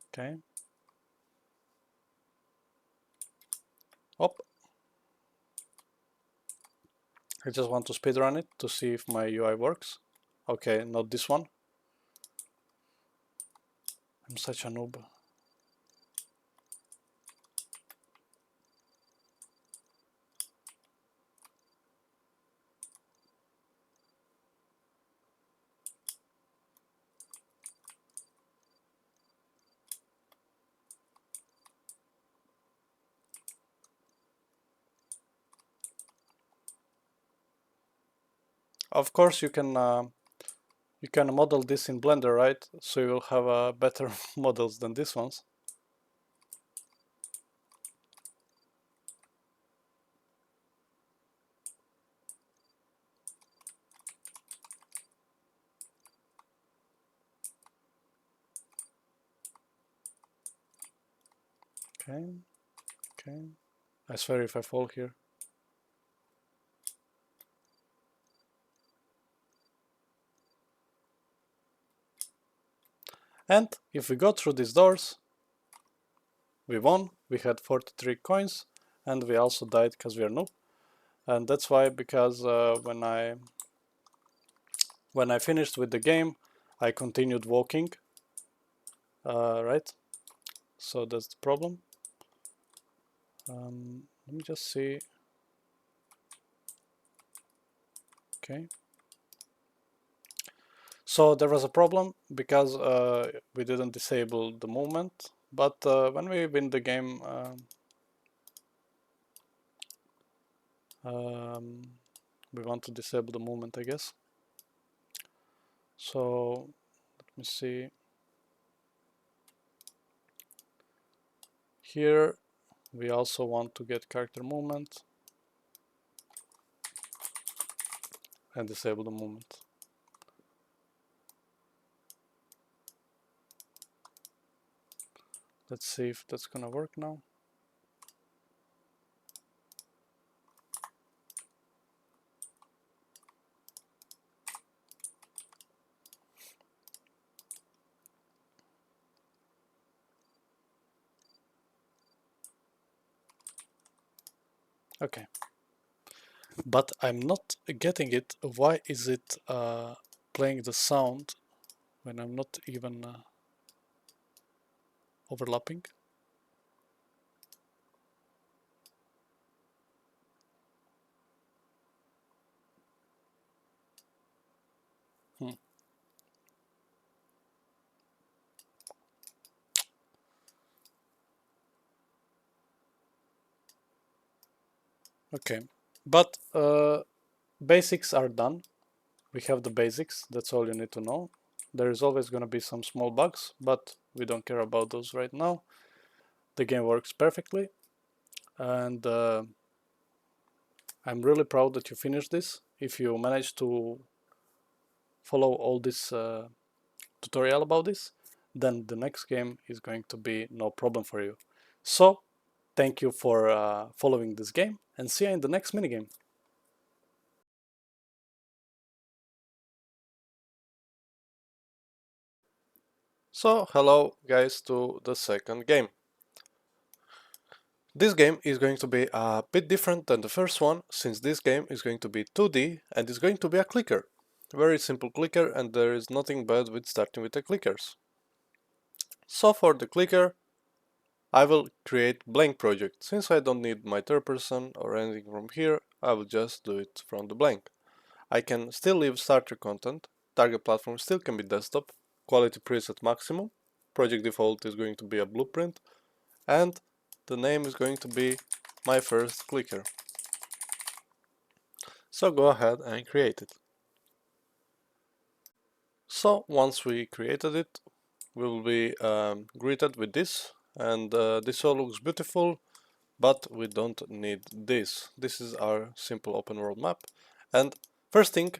Okay. Op. I just want to speedrun it to see if my UI works. Okay, not this one. I'm such a noob. Of course, you can model this in Blender, right? So you will have better models than these ones. Okay, okay. I swear if I fall here. And if we go through these doors, we won. We had 43 coins, and we also died because we are noob. And that's why, because when I finished with the game, I continued walking. Right? So that's the problem. Let me just see. Okay. So there was a problem because we didn't disable the movement, but when we win the game, we want to disable the movement, I guess. So let me see. Here we also want to get character movement and disable the movement. Let's see if that's gonna work now. Okay, but I'm not getting it. Why is it playing the sound when I'm not even overlapping? Hmm. Okay, but basics are done. We have the basics, that's all you need to know. There is always going to be some small bugs, but we don't care about those right now. The game works perfectly, and I'm really proud that you finished this. If you managed to follow all this tutorial about this, then the next game is going to be no problem for you. So, thank you for following this game, and see you in the next minigame. So, hello guys to the second game. This game is going to be a bit different than the first one, since this game is going to be 2D and is going to be a clicker. Very simple clicker, and there is nothing bad with starting with the clickers. So for the clicker, I will create blank project. Since I don't need my third person or anything from here, I will just do it from the blank. I can still leave starter content, target platform still can be desktop, quality preset maximum, project default is going to be a blueprint, and the name is going to be my first clicker. So go ahead and create it. So once we created it, we will be greeted with this, and this all looks beautiful, but we don't need this. This is our simple open world map. And first thing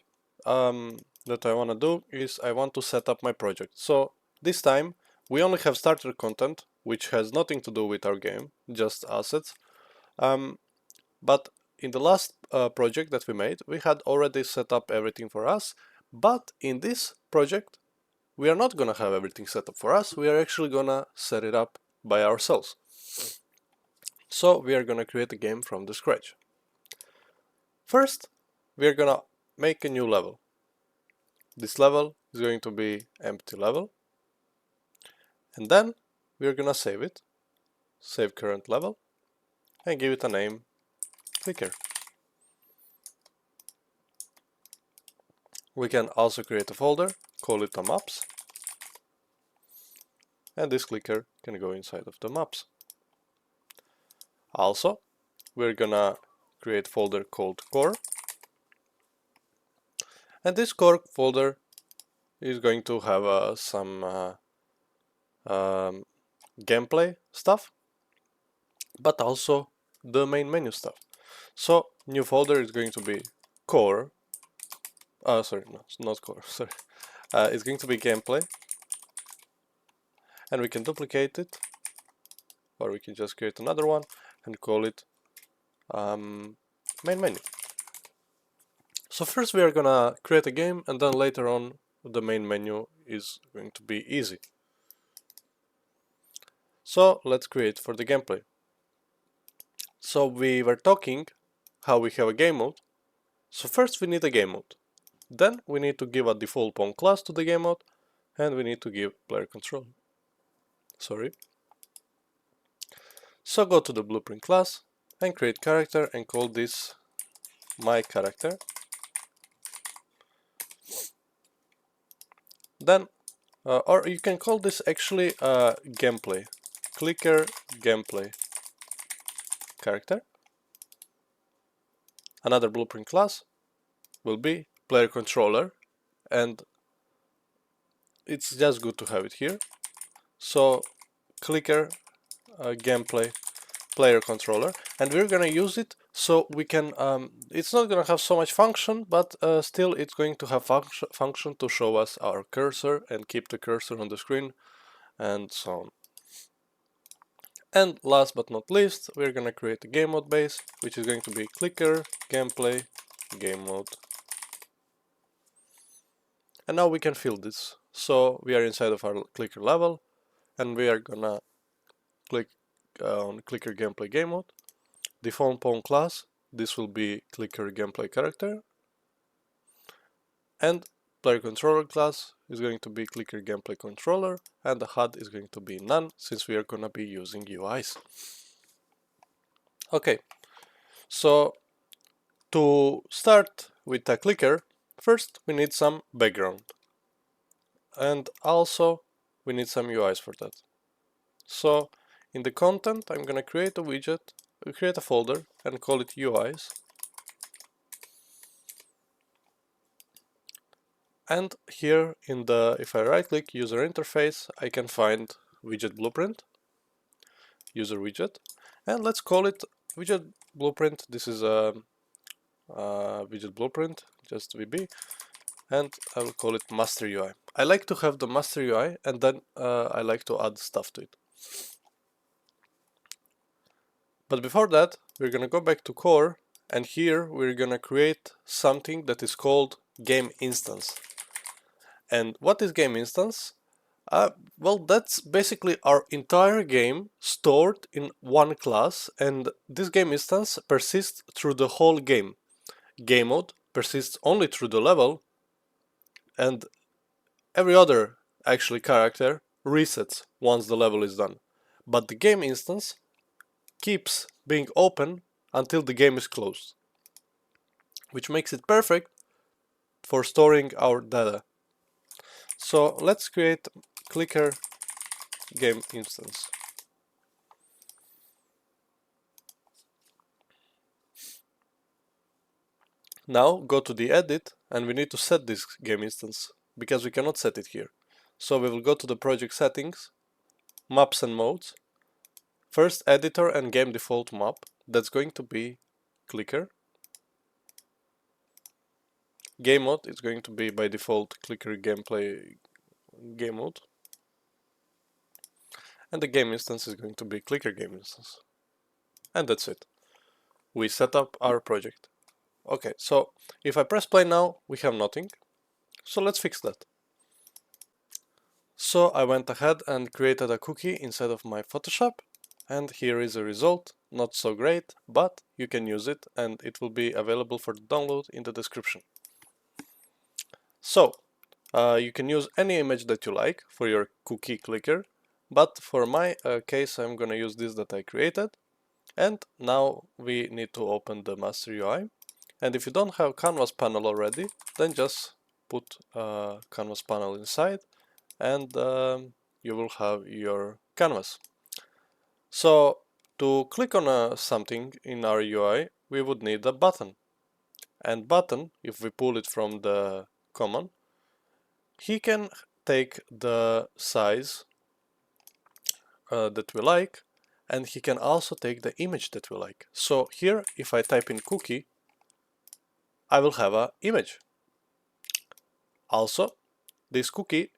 that I want to do is I want to set up my project. So this time we only have starter content, which has nothing to do with our game, just assets. But in the last project that we made, we had already set up everything for us. But in this project, we are not gonna have everything set up for us. We are actually gonna set it up by ourselves. So we are gonna create a game from the scratch. First, we are gonna make a new level. This level is going to be empty level. And then we are gonna save it, save current level, and give it a name, clicker. We can also create a folder, call it a maps, and this clicker can go inside of the maps. Also, we're gonna create a folder called core, and this core folder is going to have some gameplay stuff, but also the main menu stuff. So new folder is going to be core, sorry, no, not core, sorry. It's going to be gameplay, and we can duplicate it, or we can just create another one and call it main menu. So first we are gonna create a game, and then later on the main menu is going to be easy. So let's create for the gameplay. So we were talking how we have a game mode. So first we need a game mode. Then we need to give a default pawn class to the game mode, and we need to give player control. Sorry. So go to the blueprint class and create character and call this my character. Then, or you can call this actually gameplay, clicker gameplay character. Another blueprint class will be player controller, and it's just good to have it here. So clicker gameplay player controller, and we're gonna use it so we can it's not gonna have so much function, but still it's going to have function to show us our cursor and keep the cursor on the screen and so on. And last but not least, we're gonna create a game mode base, which is going to be clicker gameplay game mode. And now we can fill this. So we are inside of our clicker level, and we are gonna click on clicker gameplay game mode. Default pawn class, this will be clicker gameplay character, and player controller class is going to be clicker gameplay controller, and the HUD is going to be none since we are gonna be using UIs. Okay, so to start with a clicker, first we need some background, and also we need some UIs for that. So in the content, I'm gonna create a widget, create a folder, and call it UIs. And here in the, if I right click user interface, I can find widget blueprint, user widget, and let's call it widget blueprint. This is a widget blueprint, just VB, and I will call it master UI. I like to have the master UI, and then I like to add stuff to it. But before that, we're gonna go back to core, and here we're gonna create something that is called game instance. And what is game instance? Well, that's basically our entire game stored in one class, and this game instance persists through the whole game. Game mode persists only through the level, and every other actually character resets once the level is done. But the game instance keeps being open until the game is closed, which makes it perfect for storing our data. So let's create clicker game instance. Now go to the edit, and we need to set this game instance because we cannot set it here. So we will go to the project settings, maps and modes, first editor and game default map, that's going to be clicker. Game mode is going to be by default clicker gameplay game mode. And the game instance is going to be clicker game instance. And that's it. We set up our project. Okay, so if I press play now, we have nothing. So let's fix that. So I went ahead and created a cookie inside of my Photoshop, and here is a result. Not so great, but you can use it, and it will be available for download in the description. So you can use any image that you like for your cookie clicker, but for my case I'm gonna use this that I created. And now we need to open the master UI, and if you don't have canvas panel already, then just put a canvas panel inside, and you will have your canvas. So to click on something in our UI, we would need a button, and button, if we pull it from the command, he can take the size that we like, and he can also take the image that we like. So here, if I type in cookie, I will have an image. Also, this cookie,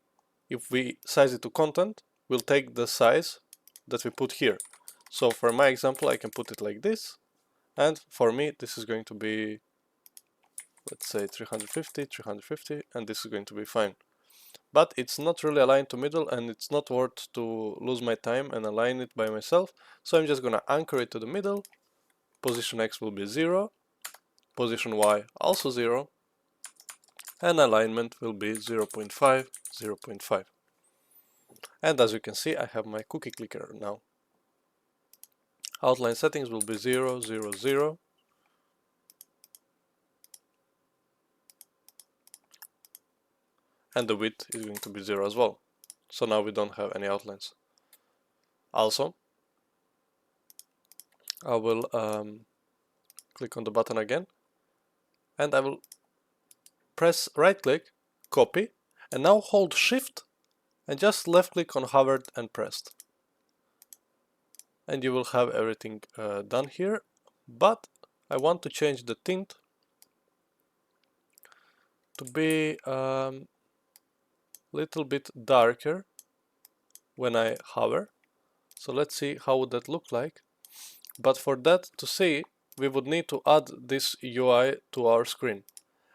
if we size it to content, will take the size that we put here. So for my example, I can put it like this, and for me, this is going to be, let's say 350, 350, and this is going to be fine. But it's not really aligned to middle, and it's not worth to lose my time and align it by myself. So I'm just gonna anchor it to the middle. Position X will be 0, position Y also 0, and alignment will be 0.5, 0.5. And as you can see, I have my cookie clicker now. Outline settings will be 0, 0, 0. and the width is going to be 0 as well. So now we don't have any outlines. Also, I will click on the button again, and I will press right click, copy, and now hold shift and just left click on hovered and pressed. And you will have everything done here, but I want to change the tint to be little bit darker when I hover. So let's see how would that look like. But for that to see, we would need to add this UI to our screen.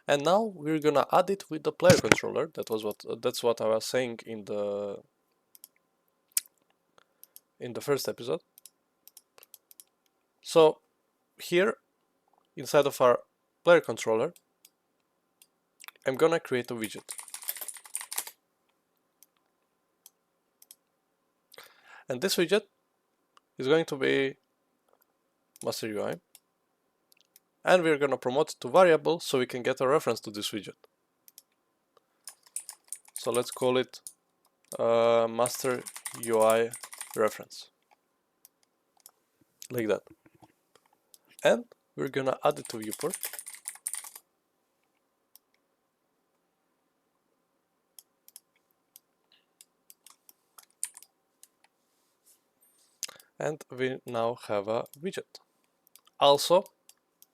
And now we're gonna add it with the player controller. That's what I was saying in the first episode. So here inside of our player controller, I'm gonna create a widget. And this widget is going to be master UI. And we're gonna promote it to variable so we can get a reference to this widget. So let's call it master UI reference. Like that. And we're gonna add it to viewport. And we now have a widget. Also,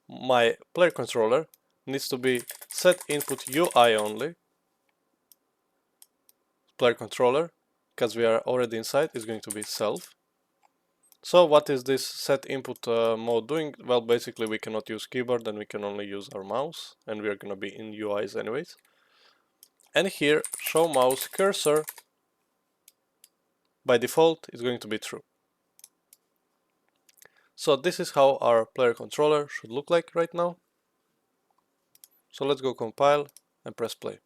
my player controller needs to be set input UI only. Player controller, because we are already inside, is going to be self. So what is this set input mode doing? Well, basically we cannot use keyboard and we can only use our mouse, and we are going to be in UIs anyways. And here, show mouse cursor by default is going to be true. So this is how our player controller should look like right now. So let's go compile and press play.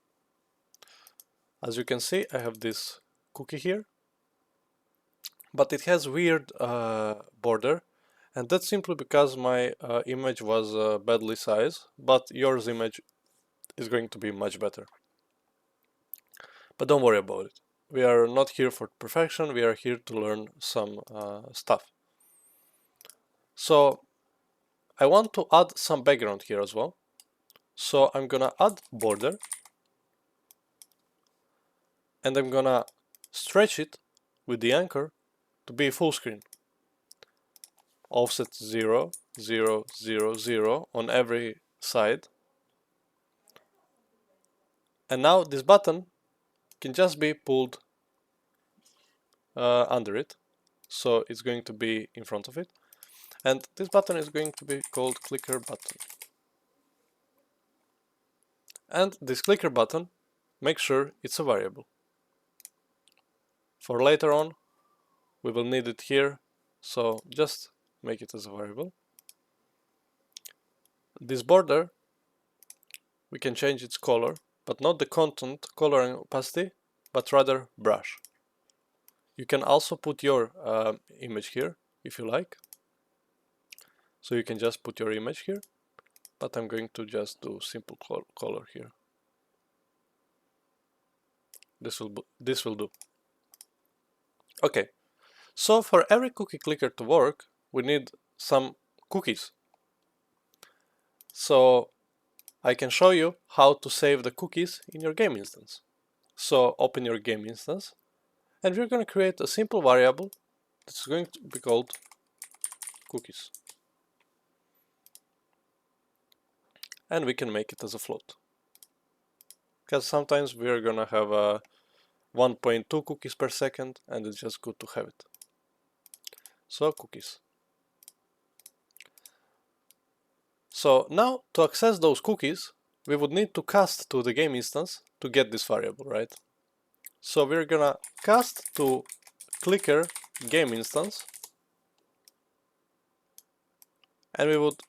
As you can see, I have this cookie here, but it has weird border, and that's simply because my image was badly sized, but yours image is going to be much better. But don't worry about it. We are not here for perfection, we are here to learn some stuff. So I want to add some background here as well. So I'm gonna add border, and I'm gonna stretch it with the anchor to be full screen. Offset 0, 0, 0, 0 on every side. And now this button can just be pulled under it. So it's going to be in front of it. And this button is going to be called clicker button. And this clicker button, make sure it's a variable. For later on, we will need it here, so just make it as a variable. This border, we can change its color, but not the content, color and opacity, but rather brush. You can also put your image here, if you like. So you can just put your image here, but I'm going to just do simple color here. This will do. Okay, so for every cookie clicker to work, we need some cookies. So I can show you how to save the cookies in your game instance. So open your game instance, and we're going to create a simple variable that's going to be called cookies. And we can make it as a float, because sometimes we're going to have 1.2 cookies per second, and it's just good to have it. So cookies. So now to access those cookies, we would need to cast to the game instance to get this variable, right? So we're gonna cast to clicker game instance, and we would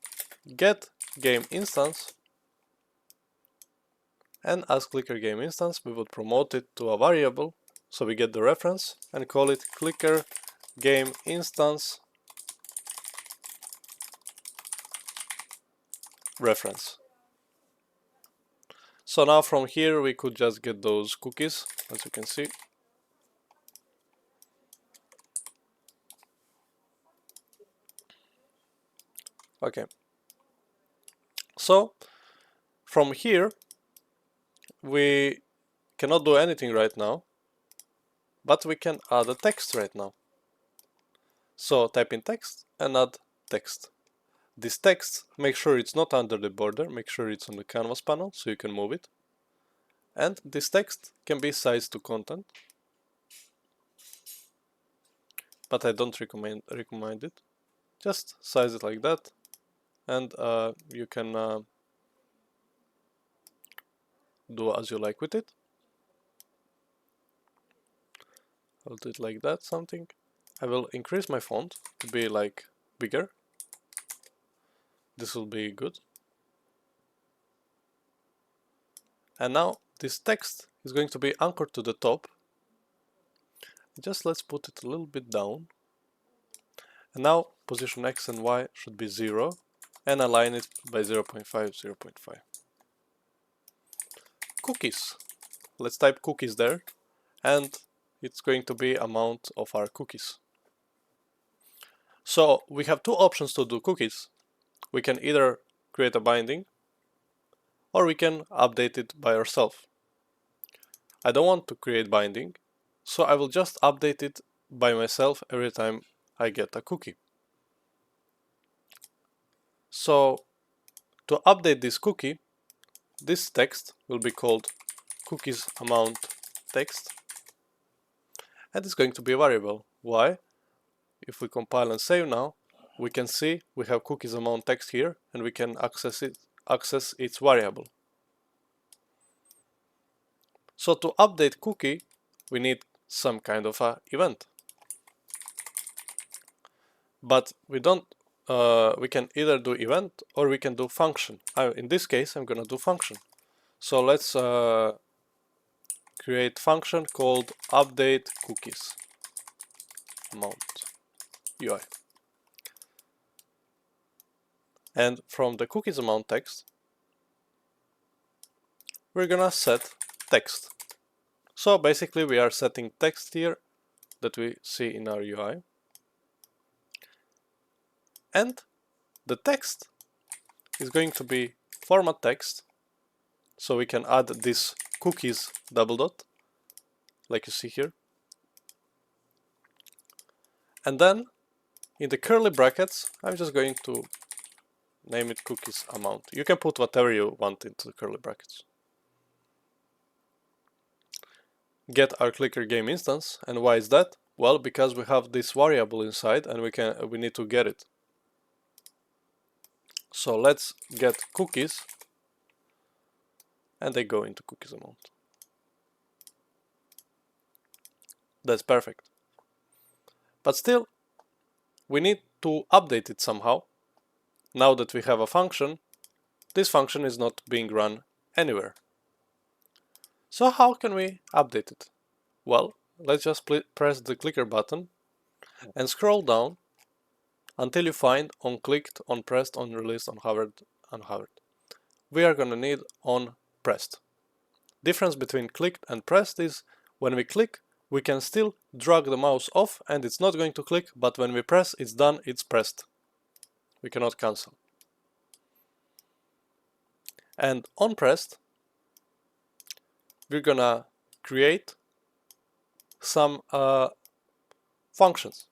get game instance, and as clicker game instance we would promote it to a variable, so we get the reference and call it clicker game instance reference. So now from here we could just get those cookies, as you can see. Okay. So from here we cannot do anything right now, but we can add a text right now. So type in text and add text. This text, make sure it's not under the border, make sure it's on the canvas panel so you can move it. And this text can be sized to content, but I don't recommend it. Just size it like that, and you can do as you like with it. I'll do it like that, something. I will increase my font to be like bigger. This will be good. And now this text is going to be anchored to the top. Just let's put it a little bit down. And now position X and Y should be 0 and align it by 0.5, 0.5. Cookies. Let's type cookies there, and it's going to be amount of our cookies. So we have two options to do cookies. We can either create a binding or we can update it by ourselves. I don't want to create binding, so I will just update it by myself every time I get a cookie. So to update this cookie, this text will be called cookies amount text, and it's going to be a variable. Why? If we compile and save now, we can see we have cookies amount text here, and we can access its variable. So to update cookie, we need some kind of a event. But we don't. We can either do event or we can do function. In this case, I'm gonna do function. So let's create function called update cookies amount UI. And from the cookies amount text, we're gonna set text. So basically we are setting text here that we see in our UI. And the text is going to be format text. So we can add this cookies double dot, like you see here. And then in the curly brackets, I'm just going to name it cookies amount. You can put whatever you want into the curly brackets. Get our clicker game instance. And why is that? Well, because we have this variable inside and we need to get it. So let's get cookies, and they go into cookies amount. That's perfect. But still, we need to update it somehow. Now that we have a function, this function is not being run anywhere. So how can we update it? Well, let's just press the clicker button and scroll down until you find on clicked, on pressed, on released, on hovered, unhovered. We are going to need on pressed. Difference between clicked and pressed is when we click, we can still drag the mouse off and it's not going to click, but when we press, it's done, it's pressed. We cannot cancel. And on pressed, we're gonna create some functions.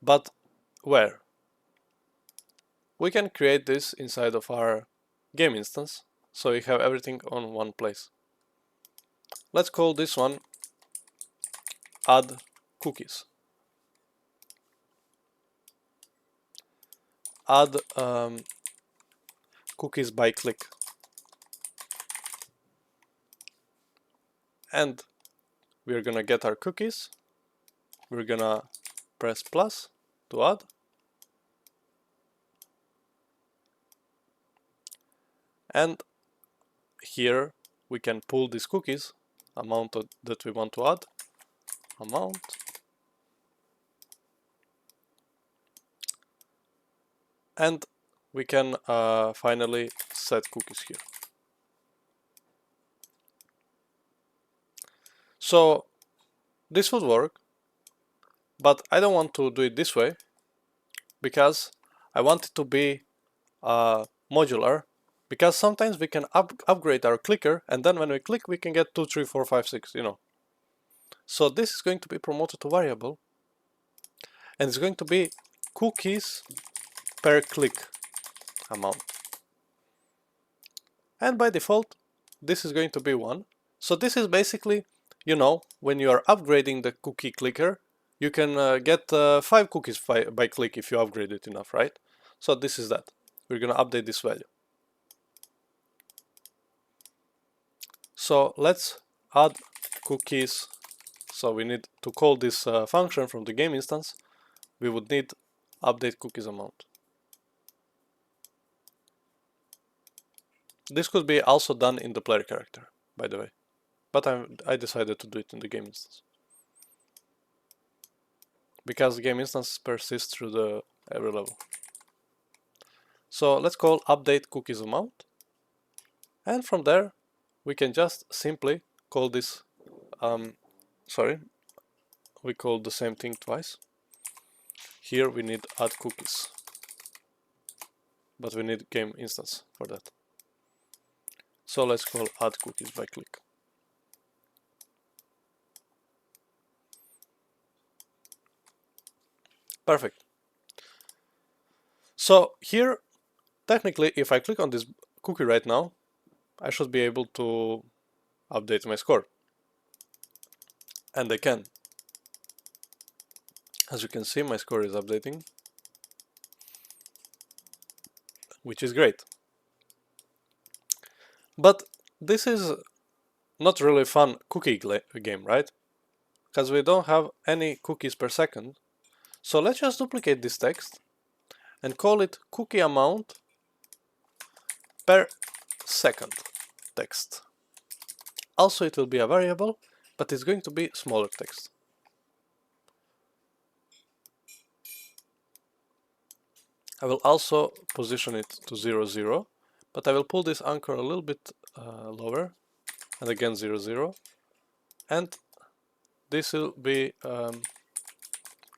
But where? We can create this inside of our game instance, so we have everything on one place. Let's call this one add cookies. Add cookies by click. And we're gonna get our cookies. We're gonna press plus to add. And here we can pull these cookies, amount that we want to add, amount. And we can finally set cookies here. So this would work, but I don't want to do it this way because I want it to be modular, because sometimes we can upgrade our clicker, and then when we click we can get 2, 3, 4, 5, 6, you know. So this is going to be promoted to variable, and it's going to be cookies per click amount. And by default, this is going to be 1. So this is basically, you know, when you are upgrading the cookie clicker, you can get 5 cookies by click if you upgrade it enough, right? So this is that. We're going to update this value. So let's add cookies. So we need to call this function from the game instance. We would need update cookies amount. This could be also done in the player character, by the way, but I decided to do it in the game instance because the game instance persists through the every level. So let's call update cookies amount, and from there we can just simply call this we call the same thing twice. Here we need add cookies, but we need game instance for that. So let's call add cookies by click. Perfect. So here, technically, if I click on this cookie right now, I should be able to update my score. And I can. As you can see, my score is updating, which is great. But this is not really fun cookie game, right? Because we don't have any cookies per second. So let's just duplicate this text and call it cookie amount per second text. Also, it will be a variable, but it's going to be smaller text. I will also position it to 0, 0, but I will pull this anchor a little bit lower, and again 0, 0, and this will be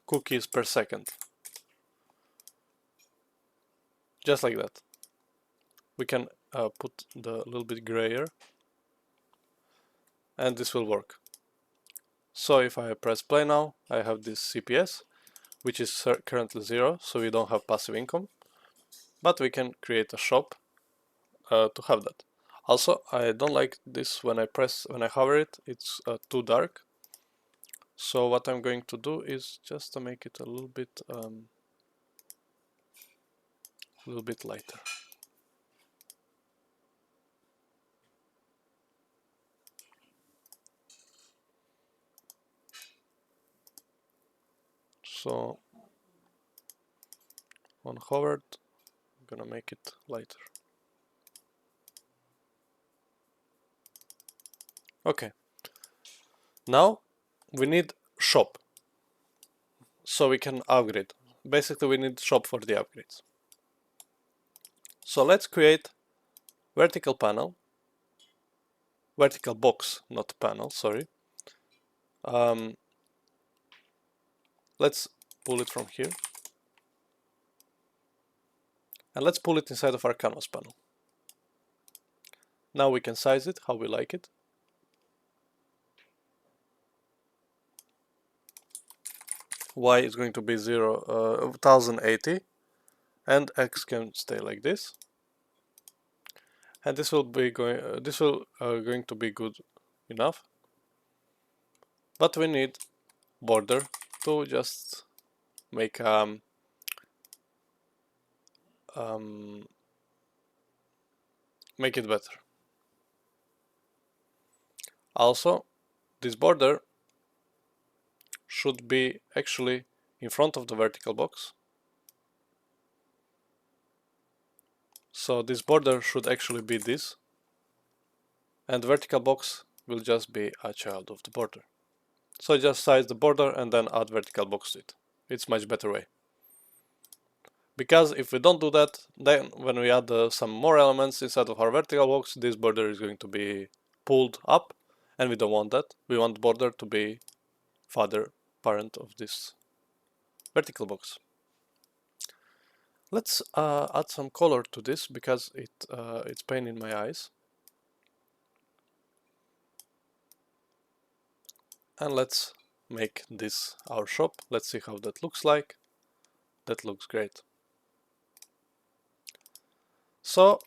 cookies per second, just like that. We can put the little bit grayer, and this will work. So if I press play now, I have this CPS, which is currently 0, so we don't have passive income, but we can create a shop to have that. Also, I don't like this when I hover it, it's too dark. So what I'm going to do is just to make it a little bit lighter. So on hovered, I'm gonna make it lighter. Okay. Now we need shop, so we can upgrade. Basically, we need shop for the upgrades. So let's create vertical panel, vertical box, not panel, sorry. Let's pull it from here. And let's pull it inside of our canvas panel. Now we can size it how we like it. Y is going to be 1080, and X can stay like this. And this will be going to be good enough. But we need border to just make make it better. Also, this border should be actually in front of the vertical box. So this border should actually be this, and the vertical box will just be a child of the border. So just size the border and then add vertical box to it. It's much better way. Because if we don't do that, then when we add some more elements inside of our vertical box, this border is going to be pulled up, and we don't want that. We want border to be father parent of this vertical box. Let's add some color to this because it's pain in my eyes. And let's make this our shop. Let's see how that looks like. That looks great. So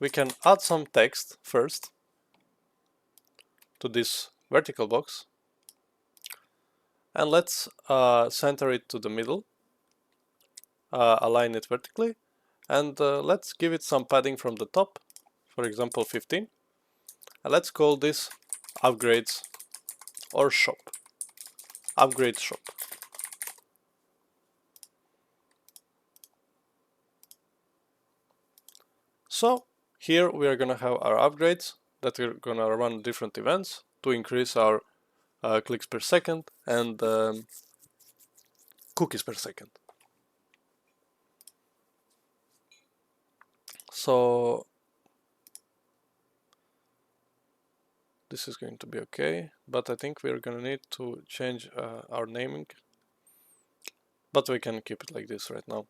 we can add some text first to this vertical box, and let's center it to the middle, align it vertically, and let's give it some padding from the top, for example 15, and let's call this upgrades or shop, upgrade shop. So here we are gonna have our upgrades that we're gonna run different events to increase our clicks per second and cookies per second. So this is going to be okay, but I think we're gonna need to change our naming, but we can keep it like this right now.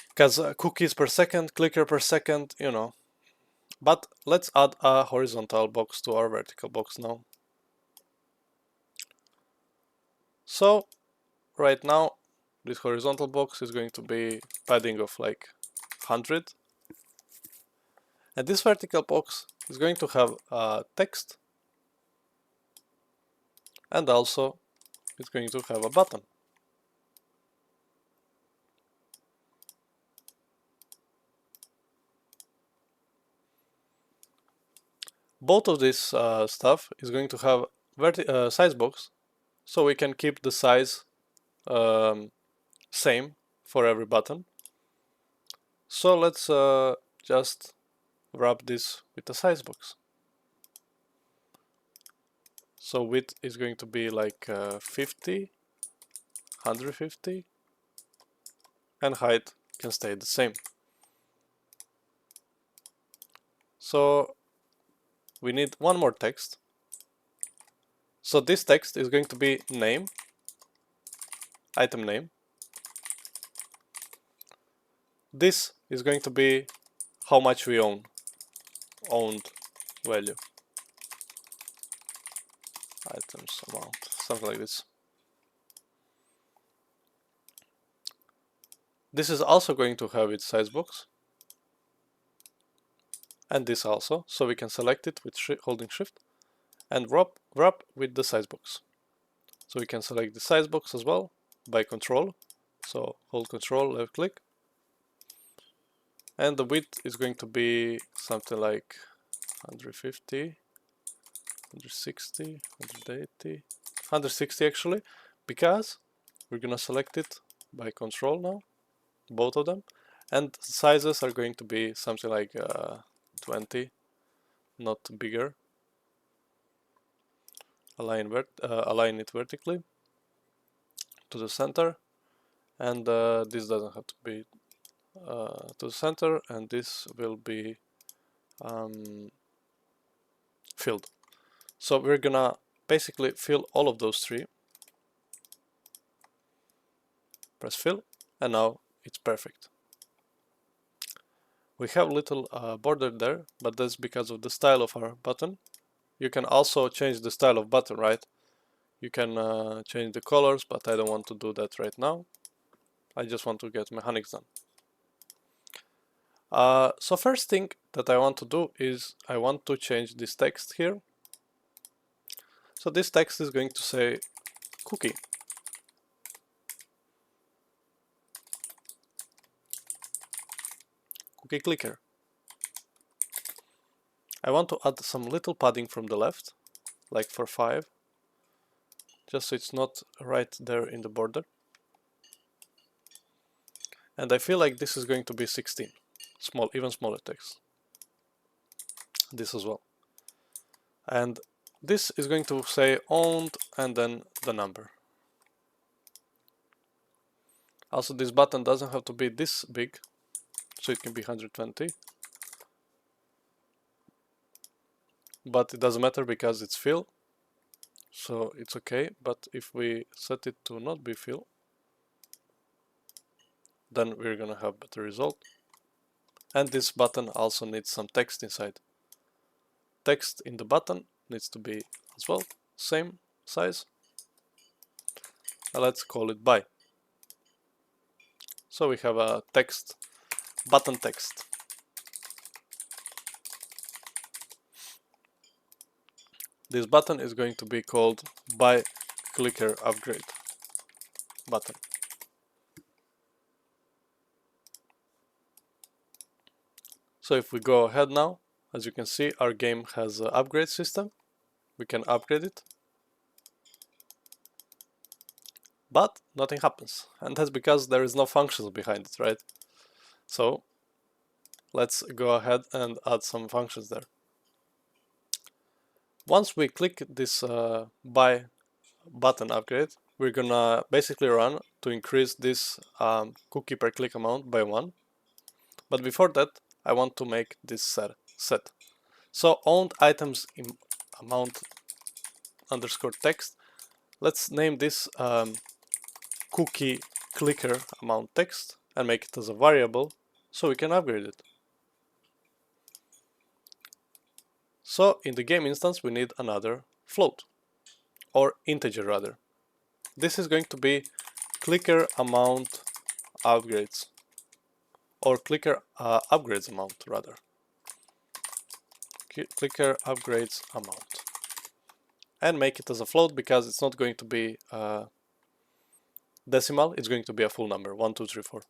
Because cookies per second, clicker per second, you know. But let's add a horizontal box to our vertical box now. So right now, this horizontal box is going to be padding of like 100. And this vertical box is going to have text, and also it's going to have a button. Both of this stuff is going to have size box, so we can keep the size same for every button. So let's just wrap this with a size box. So width is going to be like 50, 150, and height can stay the same. So we need one more text. So this text is going to be name, item name. This is going to be how much we owned value. Items amount, something like this. This is also going to have its size box. And this also, so we can select it with holding shift and wrap with the size box. So we can select the size box as well by control. So hold control, left click. And the width is going to be something like 150, 160, 180, 160 actually, because we're gonna select it by control now, both of them. And sizes are going to be something like 20, not bigger. Align it vertically to the center, and this doesn't have to be to the center, and this will be filled. So we're gonna basically fill all of those three. Press fill, and now it's perfect. We have a little border there, but that's because of the style of our button. You can also change the style of button, right? You can change the colors, but I don't want to do that right now. I just want to get mechanics done. So first thing that I want to do is I want to change this text here. So this text is going to say cookie. Cookie clicker. I want to add some little padding from the left, like for 5, just so it's not right there in the border. And I feel like this is going to be 16, even smaller text. This as well. And this is going to say owned and then the number. Also, this button doesn't have to be this big, so it can be 120. but it doesn't matter because it's fill, so it's okay. But if we set it to not be fill, then we're gonna have better result. And this button also needs some text inside. Text in the button needs to be as well same size. Let's call it buy. So we have a text, button text. This button is going to be called buy clicker upgrade button. So if we go ahead now, as you can see, our game has an upgrade system. We can upgrade it, but nothing happens. And that's because there is no functions behind it, right? So let's go ahead and add some functions there. Once we click this buy button upgrade, we're gonna basically run to increase this cookie per click amount by 1. But before that, I want to make this set. So owned items in amount underscore text. Let's name this cookie clicker amount text and make it as a variable so we can upgrade it. So in the game instance we need another float, or integer rather. This is going to be clicker amount upgrades, or clicker upgrades amount rather. Clicker upgrades amount. And make it as a float because it's not going to be decimal, it's going to be a full number, 1, 2, 3, 4.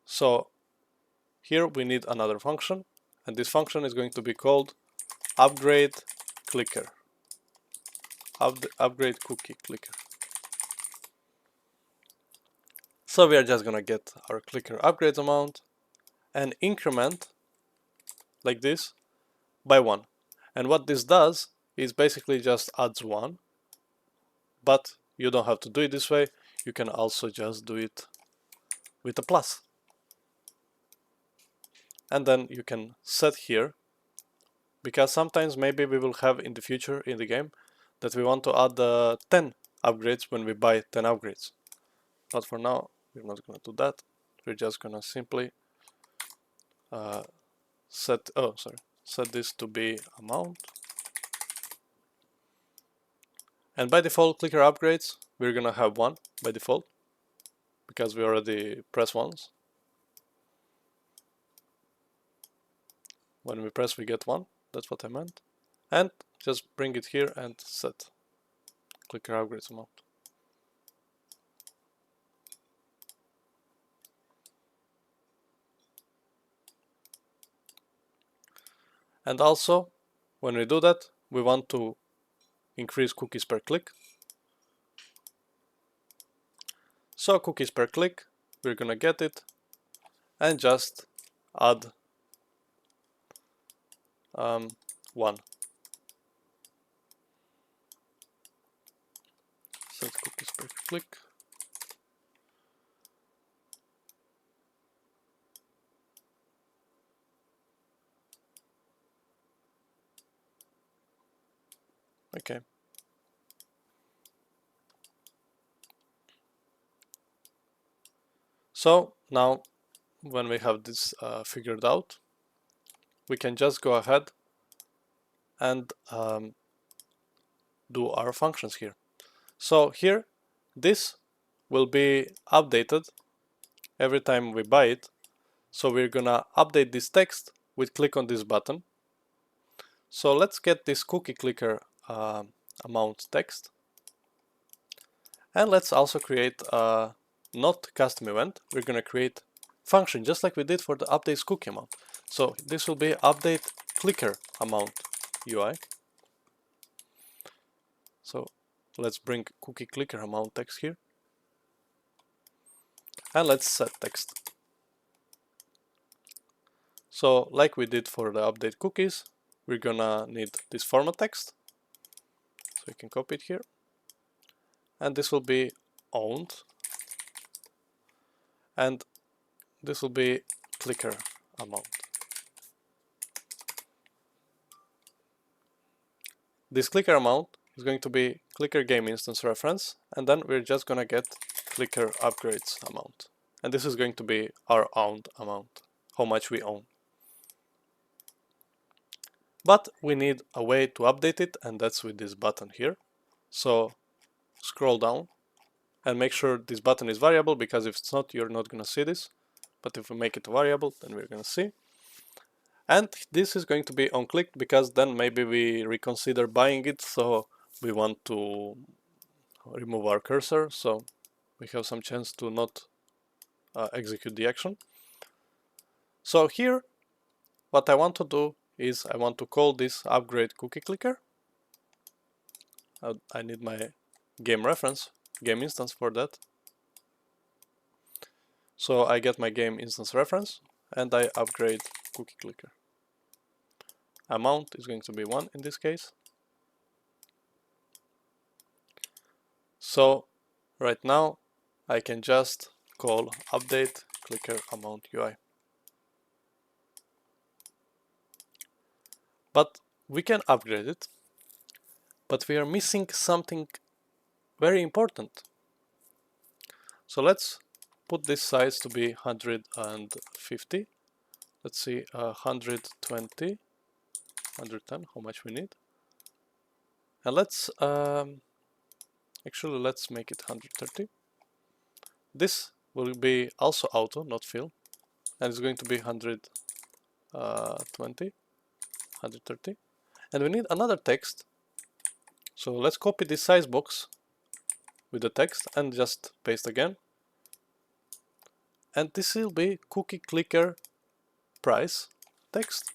So here we need another function, and this function is going to be called upgrade clicker, upgrade cookie clicker. So we are just gonna get our clicker upgrades amount and increment like this by 1. And what this does is basically just adds 1, but you don't have to do it this way. You can also just do it with a plus. And then you can set here, because sometimes maybe we will have in the future in the game that we want to add 10 upgrades when we buy 10 upgrades. But for now, we're not going to do that. We're just going to simply set this to be amount. And by default, clicker upgrades, we're going to have 1 by default, because we already press once. When we press, we get 1. That's what I meant. And just bring it here and set clicker upgrades amount. And also, when we do that, we want to increase cookies per click. So cookies per click, we're gonna get it and just add 1. Set cookies per click. Okay. So now when we have this figured out, we can just go ahead and do our functions here. So here, this will be updated every time we buy it. So we're gonna update this text with click on this button. So let's get this cookie clicker amount text. And let's also create a not custom event. We're gonna create function just like we did for the updates cookie amount. So this will be update clicker amount UI. So let's bring cookie clicker amount text here. And let's set text. So like we did for the update cookies, we're gonna need this format text. So we can copy it here. And this will be owned. And this will be clicker amount. this clicker amount is going to be clicker game instance reference, and then we're just gonna get clicker upgrades amount. And this is going to be our owned amount, how much we own. But we need a way to update it, and that's with this button here. So scroll down and make sure this button is variable, because if it's not, you're not gonna see this. But if we make it a variable, then we're gonna see. And this is going to be on-clicked, because then maybe we reconsider buying it, so we want to remove our cursor, so we have some chance to not execute the action. So here, what I want to do is I want to call this upgrade cookie clicker. I need my game reference, game instance for that. So I get my game instance reference and I upgrade cookie clicker. Amount is going to be 1 in this case. So right now I can just call update clicker amount UI. But we can upgrade it, but we are missing something very important. So let's put this size to be 150. Let's see, 120, 110, how much we need. And let's actually let's make it 130. This will be also auto, not fill, and it's going to be 120, 130. And we need another text. So let's copy this size box with the text and just paste again. And this will be cookie clicker price text,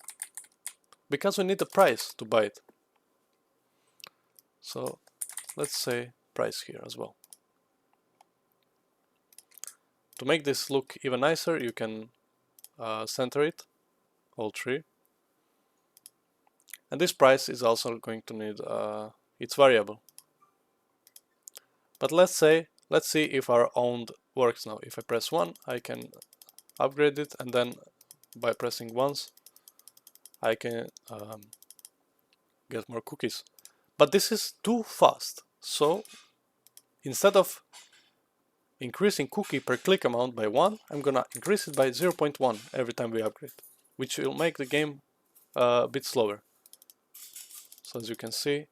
because we need a price to buy it. So let's say price here as well. To make this look even nicer, you can center it, all three. And this price is also going to need its variable. But let's see if our owned works now. If I press 1, I can upgrade it, and then by pressing once, I can get more cookies. But this is too fast. So instead of increasing cookie per click amount by 1, I'm gonna increase it by 0.1 every time we upgrade, which will make the game a bit slower. So as you can see,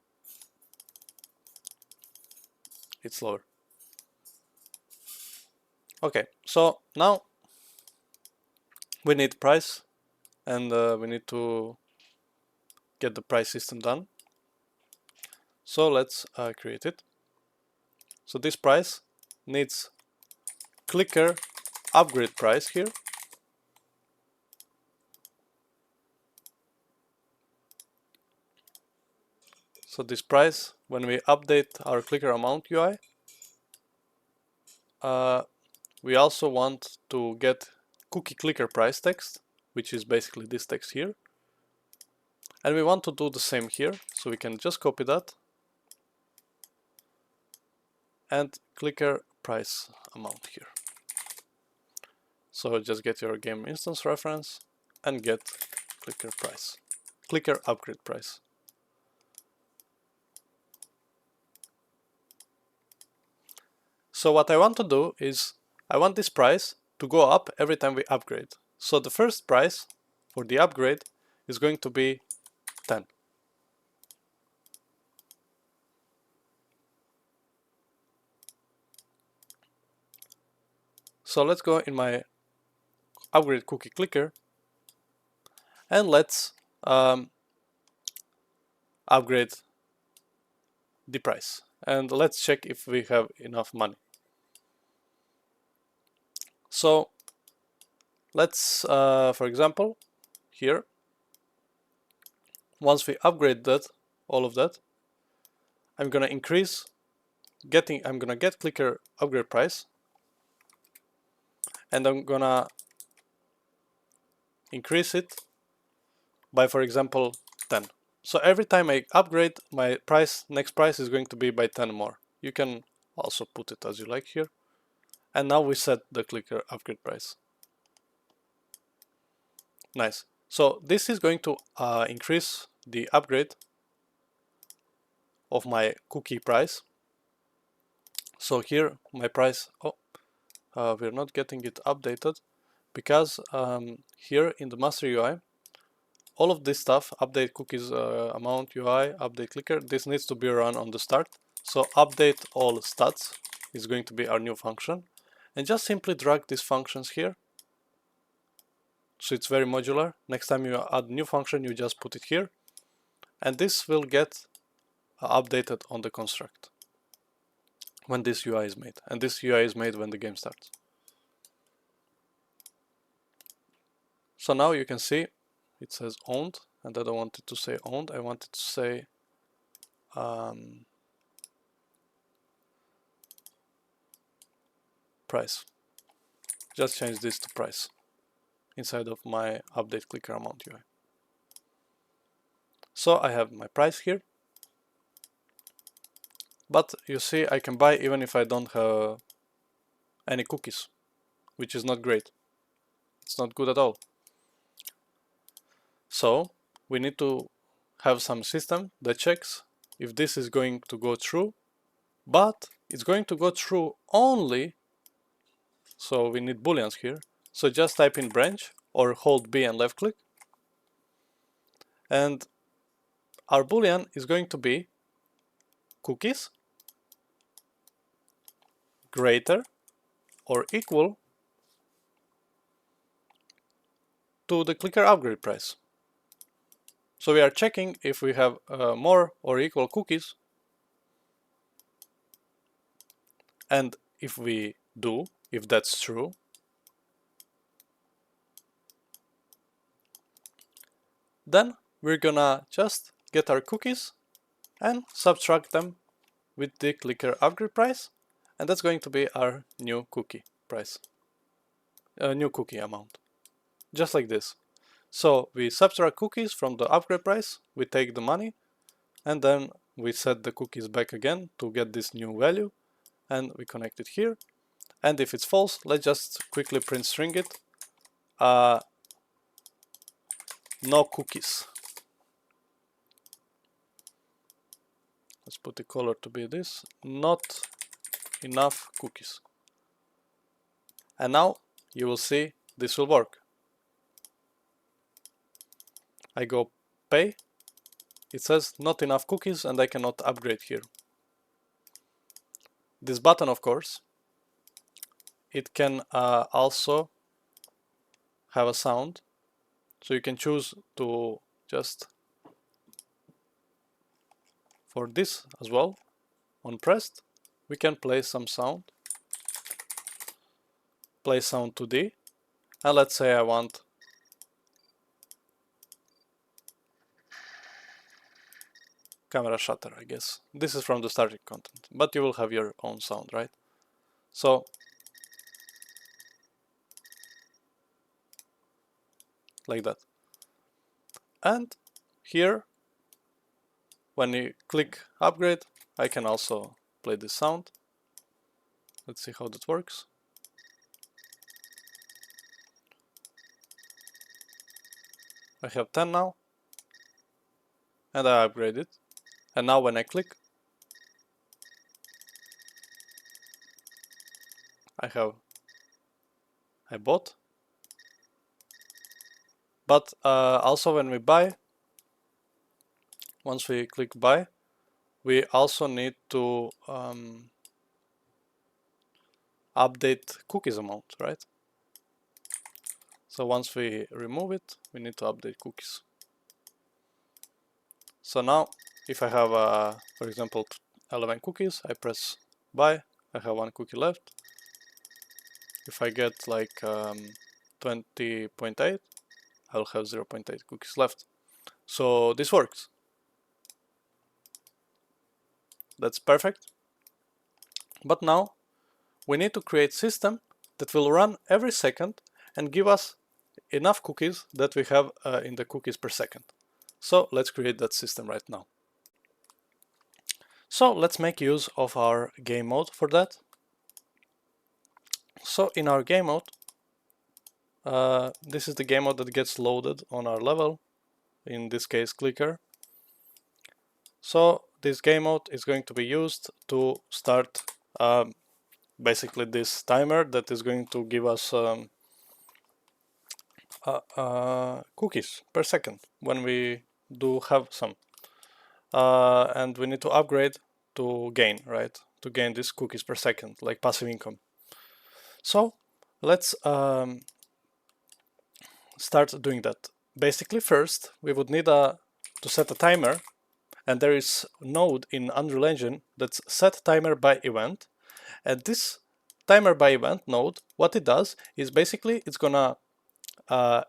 it's slower. Okay, so now we need price, and we need to get the price system done. So let's create it. So this price needs clicker upgrade price here. So this price, when we update our clicker amount UI, we also want to get cookie clicker price text, which is basically this text here. And we want to do the same here, so we can just copy that and clicker price amount here. So just get your game instance reference and get clicker price, clicker upgrade price. So what I want to do is I want this price to go up every time we upgrade. So the first price for the upgrade is going to be 10. So let's go in my upgrade cookie clicker and let's upgrade the price. And let's check if we have enough money. So let's, for example, here, once we upgrade that, all of that, I'm gonna increase I'm gonna get clicker upgrade price, and I'm gonna increase it by, for example, 10. So every time I upgrade, my next price is going to be by 10 more. You can also put it as you like here. And now we set the clicker upgrade price. Nice. So this is going to increase the upgrade of my cookie price. So here my price, we're not getting it updated because here in the master UI, all of this stuff, update cookies amount UI, update clicker, this needs to be run on the start. So update all stats is going to be our new function, and just simply drag these functions here. So it's very modular. Next time you add new function, you just put it here, and this will get updated on the construct when this UI is made, and this UI is made when the game starts. So now you can see it says owned, and I don't want it to say owned, I want it to say price. Just change this to price inside of my update clicker amount UI. So I have my price here, but you see I can buy even if I don't have any cookies, which is not great. It's not good at all. So we need to have some system that checks if this is going to go through, but it's going to go through only, so we need booleans here. So just type in branch or hold B and left click, and our boolean is going to be cookies greater or equal to the clicker upgrade price. So we are checking if we have more or equal cookies, and if we do, if that's true, then we're gonna just get our cookies and subtract them with the clicker upgrade price, and that's going to be our new cookie price, new cookie amount, just like this. So we subtract cookies from the upgrade price, we take the money, and then we set the cookies back again to get this new value, and we connect it here. And if it's false, let's just quickly print string it, no cookies. Let's put the color to be this, not enough cookies. And now you will see this will work. I go pay, it says not enough cookies and I cannot upgrade here. This button, of course, it can also have a sound, so you can choose to just, for this as well, on pressed, we can play some sound, play sound 2D, and let's say I want camera shutter, I guess. This is from the starting content, but you will have your own sound, right? So like that. And here, when you click upgrade, I can also play this sound. Let's see how that works. I have 10 now, and I upgrade it. And now when I click, I bought. But also when we buy, once we click buy, we also need to update cookies amount, right? So once we remove it, we need to update cookies. So now, if I have, for example, 11 cookies, I press buy, I have 1 cookie left. If I get like 20.8, I'll have 0.8 cookies left. So this works. That's perfect. But now we need to create a system that will run every second and give us enough cookies that we have in the cookies per second. So let's create that system right now. So let's make use of our game mode for that. So in our game mode, this is the game mode that gets loaded on our level, in this case clicker. So this game mode is going to be used to start basically this timer that is going to give us cookies per second when we do have some. And we need to upgrade to gain, right? To gain these cookies per second, like passive income. So let's start doing that. Basically, first we would need to set a timer, and there is a node in Unreal Engine that's set timer by event. And this timer by event node, what it does is basically it's gonna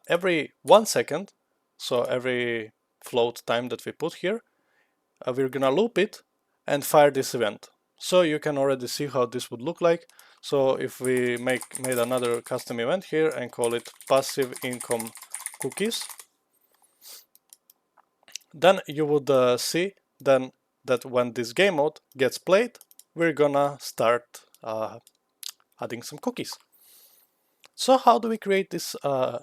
every 1 second, so every float time that we put here, we're gonna loop it and fire this event. So you can already see how this would look like. So if we made another custom event here and call it passive income cookies, then you would see then that when this game mode gets played, we're gonna start adding some cookies. So how do we create this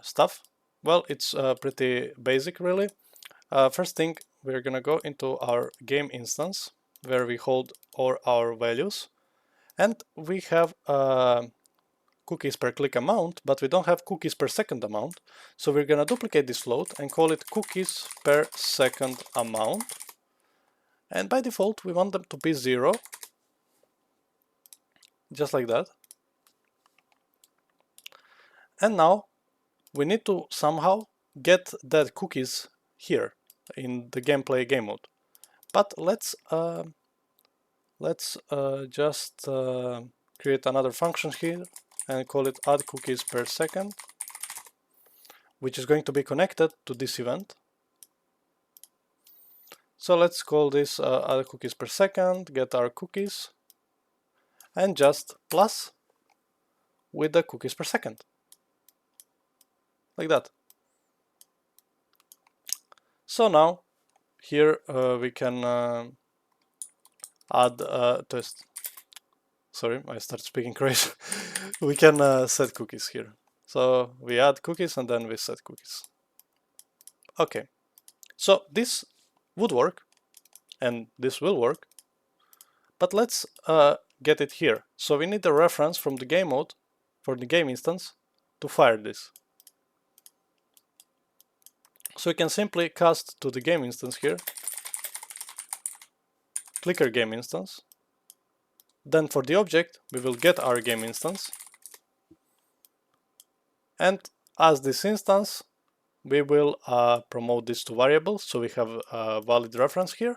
stuff? Well, it's pretty basic really. First thing, we're gonna go into our game instance where we hold all our values, and we have cookies per click amount, but we don't have cookies per second amount. So we're gonna duplicate this float and call it cookies per second amount. And by default, we want them to be 0, just like that. And now we need to somehow get that cookies here in the gameplay game mode. But let's just create another function here and call it add cookies per second, which is going to be connected to this event. So let's call this add cookies per second, get our cookies, and just plus with the cookies per second, like that. So now here we can add sorry, I started speaking crazy. We can set cookies here. So we add cookies and then we set cookies. Okay, so this would work and this will work, but let's get it here. So we need a reference from the game mode for the game instance to fire this. So we can simply cast to the game instance here, clicker game instance. Then for the object, we will get our game instance. And as this instance, we will promote this to variable, so we have a valid reference here.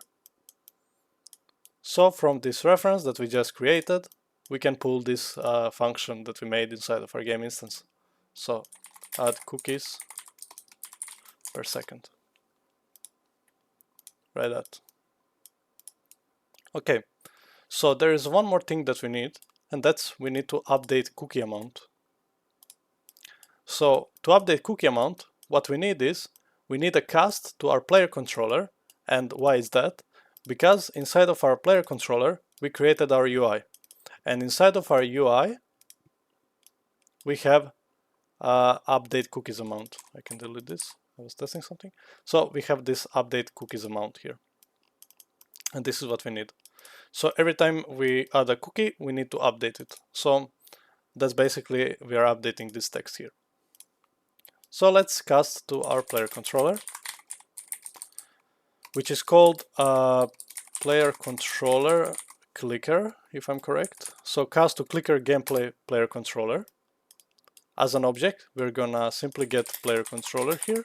So from this reference that we just created, we can pull this function that we made inside of our game instance. So add cookies per second. Right that. Okay, so there is one more thing that we need, and that's we need to update cookie amount. So to update cookie amount, what we need is we need a cast to our player controller. And why is that? Because inside of our player controller, we created our UI. And inside of our UI, we have update cookies amount. I can delete this. I was testing something. So we have this update cookies amount here. And this is what we need. So every time we add a cookie, we need to update it. So that's basically, we are updating this text here. So let's cast to our player controller, which is called player controller clicker, if I'm correct. So cast to clicker gameplay player controller. As an object, we're gonna simply get player controller here.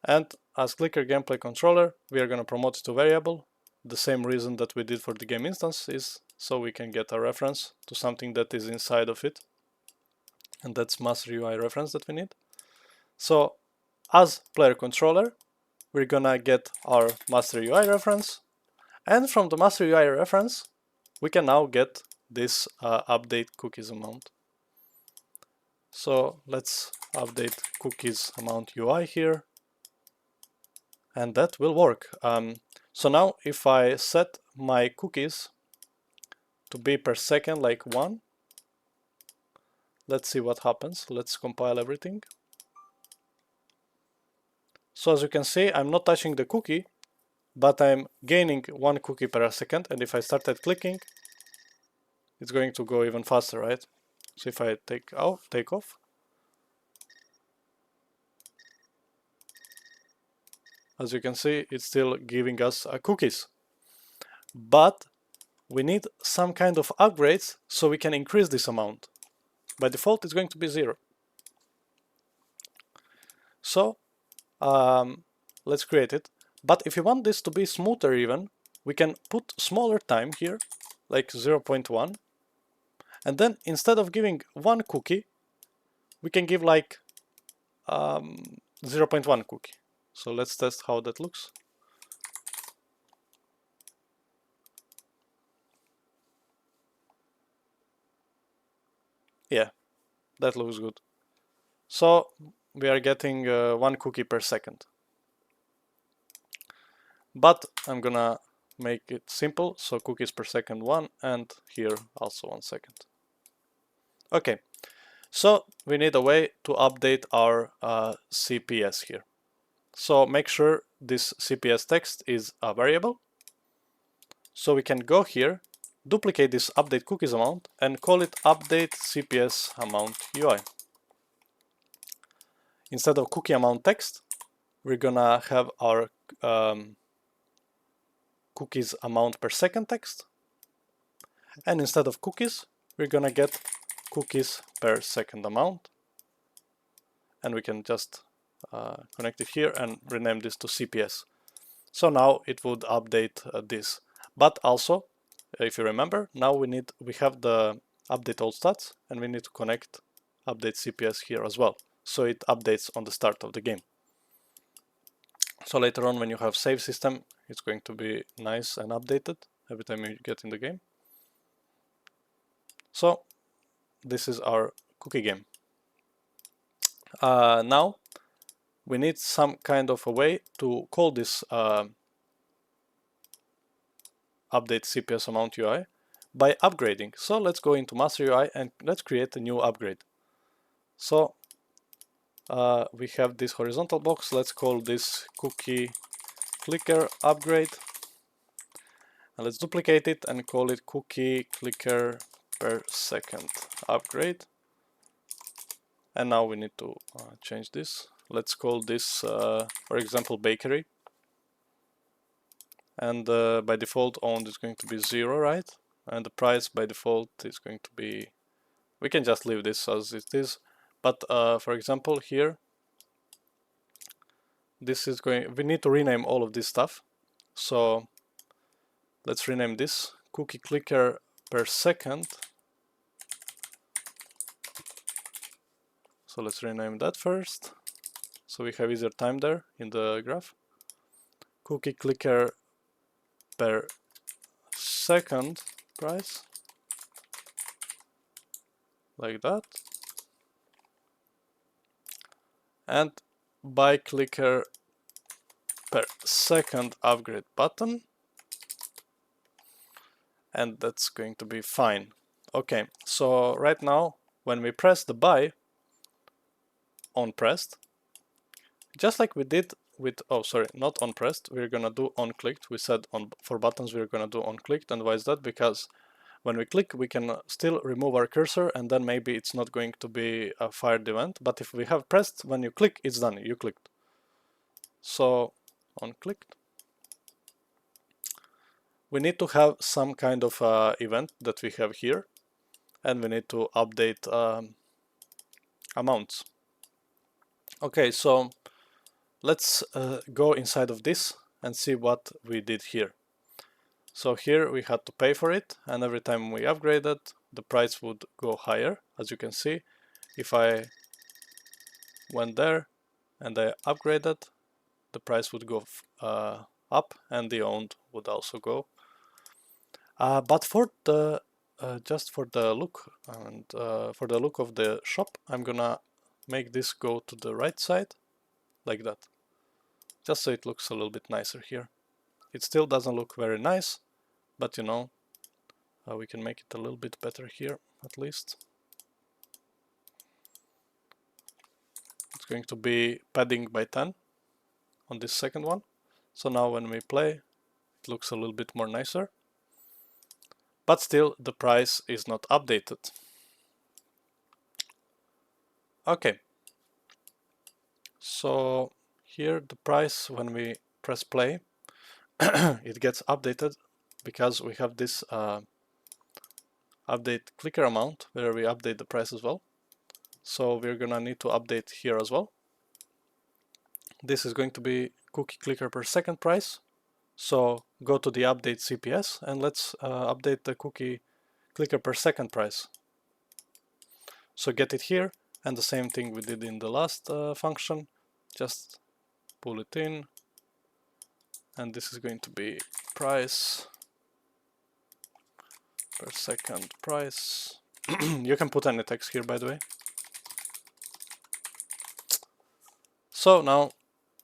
And as clicker gameplay controller, we are gonna promote it to variable. The same reason that we did for the game instance is so we can get a reference to something that is inside of it. And that's master UI reference that we need. So as player controller, we're gonna get our master UI reference. And from the master UI reference, we can now get this update cookies amount. So let's update cookies amount UI here. And that will work. So now if I set my cookies to be per second like 1, let's see what happens. Let's compile everything. So as you can see, I'm not touching the cookie, but I'm gaining 1 cookie per second, and if I started clicking, it's going to go even faster, right? So if I take off, as you can see, it's still giving us cookies. But we need some kind of upgrades so we can increase this amount. By default, it's going to be 0. So let's create it. But if you want this to be smoother even, we can put smaller time here, like 0.1. And then instead of giving 1 cookie, we can give like 0.1 cookie. So let's test how that looks. Yeah, that looks good. So we are getting 1 cookie per second. But I'm gonna make it simple, so cookies per second 1, and here also 1 second. Okay, so we need a way to update our CPS here. So make sure this CPS text is a variable. So we can go here, duplicate this update cookies amount, and call it update CPS amount UI. Instead of cookie amount text, we're gonna have our cookies amount per second text. And instead of cookies, we're gonna get cookies per second amount. And we can just connect it here and rename this to CPS. So now it would update this. But also, if you remember, now we have the update all stats, and we need to connect update CPS here as well. So it updates on the start of the game. So later on, when you have save system, it's going to be nice and updated every time you get in the game. So this is our cookie game. Now we need some kind of a way to call this update CPS amount UI by upgrading. So let's go into master UI and let's create a new upgrade. So we have this horizontal box. Let's call this cookie clicker upgrade. And let's duplicate it and call it cookie clicker per second upgrade. And now we need to change this. Let's call this, for example, bakery. And by default owned is going to be 0, right? And the price by default is going to be, we can just leave this as it is. But for example, here, this is going, we need to rename all of this stuff. So let's rename this cookie clicker per second. So let's rename that first. So we have easier time there in the graph. Cookie clicker per second price. Like that. And buy clicker per second upgrade button. And that's going to be fine. Okay, so right now, when we press the buy on pressed, just like we did with, oh sorry, not on pressed, we're gonna do on clicked. We said on for buttons we're gonna do on clicked, and why is that? Because when we click, we can still remove our cursor, and then maybe it's not going to be a fired event. But if we have pressed, when you click, it's done. You clicked. So on clicked, we need to have some kind of event that we have here, and we need to update amounts. Okay, so let's go inside of this and see what we did here. So here we had to pay for it, and every time we upgraded, the price would go higher. As you can see, if I went there and I upgraded, the price would go up, and the owned would also go. But for the just for the look and for the look of the shop, I'm gonna make this go to the right side, like that, just so it looks a little bit nicer here. It still doesn't look very nice, but you know, we can make it a little bit better here, at least. It's going to be padding by 10. on this second one. So now when we play, it looks a little bit more nicer. But still, the price is not updated. Okay. So here the price, when we press play, it gets updated because we have this update clicker amount where we update the price as well. So we're gonna need to update here as well. This is going to be cookie clicker per second price. So go to the update CPS and let's update the cookie clicker per second price. So get it here, and the same thing we did in the last function. Just pull it in, and this is going to be price per second price. You can put any text here, by the way. So now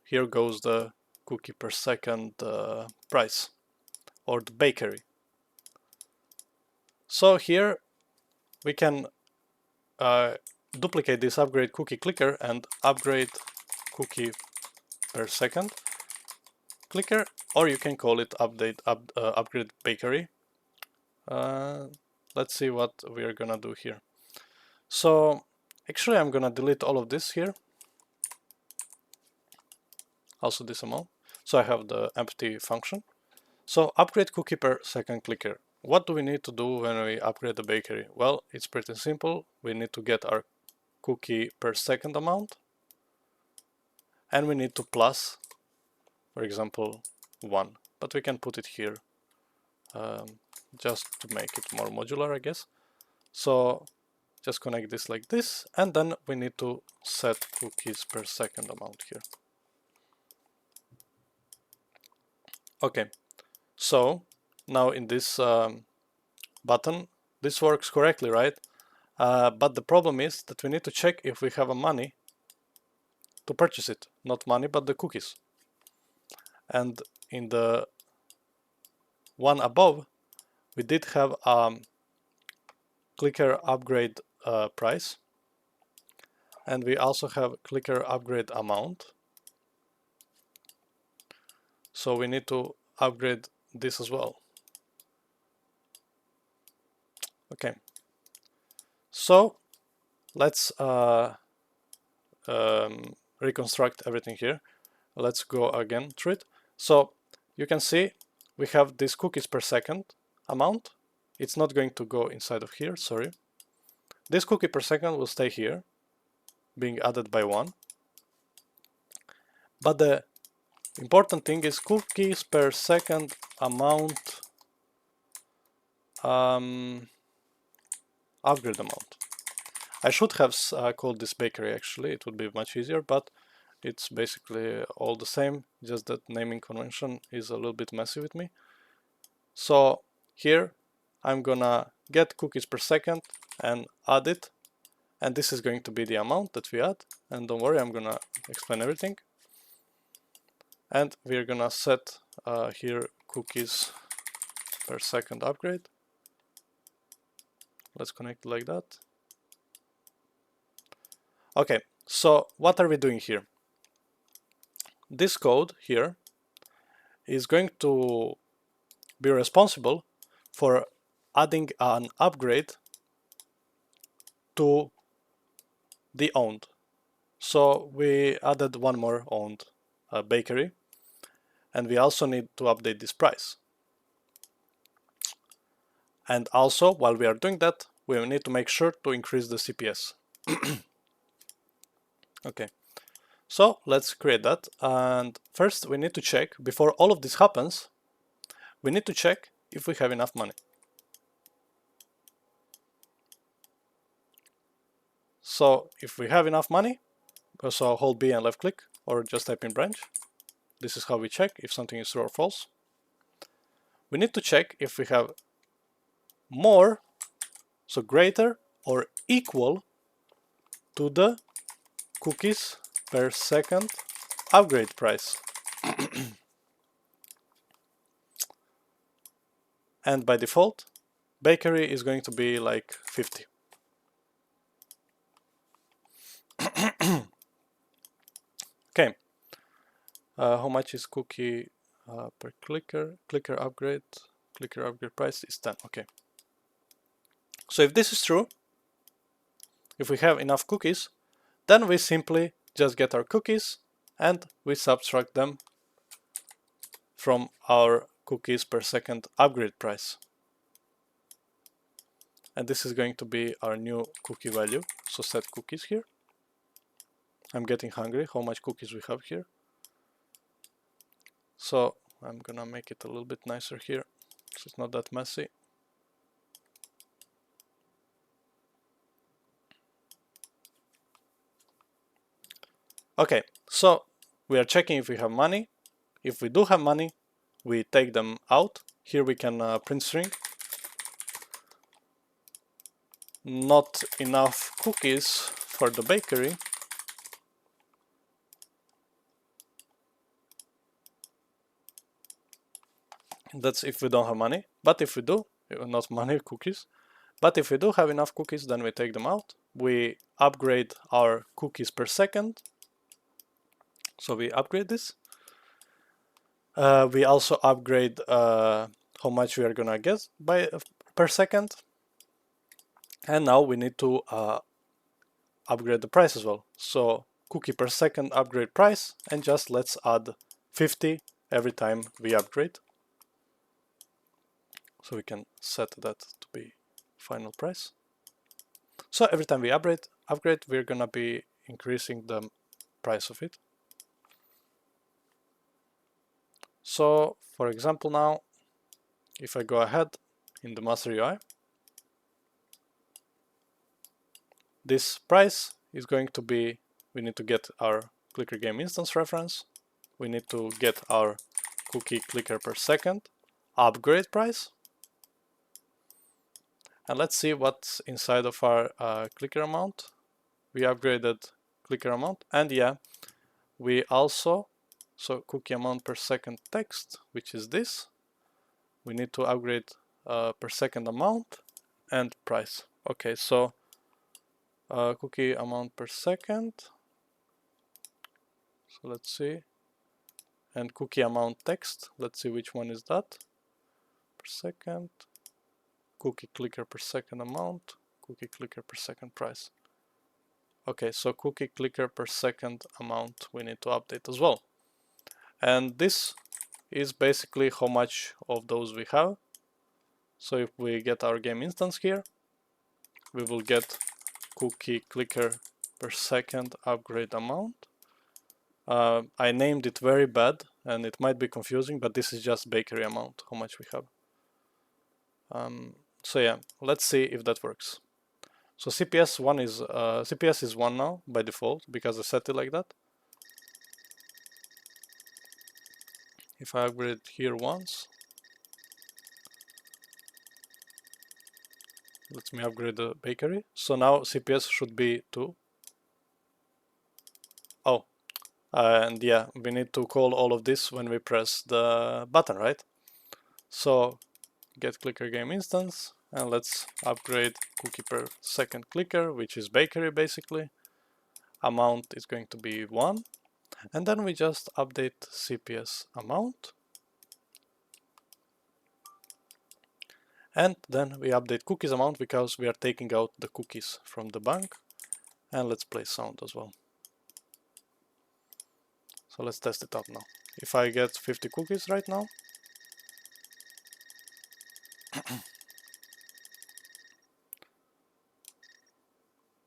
here goes the cookie per second price, or the bakery. So here we can duplicate this upgrade cookie clicker and upgrade cookie per second clicker, or you can call it upgrade bakery. Let's see what we're gonna do here. So actually I'm gonna delete all of this here, also this amount, so I have the empty function. So upgrade cookie per second clicker. What do we need to do when we upgrade the bakery? Well, it's pretty simple. We need to get our cookie per second amount, and we need to plus, for example, 1, but we can put it here just to make it more modular, I guess. So just connect this like this, and then we need to set cookies per second amount here. Okay, so now in this button, this works correctly, right? But the problem is that we need to check if we have a money to purchase it. Not money, but the cookies. And in the one above, we did have clicker upgrade price, and we also have clicker upgrade amount. So we need to upgrade this as well. Okay, so let's reconstruct everything here. Let's go again through it. So you can see we have this cookies per second amount. It's not going to go inside of here, sorry. This cookie per second will stay here, being added by 1. But the important thing is cookies per second amount upgrade amount. I should have called this bakery actually, it would be much easier, but it's basically all the same, just that naming convention is a little bit messy with me. So here I'm gonna get cookies per second and add it, and this is going to be the amount that we add, and don't worry, I'm gonna explain everything. And we're gonna set here cookies per second upgrade. Let's connect like that. Okay, so what are we doing here? This code here is going to be responsible for adding an upgrade to the owned. So we added one more owned bakery, and we also need to update this price. And also, while we are doing that, we need to make sure to increase the CPS. Okay, so let's create that. And first we need to check, before all of this happens, we need to check if we have enough money. So if we have enough money, so hold B and left click, or just type in branch. This is how we check if something is true or false. We need to check if we have more, so greater or equal to the cookies per second upgrade price. And by default, bakery is going to be like 50. Okay. How much is cookie per clicker? Clicker upgrade price is 10. Okay. So if this is true, if we have enough cookies, then we simply just get our cookies and we subtract them from our cookies per second upgrade price. And this is going to be our new cookie value. So set cookies here. I'm getting hungry. How much cookies we have here? So I'm gonna make it a little bit nicer here, so it's not that messy. Okay, so we are checking if we have money. If we do have money, we take them out. Here we can print string. Not enough cookies for the bakery. That's if we don't have money. But if we do, not money, cookies. But if we do have enough cookies, then we take them out. We upgrade our cookies per second. So we upgrade this. We also upgrade how much we are gonna get per second. And now we need to upgrade the price as well. So cookie per second upgrade price, and just let's add 50 every time we upgrade. So we can set that to be final price. So every time we upgrade, we're gonna be increasing the price of it. So for example now, if I go ahead in the master UI, this price is going to be, we need to get our clicker game instance reference, we need to get our cookie clicker per second upgrade price, and let's see what's inside of our clicker amount. We upgraded clicker amount, and yeah, we also, so cookie amount per second text, which is this, we need to upgrade per second amount and price. Okay, so cookie amount per second, so let's see, and cookie amount text, let's see which one is that, per second, cookie clicker per second amount, cookie clicker per second price. Okay, so cookie clicker per second amount we need to update as well. And this is basically how much of those we have. So if we get our game instance here, we will get cookie clicker per second upgrade amount. I named it very bad and it might be confusing, but this is just bakery amount, how much we have. So yeah, let's see if that works. So CPS is 1 now by default because I set it like that. If I upgrade here once, let me upgrade the bakery. So now CPS should be 2. Oh, and yeah, we need to call all of this when we press the button, right? So get clicker game instance, and let's upgrade cookie per second clicker, which is bakery basically. Amount is going to be 1, and then we just update CPS amount. And then we update cookies amount because we are taking out the cookies from the bank. And let's play sound as well. So let's test it out now. If I get 50 cookies right now,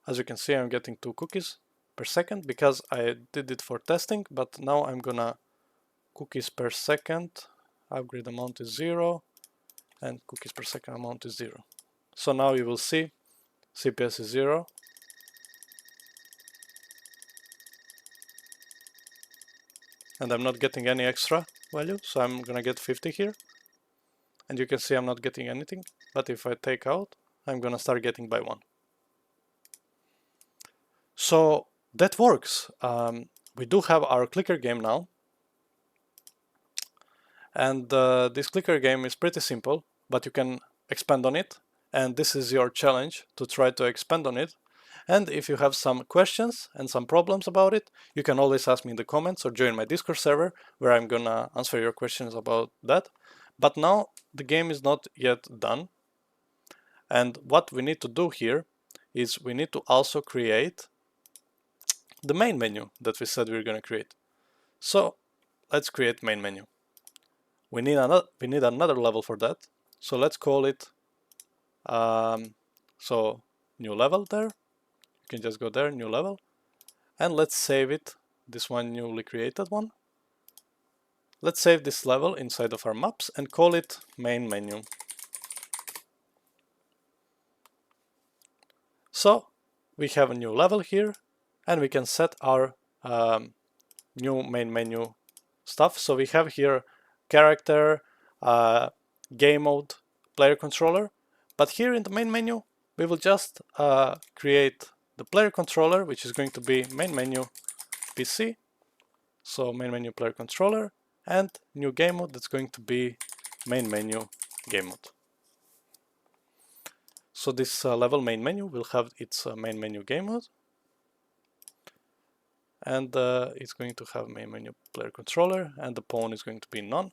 as you can see, I'm getting 2 cookies per second because I did it for testing, but now I'm gonna cookies per second, upgrade amount is 0, and cookies per second amount is 0. So now you will see CPS is 0. And I'm not getting any extra value, so I'm gonna get 50 here. And you can see I'm not getting anything, but if I take out, I'm gonna start getting by 1. So that works. We do have our clicker game now. And this clicker game is pretty simple, but you can expand on it. And this is your challenge, to try to expand on it. And if you have some questions and some problems about it, you can always ask me in the comments or join my Discord server where I'm gonna answer your questions about that. But now the game is not yet done. And what we need to do here is we need to also create the main menu that we said we were gonna create. So let's create main menu. We need another level for that. So let's call it new level there. You can just go there, new level, and let's save it, this one newly created one. Let's save this level inside of our maps and call it main menu. So we have a new level here, and we can set our new main menu stuff. So we have here character, game mode, player controller, but here in the main menu we will just create the player controller, which is going to be main menu PC, so main menu player controller, and new game mode that's going to be main menu game mode. So this level main menu will have its main menu game mode, and it's going to have main menu player controller, and the pawn is going to be none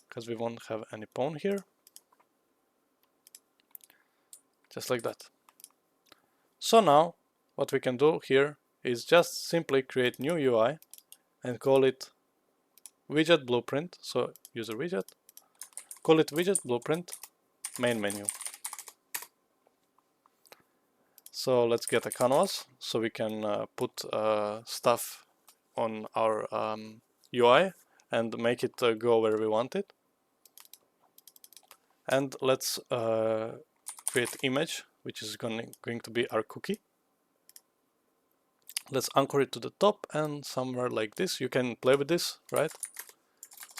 because we won't have any pawn here. Just like that. So now what we can do here is just simply create new UI and call it widget blueprint. So user widget, call it widget blueprint main menu. So let's get a canvas so we can put stuff on our UI and make it go where we want it. And let's create image, which is going to be our cookie. Let's anchor it to the top and somewhere like this. You can play with this, right?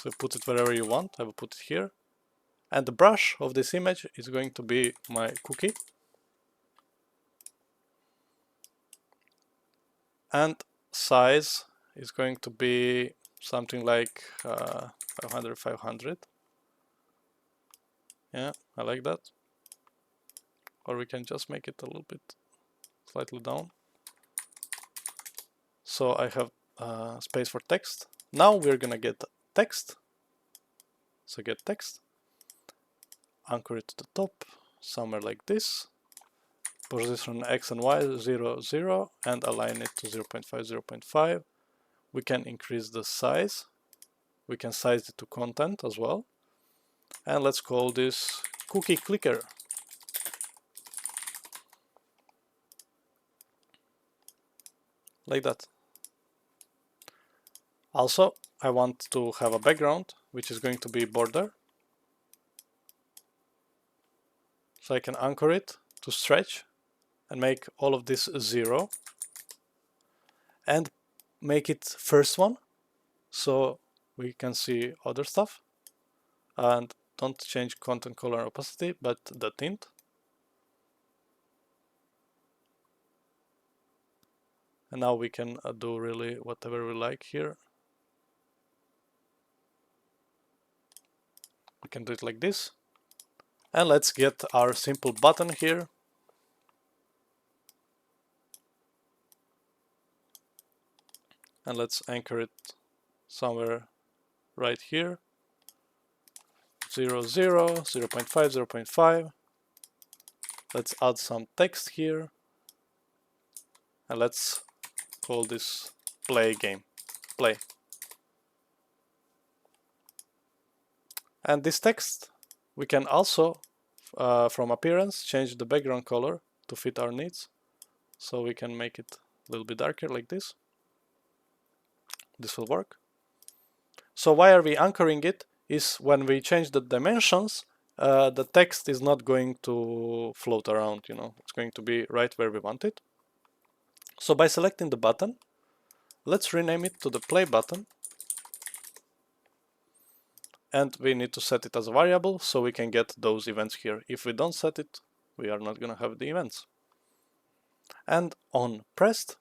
So put it wherever you want. I will put it here. And the brush of this image is going to be my cookie. And size is going to be something like 500, 500. Yeah, I like that. Or we can just make it a little bit slightly down. So I have space for text. Now we're gonna get text. So get text, anchor it to the top, somewhere like this. Position X and Y 0, 0, and align it to 0.5, 0.5. We can increase the size. We can size it to content as well. And let's call this cookie clicker. Like that. Also, I want to have a background, which is going to be border. So I can anchor it to stretch and make all of this 0. And make it first one, so we can see other stuff. And don't change content color and opacity, but the tint. And now we can do really whatever we like here. We can do it like this. And let's get our simple button here. And let's anchor it somewhere right here. 0, 0, 0.5, 0.5. Let's add some text here. And let's call this play game. Play. And this text, we can also, from appearance, change the background color to fit our needs. So we can make it a little bit darker like this. This will work. So why are we anchoring it? Is when we change the dimensions, the text is not going to float around, you know, it's going to be right where we want it. So by selecting the button, let's rename it to the play button. And we need to set it as a variable so we can get those events here. If we don't set it, we are not going to have the events. And on pressed,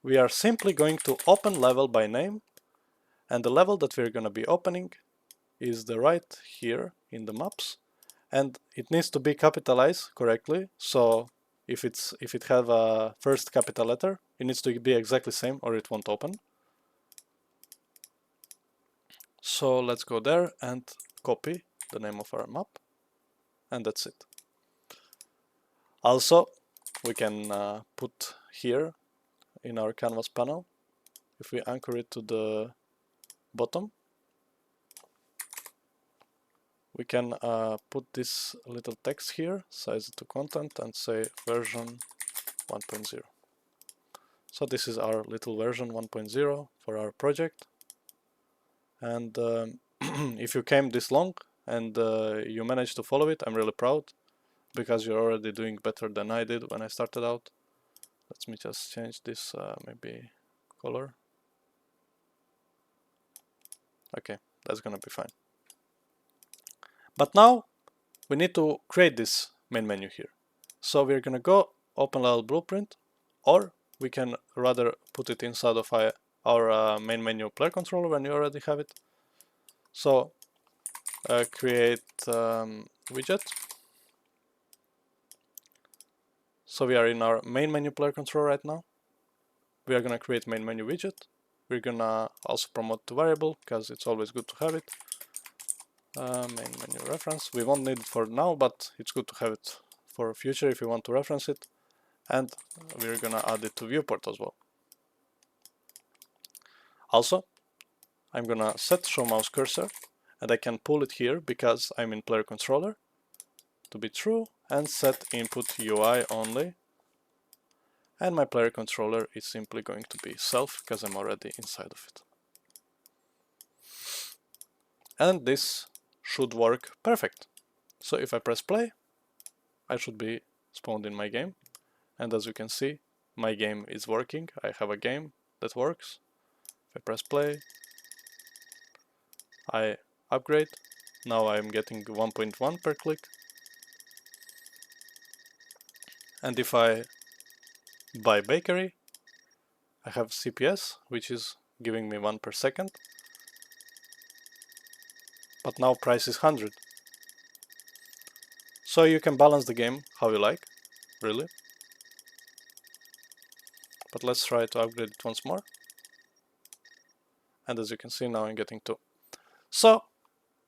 we are simply going to open level by name. And the level that we're going to be opening is the right here in the maps. And it needs to be capitalized correctly. So if it have a first capital letter, it needs to be exactly same or it won't open. So let's go there and copy the name of our map, and that's it. Also, we can put here in our canvas panel, if we anchor it to the bottom, we can put this little text here, size it to content, and say version 1.0. So this is our little version 1.0 for our project. And if you came this long and you managed to follow it, I'm really proud, because you're already doing better than I did when I started out. Let me just change this maybe color. Okay, that's gonna be fine. But now we need to create this main menu here. So we're gonna go open level blueprint, or we can rather put it inside of our main menu player controller when you already have it. So create widget. So we are in our main menu player controller right now. We are gonna create main menu widget. We're gonna also promote to variable, because it's always good to have it. Main menu reference. We won't need it for now, but it's good to have it for future if you want to reference it. And we're gonna add it to viewport as well. Also, I'm gonna set show mouse cursor, and I can pull it here because I'm in player controller to be true, and set input UI only. And my player controller is simply going to be self, because I'm already inside of it. And this should work perfect. So if I press play, I should be spawned in my game. And as you can see, my game is working. I have a game that works. If I press play, I upgrade. Now I'm getting 1.1 per click. And if I buy bakery, I have CPS, which is giving me 1 per second. But now price is 100. So you can balance the game how you like, really. But let's try to upgrade it once more. And as you can see, now I'm getting 2. So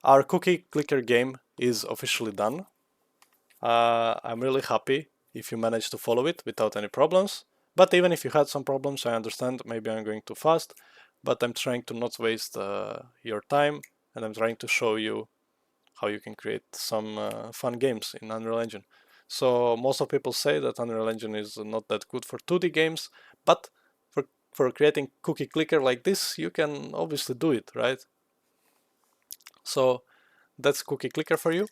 our cookie clicker game is officially done. I'm really happy if you managed to follow it without any problems. But even if you had some problems, I understand, maybe I'm going too fast. But I'm trying to not waste your time, and I'm trying to show you how you can create some fun games in Unreal Engine. So most of people say that Unreal Engine is not that good for 2D games, but for creating cookie clicker like this, you can obviously do it, right? So that's cookie clicker for you,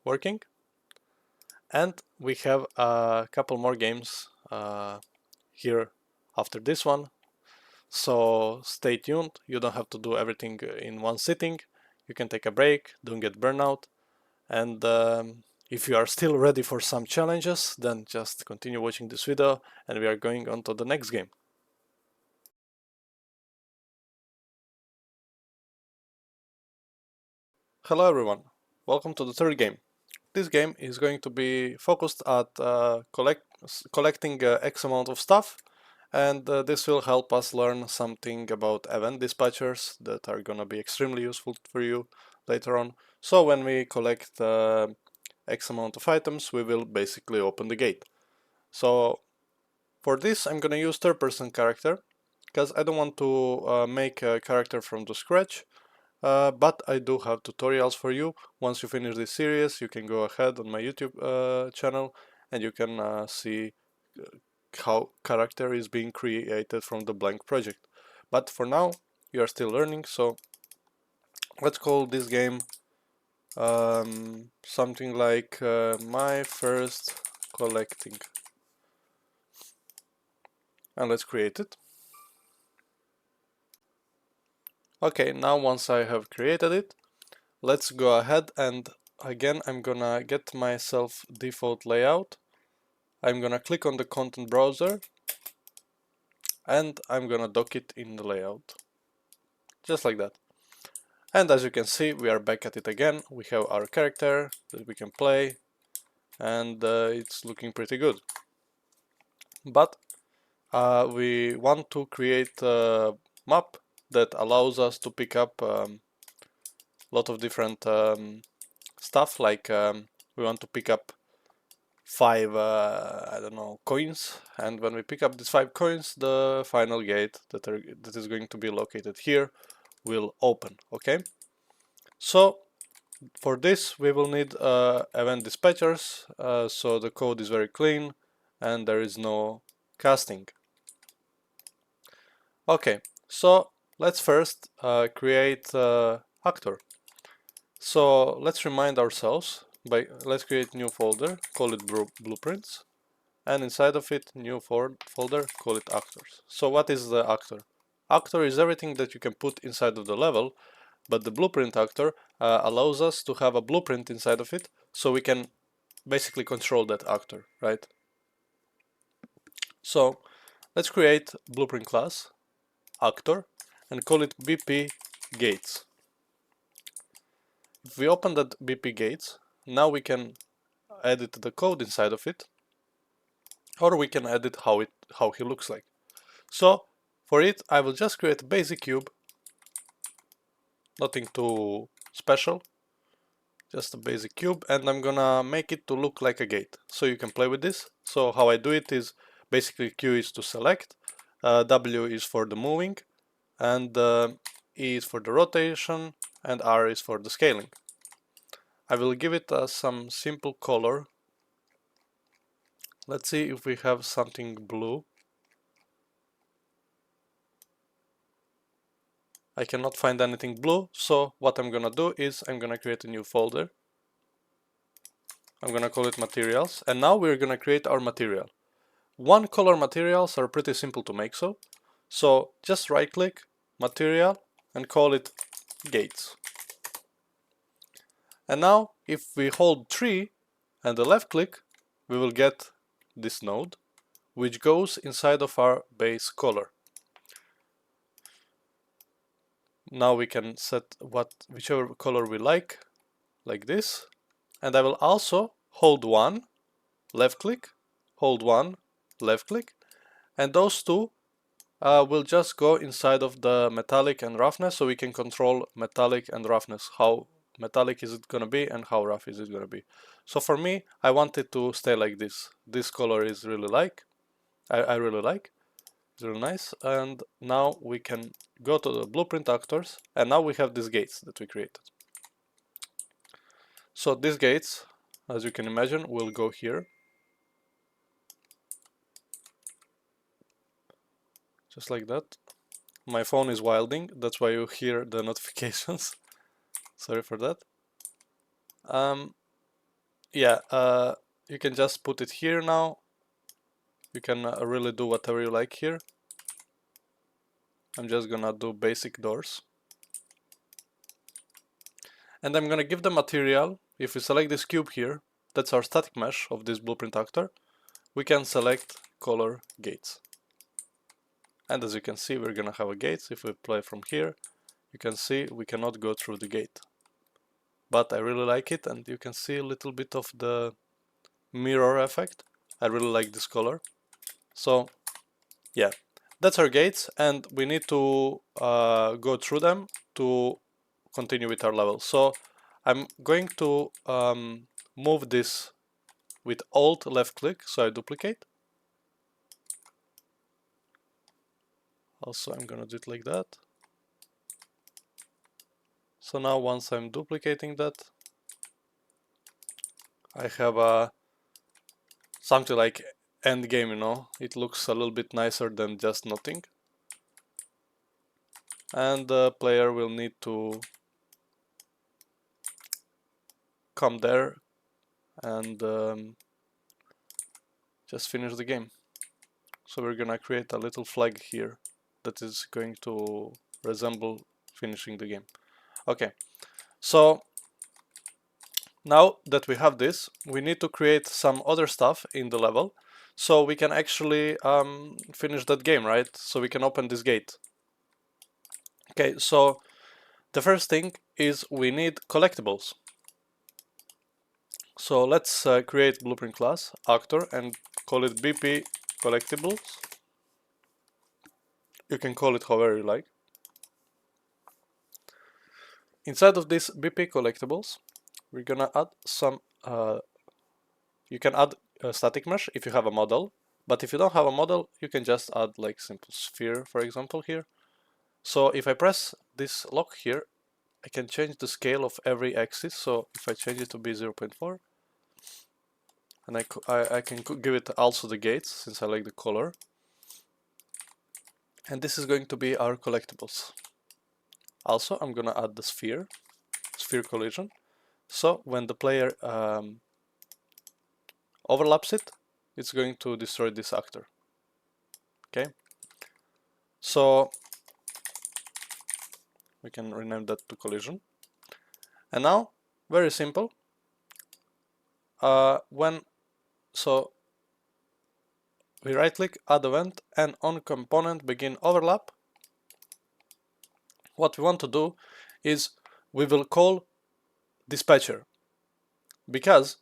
working. And we have a couple more games here after this one. So stay tuned, you don't have to do everything in one sitting. You can take a break, don't get burnout. And if you are still ready for some challenges, then just continue watching this video and we are going on to the next game. Hello everyone, welcome to the third game. This game is going to be focused at collecting X amount of stuff, and this will help us learn something about event dispatchers that are gonna be extremely useful for you later on. So when we collect X amount of items, we will basically open the gate. So for this I'm gonna use third-person character, because I don't want to make a character from the scratch. But I do have tutorials for you. Once you finish this series, you can go ahead on my YouTube channel and you can see how character is being created from the blank project. But for now, you are still learning, so let's call this game something like my first collecting. And let's create it. Okay, now once I have created it, let's go ahead and again I'm gonna get myself default layout. I'm gonna click on the content browser and I'm gonna dock it in the layout. Just like that. And as you can see, we are back at it again. We have our character that we can play. and it's looking pretty good. But we want to create a map that allows us to pick up a lot of different stuff, like we want to pick up 5 I don't know, coins, and when we pick up these 5 coins, the final gate that is going to be located here will open. Okay, so for this we will need event dispatchers, so the code is very clean and there is no casting. Okay, so let's first create actor. So let's remind ourselves by let's create new folder, call it blueprints, and inside of it new folder, call it actors. So what is the actor? Actor is everything that you can put inside of the level, but the blueprint actor allows us to have a blueprint inside of it, so we can basically control that actor, right? So let's create blueprint class actor and call it BP gates. If we open that BP gates, now we can edit the code inside of it, or we can edit how he looks like. So for it, I will just create a basic cube, nothing too special, just a basic cube, and I'm gonna make it to look like a gate. So you can play with this. So how I do it is basically Q is to select, W is for the moving, and E is for the rotation, and R is for the scaling. I will give it some simple color. Let's see if we have something blue. I cannot find anything blue, so what I'm gonna do is I'm gonna create a new folder. I'm gonna call it materials, and now we're gonna create our material. One color materials are pretty simple to make, so just right click, material, and call it gates. And now if we hold 3 and the left click, we will get this node, which goes inside of our base color. Now we can set whichever color we like this. And I will also hold 1, left click, hold 1, left click, and those two will just go inside of the metallic and roughness, so we can control metallic and roughness, how metallic is it gonna be and how rough is it gonna be. So for me, I want it to stay like this. This color is really I really like. It's really nice. And now we can go to the blueprint actors, and now we have these gates that we created. So these gates, as you can imagine, will go here. Just like that. My phone is wilding, that's why you hear the notifications. Sorry for that. Yeah, you can just put it here now. You can really do whatever you like here. I'm just gonna do basic doors. And I'm gonna give the material, if we select this cube here, that's our static mesh of this blueprint actor, we can select color gates. And as you can see, we're gonna have a gate. If we play from here, you can see we cannot go through the gate. But I really like it, and you can see a little bit of the mirror effect. I really like this color. So yeah, that's our gates, and we need to go through them to continue with our level. So I'm going to move this with Alt left click, so I duplicate. Also, I'm gonna do it like that. So now once I'm duplicating that, I have a something like end game, you know. It looks a little bit nicer than just nothing. And the player will need to come there and just finish the game. So we're gonna create a little flag here that is going to resemble finishing the game. Okay, so now that we have this, we need to create some other stuff in the level so we can actually finish that game, right? So we can open this gate. Okay, so the first thing is we need collectibles. So let's create blueprint class actor and call it BP collectibles. You can call it however you like. Inside of this BP collectibles, we're gonna add some. You can add a static mesh if you have a model, but if you don't have a model, you can just add like simple sphere, for example, here. So if I press this lock here, I can change the scale of every axis. So if I change it to be 0.4, and I can give it also the gates since I like the color. And this is going to be our collectibles. Also, I'm gonna add the sphere collision. So when the player overlaps it, it's going to destroy this actor. Okay. So we can rename that to collision. And now, very simple. So we right click, add event, and on component begin overlap. What we want to do is we will call dispatcher, because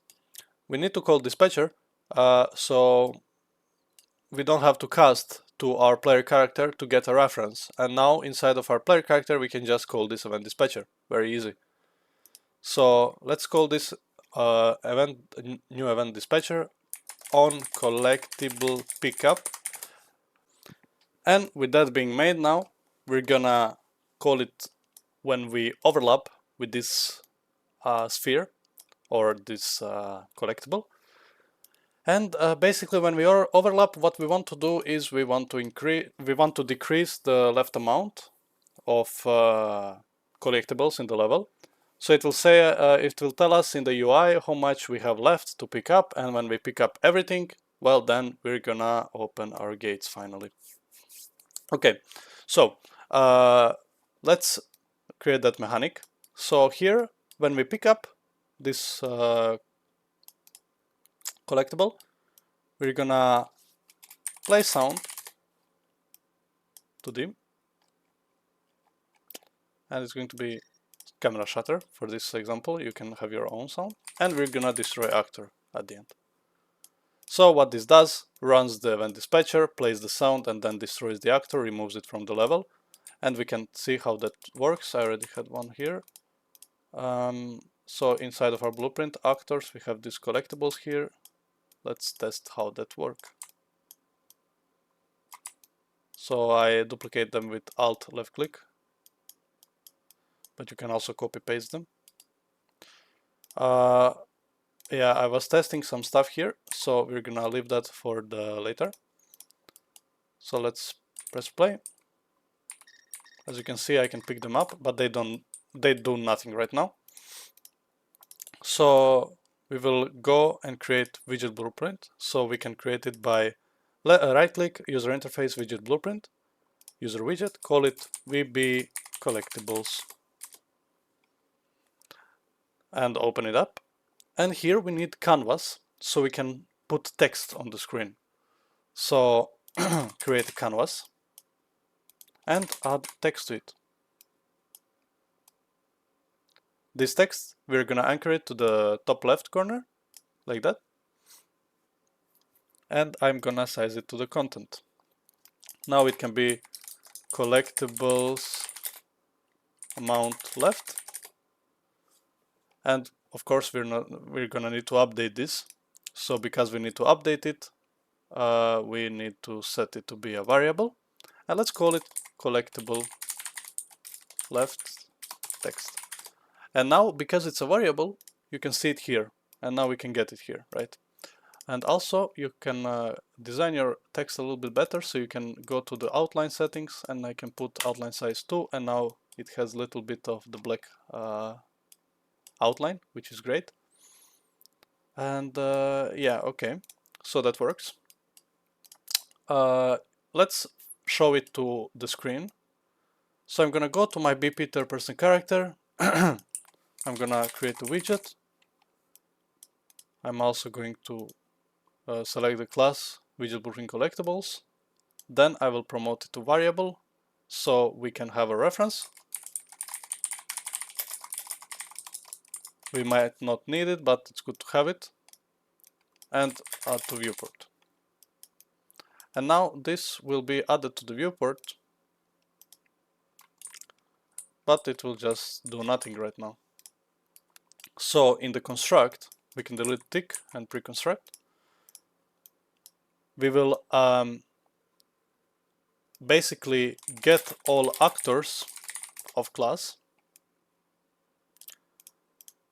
we need to call dispatcher so we don't have to cast to our player character to get a reference. And now inside of our player character we can just call this event dispatcher. Very easy. So let's call this new event dispatcher on collectible pickup. And with that being made, now we're gonna call it when we overlap with this sphere or this collectible. And basically when we overlap, what we want to do is we want to decrease the left amount of collectibles in the level. So it will say, it will tell us in the UI how much we have left to pick up, and when we pick up everything, well, then we're gonna open our gates finally. Okay, so let's create that mechanic. So here, when we pick up this collectible, we're gonna play sound to dim, and it's going to be camera shutter. For this example, you can have your own sound, and we're gonna destroy actor at the end. So what this does, runs the event dispatcher, plays the sound, and then destroys the actor, removes it from the level. And we can see how that works. I already had one here. So inside of our blueprint actors, we have these collectibles here. Let's test how that works. So I duplicate them with Alt left click, but you can also copy paste them. Yeah, I was testing some stuff here, so we're gonna leave that for the later. So let's press play. As you can see, I can pick them up, but they do nothing right now. So we will go and create widget blueprint. So we can create it by right click, user interface, widget blueprint, user widget, call it VB collectibles, and open it up. And here we need canvas so we can put text on the screen. So create a canvas and add text to it. This text, we're gonna anchor it to the top left corner, like that. And I'm gonna size it to the content. Now it can be collectibles amount left. And of course we're gonna need to update this. So because we need to update it, we need to set it to be a variable. And let's call it collectible left text. And now, because it's a variable, you can see it here. And now we can get it here, right? And also you can design your text a little bit better. So you can go to the outline settings, and I can put outline size 2. And now it has a little bit of the black outline, which is great. And yeah, okay. So that works. Let's show it to the screen. So I'm gonna go to my BP third person character. I'm gonna create a widget. I'm also going to select the class widget blueprint collectibles. Then I will promote it to variable so we can have a reference. We might not need it, but it's good to have it. And add to viewport. And now this will be added to the viewport, but it will just do nothing right now. So in the construct, we can delete tick and pre-construct. We will basically get all actors of class.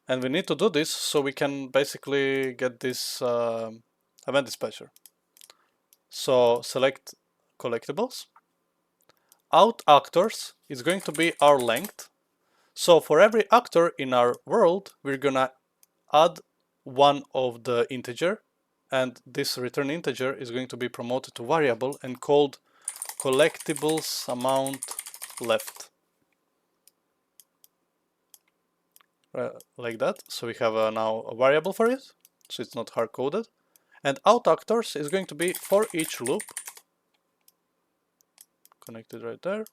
And we need to do this so we can basically get this event dispatcher. So select collectibles. Out actors is going to be our length. So for every actor in our world, we're gonna add one of the integer, and this return integer is going to be promoted to variable and called collectibles amount left. Like that. So we have now a variable for it, so it's not hard coded. And out actors is going to be for each loop, connected right there.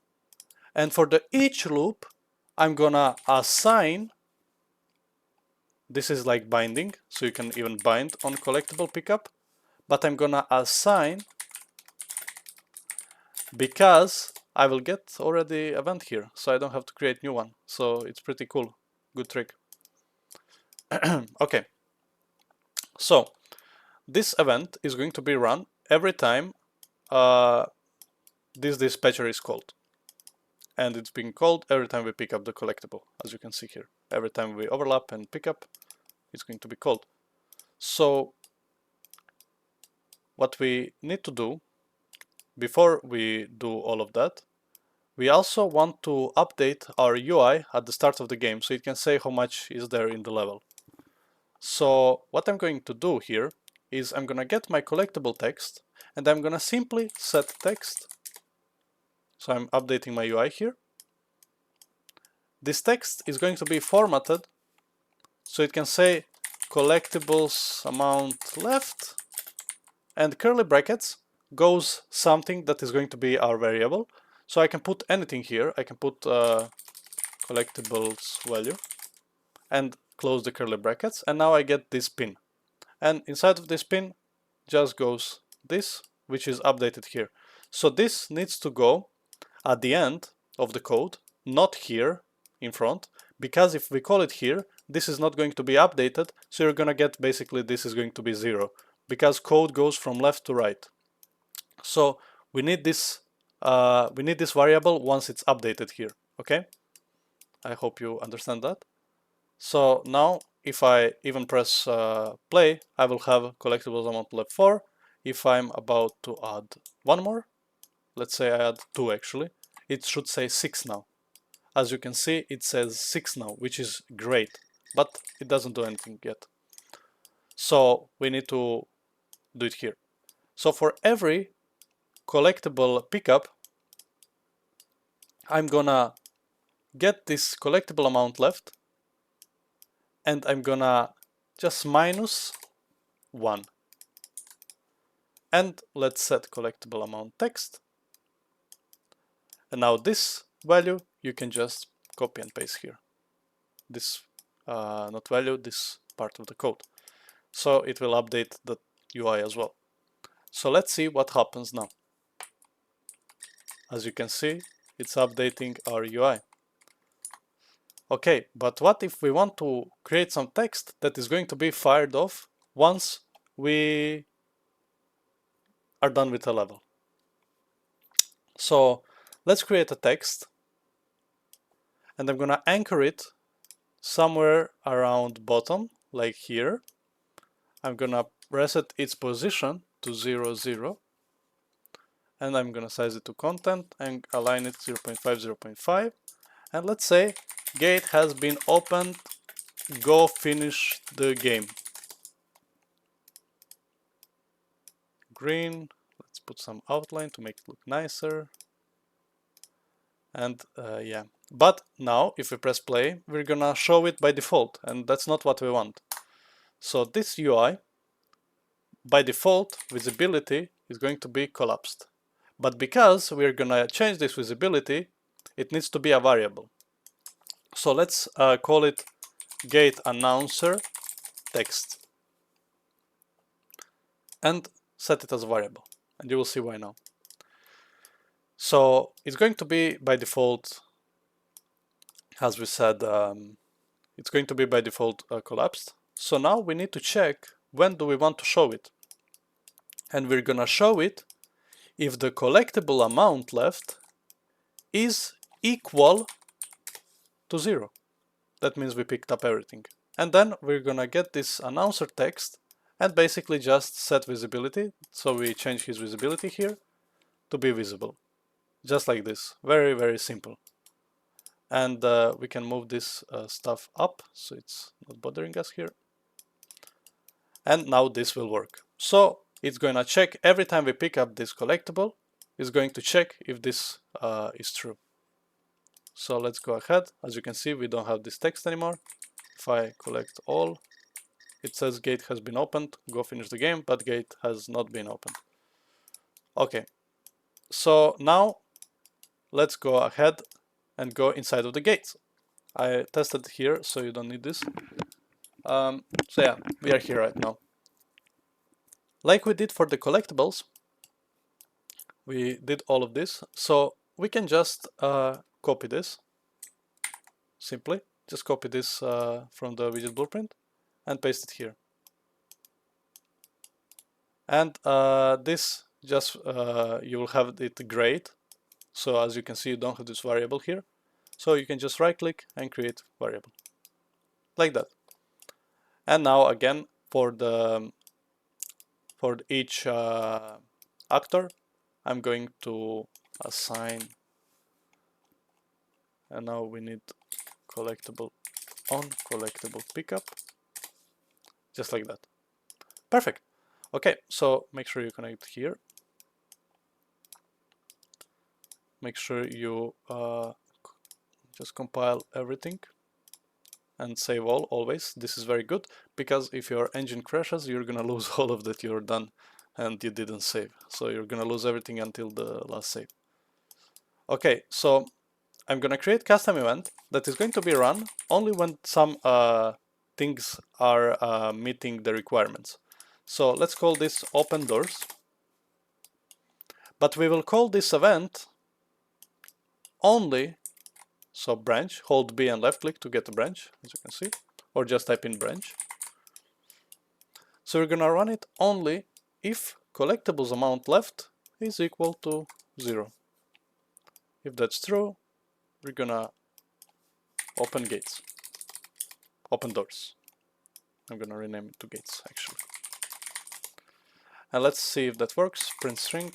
And for the each loop, I'm gonna assign, this is like binding, so you can even bind on collectible pickup, but I'm gonna assign because I will get already event here, so I don't have to create new one. So it's pretty cool, good trick. Okay, so this event is going to be run every time this dispatcher is called. And it's being called every time we pick up the collectible, as you can see here. Every time we overlap and pick up, it's going to be called. So what we need to do before we do all of that, we also want to update our UI at the start of the game so it can say how much is there in the level. So what I'm going to do here is I'm gonna get my collectible text and I'm gonna simply set text. So I'm updating my UI here. This text is going to be formatted so it can say collectibles amount left, and curly brackets goes something that is going to be our variable. So I can put anything here. I can put collectibles value and close the curly brackets, and now I get this pin. And inside of this pin just goes this, which is updated here. So this needs to go at the end of the code, not here in front, because if we call it here, this is not going to be updated, so you're gonna get basically this is going to be 0, because code goes from left to right. So we need this variable once it's updated here, okay? I hope you understand that. So now if I even press play, I will have collectibles amount left 4. If I'm about to add one more, let's say I add 2 actually, it should say 6 now. As you can see, it says 6 now, which is great, but it doesn't do anything yet. So we need to do it here. So for every collectible pickup, I'm gonna get this collectible amount left, and I'm gonna just minus 1. And let's set collectible amount text. And now this value you can just copy and paste here. This not value, this part of the code. So it will update the UI as well. So let's see what happens now. As you can see, it's updating our UI. Okay, but what if we want to create some text that is going to be fired off once we are done with a level? So let's create a text, and I'm gonna anchor it somewhere around bottom, like here. I'm gonna reset its position to 0, 0, and I'm gonna size it to content and align it 0.5, 0.5. And let's say gate has been opened, go finish the game. Green, let's put some outline to make it look nicer. And yeah, but now if we press play, we're gonna show it by default, and that's not what we want. So this UI, by default, visibility is going to be collapsed. But because we're gonna change this visibility, it needs to be a variable. So let's call it gate announcer text and set it as a variable, and you will see why now. So it's going to be by default, as we said, it's going to be by default collapsed. So now we need to check when do we want to show it, and we're gonna show it if the collectible amount left is equal to 0. That means we picked up everything. And then we're gonna get this announcer text and basically just set visibility. So we change his visibility here to be visible. Just like this. Very, very simple. And we can move this stuff up so it's not bothering us here. And now this will work. So it's gonna check every time we pick up this collectible, it's going to check if this is true. So let's go ahead. As you can see, we don't have this text anymore. If I collect all, it says gate has been opened, go finish the game, but gate has not been opened. Okay, so now let's go ahead and go inside of the gates. I tested here, so you don't need this. So yeah, we are here right now. Like we did for the collectibles, we did all of this, so we can just copy this, simply. Just copy this from the widget blueprint and paste it here. And this just, you will have it grayed. So as you can see, you don't have this variable here. So you can just right click and create variable. Like that. And now again, for each actor, I'm going to assign, and now we need collectible on collectible pickup, just like that. Perfect. Okay, so make sure you connect here. Make sure you just compile everything and save all always. This is very good, because if your engine crashes, you're gonna lose all of that you're done and you didn't save. So you're gonna lose everything until the last save. Okay, so I'm gonna create custom event that is going to be run only when some things are meeting the requirements. So let's call this open doors, but we will call this event only, so branch, hold B and left click to get a branch, as you can see, or just type in branch. So we're gonna run it only if collectibles amount left is equal to 0. If that's true, we're gonna open gates, open doors. I'm gonna rename it to gates actually. And let's see if that works. Print string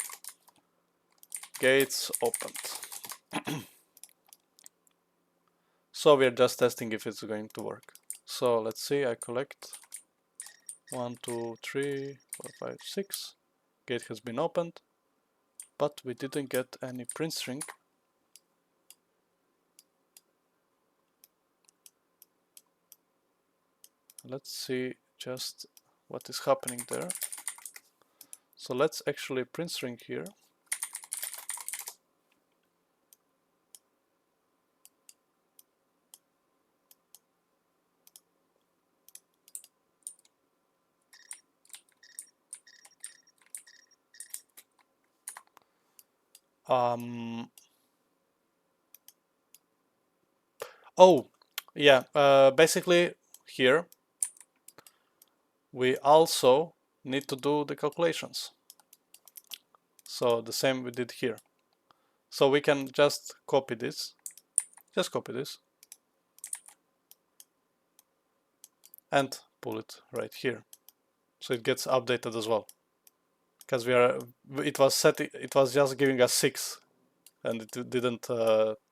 gates opened. So we're just testing if it's going to work. So let's see, I collect 1, 2, 3, 4, 5, 6. Gate has been opened, but we didn't get any print string. Let's see just what is happening there. So let's actually print string here. Oh, yeah, basically here we also need to do the calculations. So the same we did here. So we can just copy this, and pull it right here. So it gets updated as well. Because it was just giving us 6 and it didn't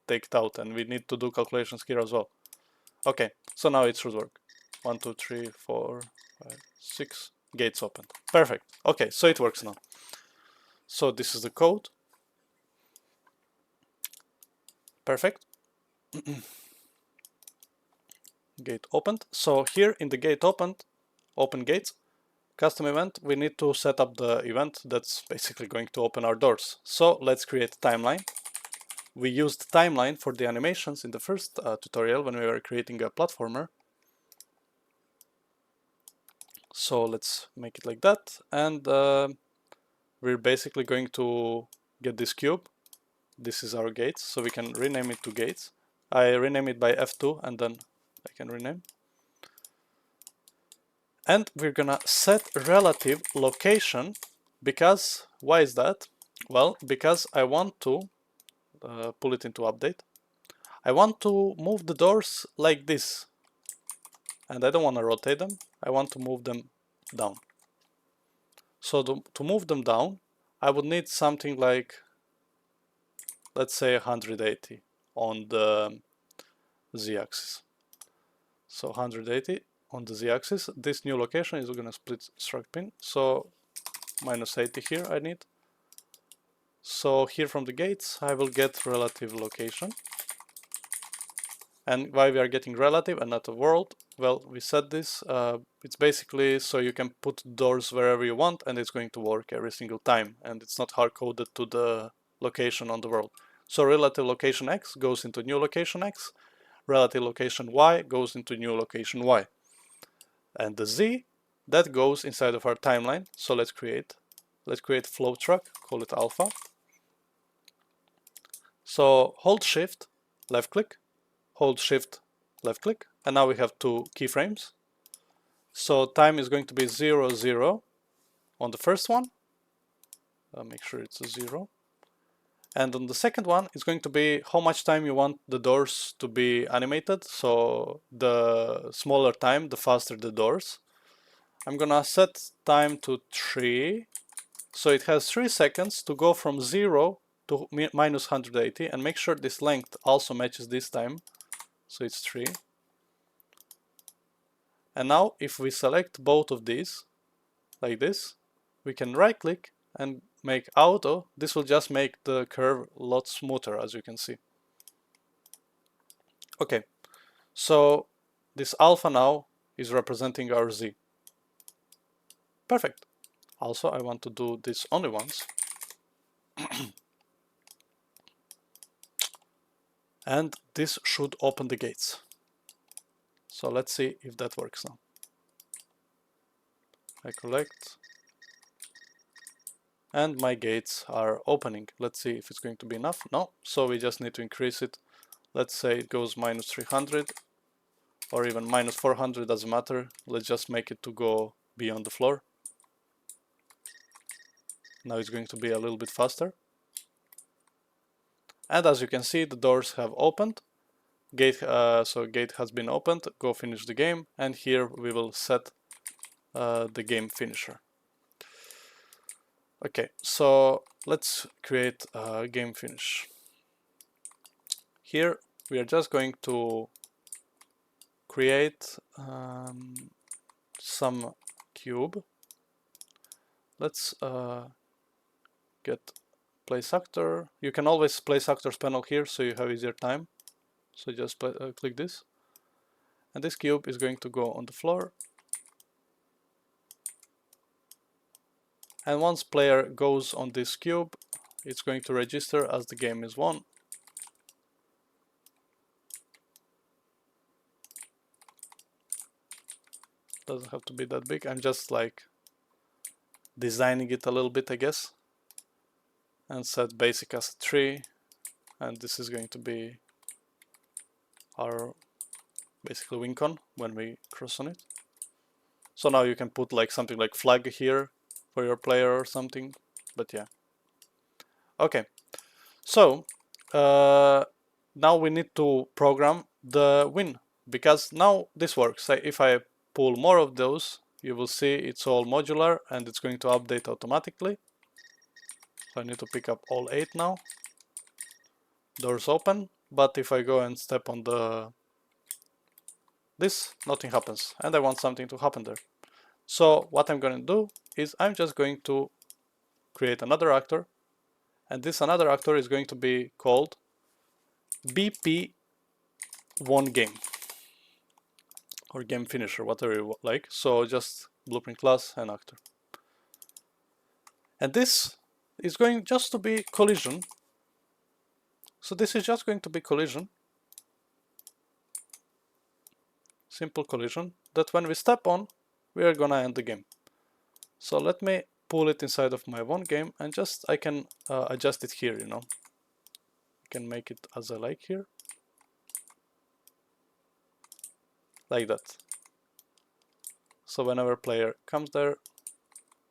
take it out, and we need to do calculations here as well. Okay, so now it should work. 1, 2, 3, 4, 5, 6, gates open. Perfect. Okay, so it works now. So this is the code. Perfect. Gate opened. So here in the gate opened, open gates, custom event, we need to set up the event that's basically going to open our doors. So let's create a timeline. We used timeline for the animations in the first tutorial when we were creating a platformer. So let's make it like that, and we're basically going to get this cube. This is our gates, so we can rename it to gates. I rename it by F2 and then I can rename. And we're gonna set relative location, because, why is that? Well, because I want to pull it into update. I want to move the doors like this, and I don't want to rotate them. I want to move them down. So to move them down, I would need something like, let's say 180 on the z-axis. So 180 on the z-axis. This new location is going to split struct pin. So minus 80 here I need. So here from the gates I will get relative location. And why we are getting relative and not a world? Well, we said this. It's basically so you can put doors wherever you want and it's going to work every single time. And it's not hard coded to the location on the world. So relative location X goes into new location X. Relative location Y goes into new location Y. And the Z, that goes inside of our timeline. So let's create flow truck, call it alpha. So hold shift, left click, hold shift, left click, and now we have two keyframes. So time is going to be 0, 0 on the first one. Make sure it's a 0. And on the second one, it's going to be how much time you want the doors to be animated. So the smaller time, the faster the doors. I'm gonna set time to 3. So it has 3 seconds to go from 0 to minus 180, and make sure this length also matches this time. So it's 3. And now if we select both of these, like this, we can right click and make auto. This will just make the curve a lot smoother, as you can see. Okay, so this alpha now is representing our Z. Perfect. Also, I want to do this only once. And this should open the gates. So let's see if that works now. I collect. And my gates are opening. Let's see if it's going to be enough. No, so we just need to increase it. Let's say it goes minus 300 or even minus 400, doesn't matter. Let's just make it to go beyond the floor. Now it's going to be a little bit faster. And as you can see, the doors have opened. So gate has been opened. Go finish the game. And here we will set the game finisher. Okay, so let's create a game finish. Here we are just going to create some cube. Let's get place actor. You can always place actors panel here so you have easier time. So just click this. And this cube is going to go on the floor. And once player goes on this cube, it's going to register as the game is won. Doesn't have to be that big. I'm just like designing it a little bit, I guess. And set basic as a 3. And this is going to be our basically win con when we cross on it. So now you can put like something like flag here for your player or something, but yeah. Okay, so now we need to program the win, because now this works. If I pull more of those, you will see it's all modular and it's going to update automatically. So I need to pick up all 8 now. Doors open, but if I go and step on this, nothing happens, and I want something to happen there. So what I'm going to do is I'm just going to create another actor, and this another actor is going to be called BP won game or game finisher, whatever you like. So just blueprint class and actor. And this is going just to be collision. So this is just going to be collision. Simple collision that when we step on, we are gonna end the game. So let me pull it inside of my one game, and just I can adjust it here, you know. I can make it as I like here, like that. So whenever player comes there,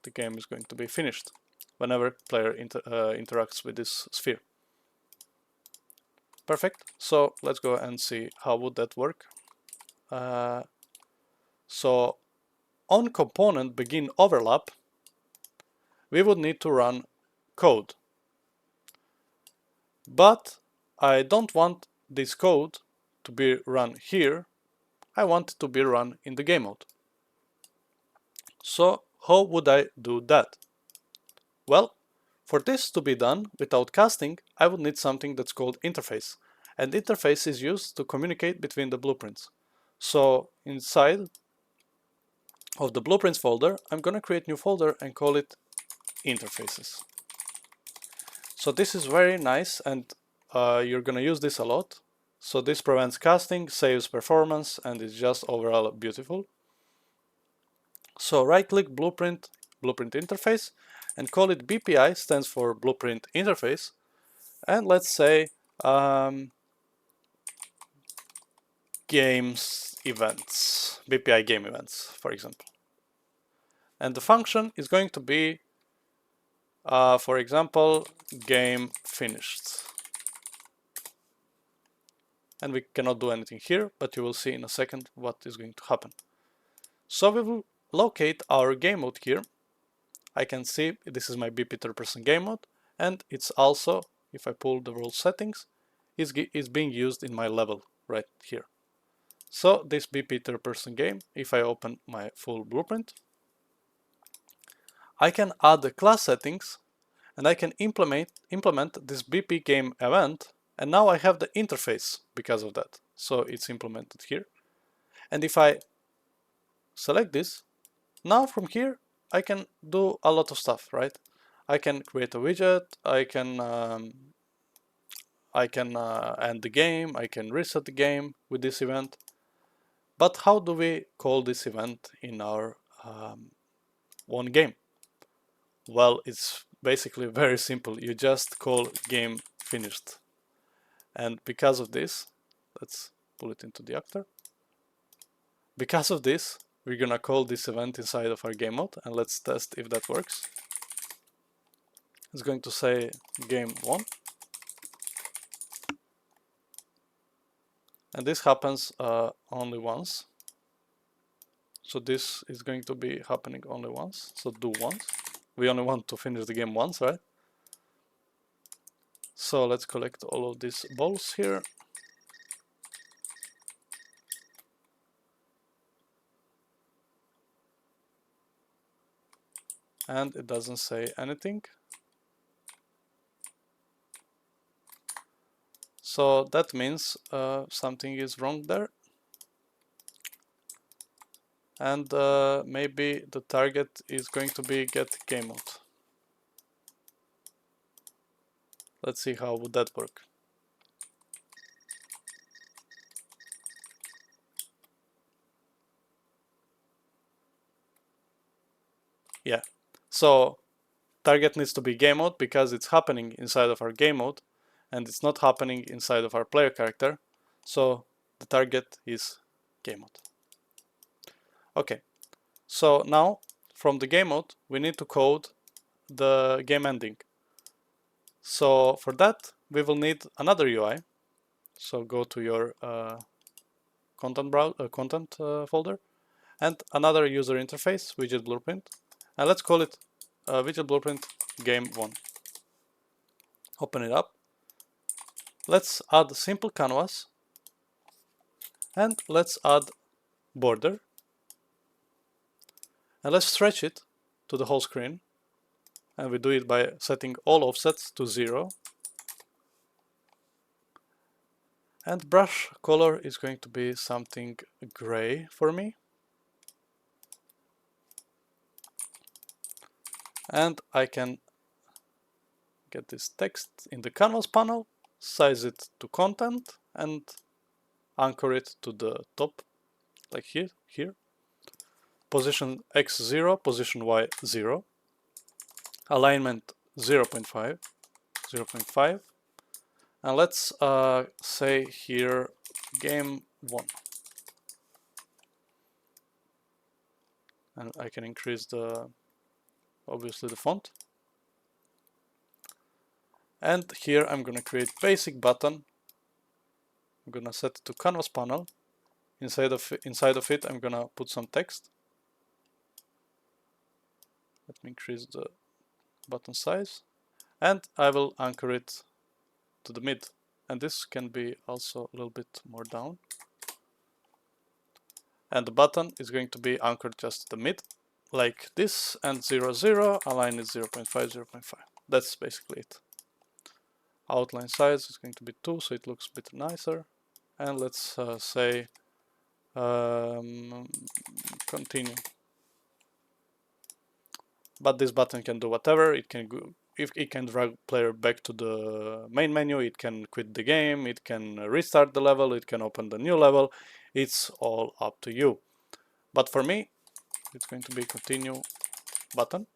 the game is going to be finished whenever player interacts with this sphere. Perfect. So let's go and see how would that work. So on component begin overlap, we would need to run code. But I don't want this code to be run here. I want it to be run in the game mode. So how would I do that? Well, for this to be done without casting, I would need something that's called interface. And interface is used to communicate between the blueprints. So inside of the blueprints folder, I'm going to create a new folder and call it interfaces. So this is very nice, and you're going to use this a lot. So this prevents casting, saves performance, and is just overall beautiful. So right click blueprint interface and call it BPI, stands for blueprint interface. And let's say games events, BPI game events, for example. And the function is going to be, for example, game finished. And we cannot do anything here, but you will see in a second what is going to happen. So we will locate our game mode here. I can see this is my BP third-person game mode, and it's also, if I pull the role settings, is being used in my level right here. So this BP third-person game, if I open my full blueprint, I can add the class settings, and I can implement this BP game event, and now I have the interface because of that. So it's implemented here. And if I select this, now from here I can do a lot of stuff, right? I can create a widget, I can end the game, I can reset the game with this event. But how do we call this event in our one game? Well, it's basically very simple. You just call game finished. And because of this, let's pull it into the actor. Because of this, we're gonna call this event inside of our game mode, and let's test if that works. It's going to say game 1. And this happens only once. So this is going to be happening only once. So do once. We only want to finish the game once, right? So let's collect all of these balls here. And it doesn't say anything. So that means something is wrong there. And maybe the target is going to be get game mode. Let's see how would that work. Yeah, so target needs to be game mode because it's happening inside of our game mode and it's not happening inside of our player character. So the target is game mode. Okay, so now from the game mode we need to code the game ending. So for that we will need another UI. So go to your content folder and another user interface widget blueprint, and let's call it widget blueprint game 1. Open it up. Let's add simple canvas and let's add border, and let's stretch it to the whole screen, and we do it by setting all offsets to 0. And brush color is going to be something gray for me. And I can get this text in the canvas panel, size it to content, and anchor it to the top, like here. position X 0, position Y 0, alignment 0.5, 0.5, and let's say here game 1. And I can increase obviously the font. And here I'm gonna create basic button. I'm gonna set it to canvas panel. Inside of it, I'm gonna put some text. Let me increase the button size, and I will anchor it to the mid. And this can be also a little bit more down. And the button is going to be anchored just to the mid, like this, and 0, 0, align is 0.5, 0.5. That's basically it. Outline size is going to be 2, so it looks a bit nicer. And let's say continue. But this button can do whatever. It can go, if it can drag player back to the main menu, it can quit the game, it can restart the level, it can open the new level. It's all up to you. But for me, it's going to be continue button.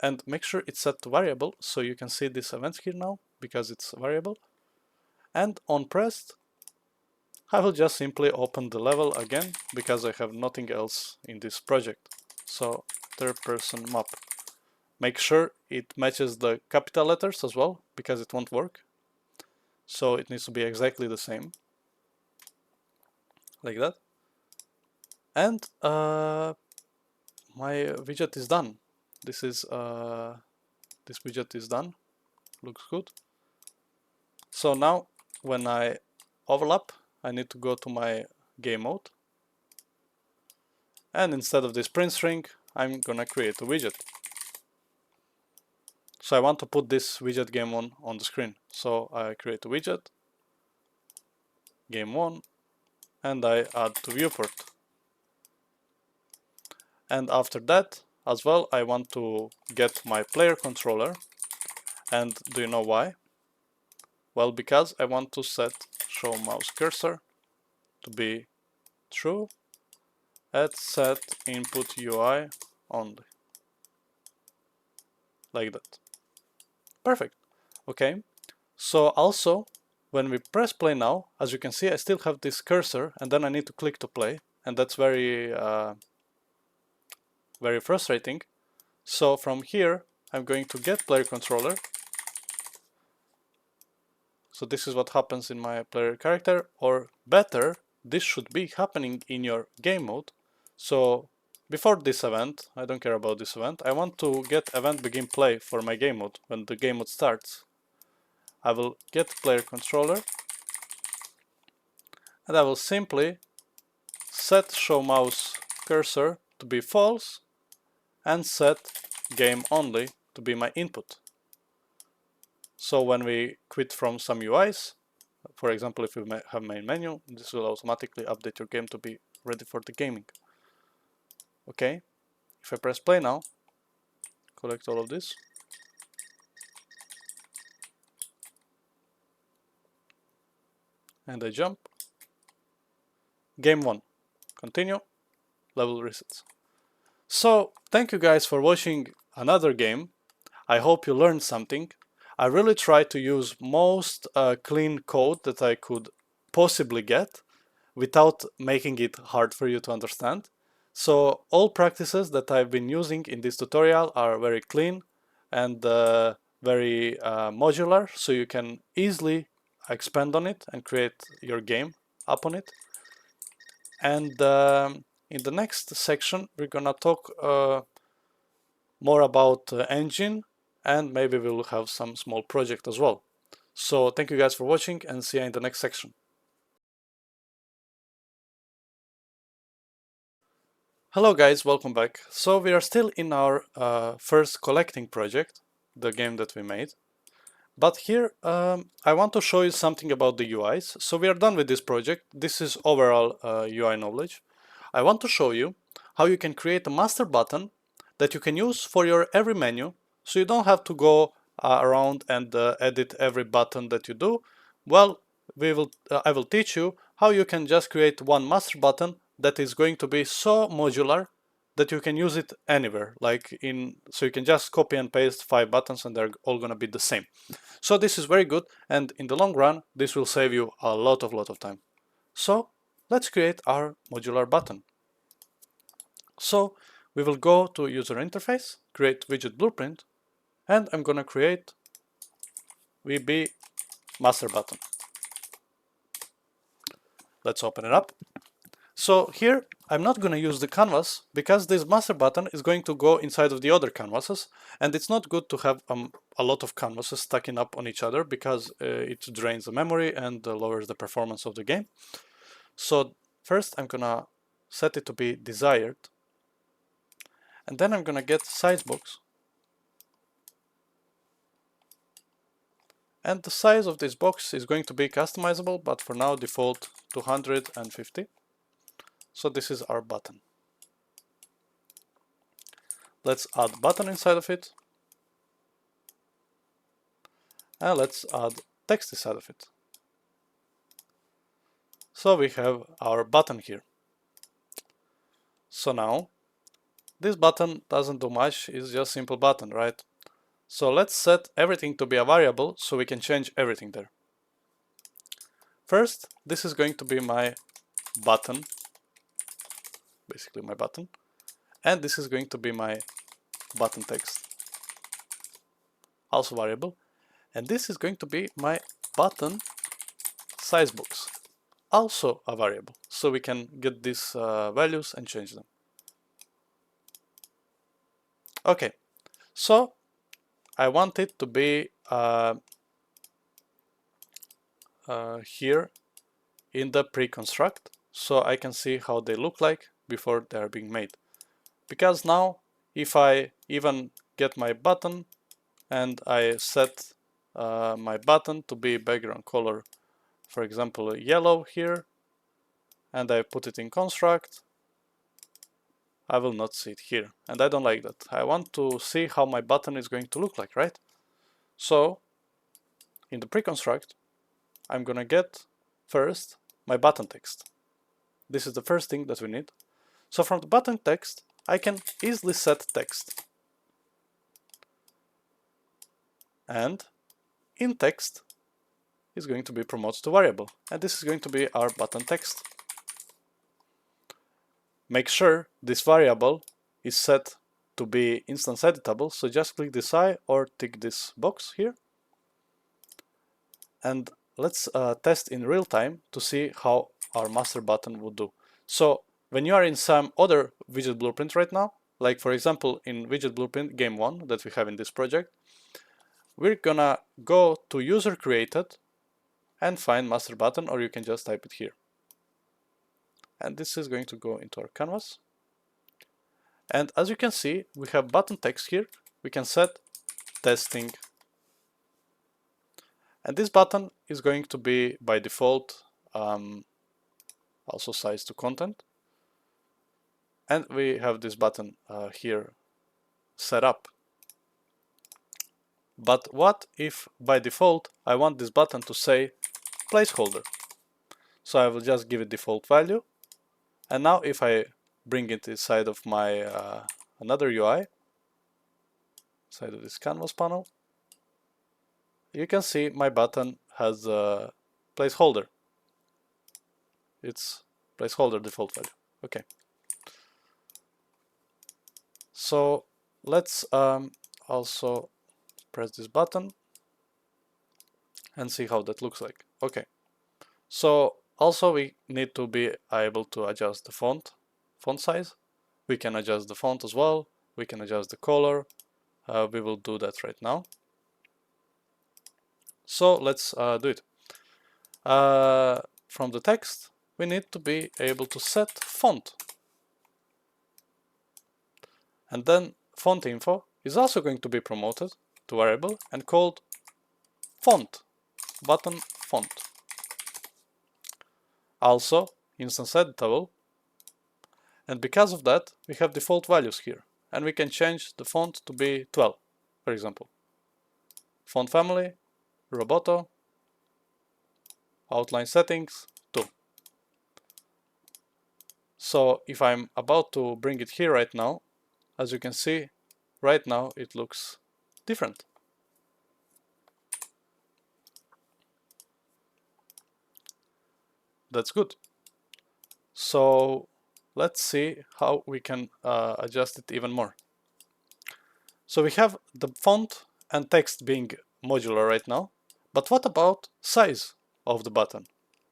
And make sure it's set to variable, so you can see this event here now, because it's variable. And on pressed, I will just simply open the level again, because I have nothing else in this project. So third person map. Make sure it matches the capital letters as well, because it won't work. So it needs to be exactly the same. Like that. And my widget is done. This widget is done. Looks good. So now when I overlap, I need to go to my game mode. And instead of this print string, I'm gonna create a widget. So I want to put this widget game on the screen. So I create a widget, game 1, and I add to viewport. And after that, as well, I want to get my player controller. And do you know why? Well, because I want to set show mouse cursor to be true at set input UI only. Like that. Perfect. Okay. So also, when we press play now, as you can see, I still have this cursor, and then I need to click to play, and that's very frustrating. So from here, I'm going to get player controller. So this is what happens in my player character, or better, this should be happening in your game mode. So before this event, I don't care about this event, I want to get event begin play for my game mode when the game mode starts. I will get player controller, and I will simply set show mouse cursor to be false and set game only to be my input. So when we quit from some UIs, for example, if you have main menu, this will automatically update your game to be ready for the gaming. Okay, if I press play now, collect all of this. And I jump. Game 1. Continue. Level resets. So, thank you guys for watching another game. I hope you learned something. I really tried to use most clean code that I could possibly get without making it hard for you to understand. So all practices that I've been using in this tutorial are very clean and very modular, so you can easily expand on it and create your game upon it. And in the next section, we're gonna talk more about engine, and maybe we'll have some small project as well. So thank you guys for watching, and see you in the next section. Hello guys, welcome back. So we are still in our first collecting project, the game that we made. But here I want to show you something about the UIs. So we are done with this project. This is overall UI knowledge. I want to show you how you can create a master button that you can use for your every menu, so you don't have to go around and edit every button that you do. Well, I will teach you how you can just create one master button that is going to be so modular that you can use it anywhere, so you can just copy and paste 5 buttons and they're all gonna be the same. So this is very good, and in the long run this will save you a lot of time. So let's create our modular button. So we will go to user interface, create widget blueprint, and I'm gonna create VB master button. Let's open it up. So here I'm not going to use the canvas because this master button is going to go inside of the other canvases, and it's not good to have a lot of canvases stacking up on each other because it drains the memory and lowers the performance of the game. So first I'm going to set it to be desired, and then I'm going to get size box, and the size of this box is going to be customizable, but for now default 250. So this is our button. Let's add button inside of it, and let's add text inside of it. So we have our button here. So now this button doesn't do much, it's just simple button, right? So let's set everything to be a variable so we can change everything there. First, this is going to be my button, basically my button, and this is going to be my button text, also variable, and this is going to be my button size box, also a variable, so we can get these values and change them. Okay, so I want it to be here in the pre-construct, so I can see how they look like before they are being made. Because now, if I even get my button and I set my button to be background color, for example, yellow here, and I put it in construct, I will not see it here, and I don't like that. I want to see how my button is going to look like, right? So in the pre-construct, I'm gonna get first my button text. This is the first thing that we need. So from the button text, I can easily set text. And in text is going to be promoted to variable, and this is going to be our button text. Make sure this variable is set to be instance editable, so just click this eye or tick this box here. And let's test in real time to see how our master button would do. So when you are in some other widget blueprint right now, like for example in widget blueprint game 1 that we have in this project, we're gonna go to user created and find master button, or you can just type it here. And this is going to go into our canvas. And as you can see, we have button text here. We can set testing. And this button is going to be by default also size to content. And we have this button here set up. But what if by default I want this button to say placeholder? So I will just give it default value. And now if I bring it inside of my another UI, side of this canvas panel, you can see my button has a placeholder. It's placeholder default value. Okay. So let's also press this button and see how that looks like. Okay. So also we need to be able to adjust the font size. We can adjust the font as well. We can adjust the color. We will do that right now. So let's do it. From the text, we need to be able to set font. And then font info is also going to be promoted to variable and called font, button font. Also instance editable. And because of that, we have default values here. And we can change the font to be 12, for example. Font family, Roboto, outline settings, 2. So if I'm about to bring it here right now, as you can see, right now it looks different. That's good. So let's see how we can adjust it even more. So we have the font and text being modular right now, but what about size of the button?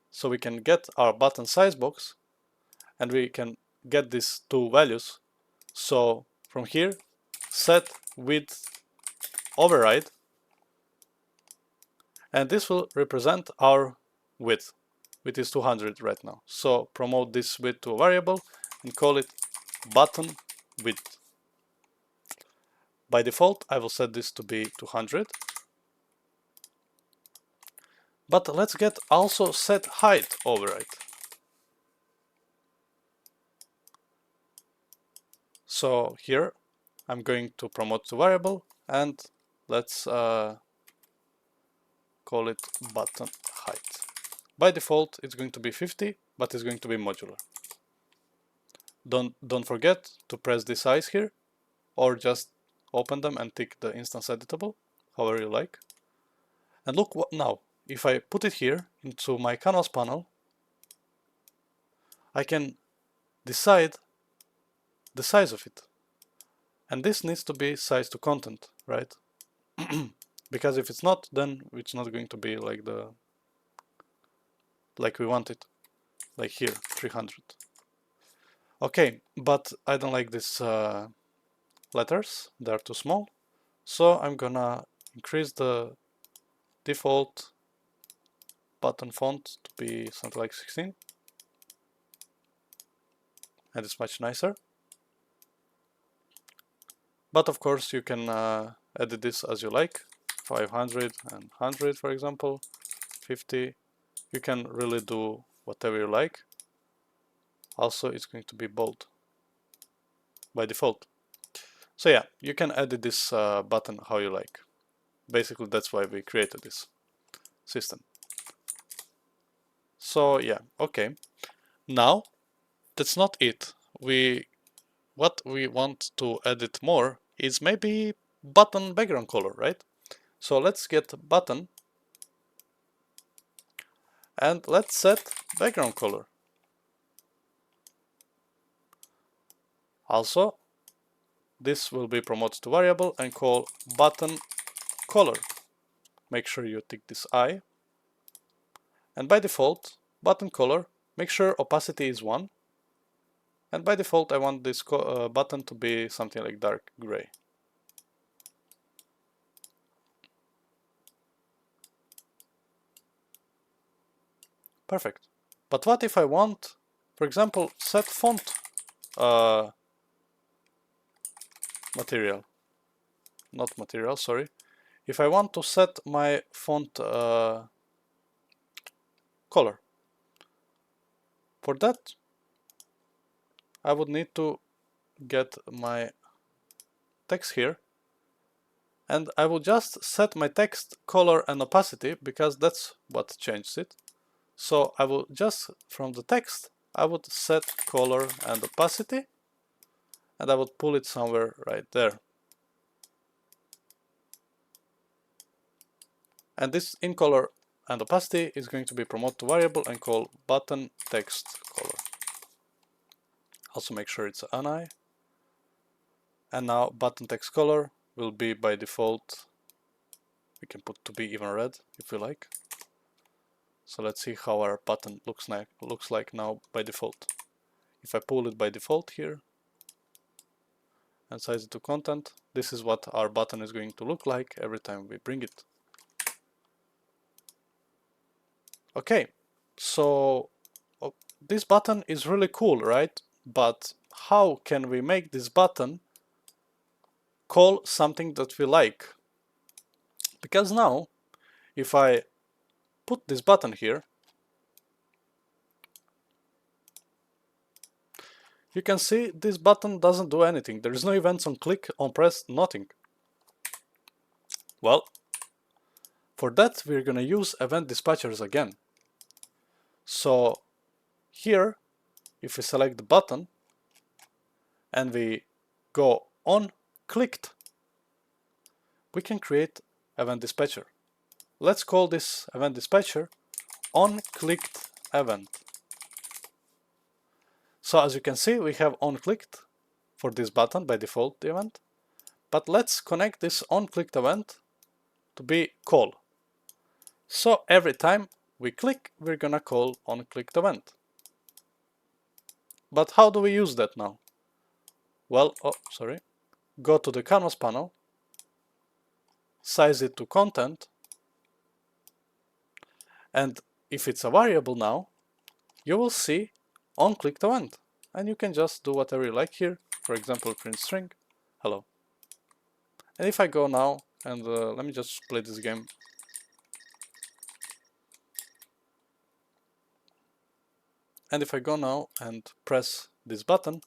So we can get our button size box and we can get these two values. So from here, set width override, and this will represent our width, which is 200 right now. So promote this width to a variable and call it button width. By default, I will set this to be 200. But let's get also set height override. So here I'm going to promote to variable and let's call it button height. By default, it's going to be 50, but it's going to be modular. Don't forget to press this size here, or just open them and tick the instance editable, however you like. And look what now, if I put it here into my canvas panel, I can decide the size of it. And this needs to be size to content, right? Because if it's not, then it's not going to be like we want it, like here, 300. Okay, but I don't like these letters, they're too small. So I'm gonna increase the default button font to be something like 16. And it's much nicer. But of course you can edit this as you like, 500 and 100 for example, 50. You can really do whatever you like. Also, it's going to be bold by default. So yeah, you can edit this button how you like. Basically, that's why we created this system. So yeah, okay. Now, that's not it. What we want to edit more is maybe button background color, right? So let's get button and let's set background color. Also, this will be promoted to variable and call button color. Make sure you tick this I. And by default, button color, make sure opacity is 1. And by default, I want this button to be something like dark gray. Perfect. But what if I want, for example, set font material? Not material, sorry. If I want to set my font color, for that, I would need to get my text here. And I will just set my text color and opacity because that's what changes it. So I will just, from the text, I would set color and opacity, and I would pull it somewhere right there. And this in color and opacity is going to be promoted to variable and call button text color. Also make sure it's an I. And now button text color will be by default, we can put to be even red if we like. So let's see how our button looks like now by default. If I pull it by default here and size it to content, this is what our button is going to look like every time we bring it. Okay, so this button is really cool, right? But how can we make this button call something that we like? Because now, if I put this button here, you can see this button doesn't do anything. There is no events on click, on press, nothing. Well, for that we're gonna use event dispatchers again. So here if we select the button and we go on clicked, we can create event dispatcher. Let's call this event dispatcher on clicked event. So as you can see, we have on clicked for this button by default event, but let's connect this on clicked event to be call. So every time we click, we're gonna call on clicked event. But how do we use that now? Well, go to the canvas panel, size it to content, and if it's a variable now, you will see on clicked event, and you can just do whatever you like here. For example, print string hello. And if I go now and let me just play this game. And if I go now and press this button,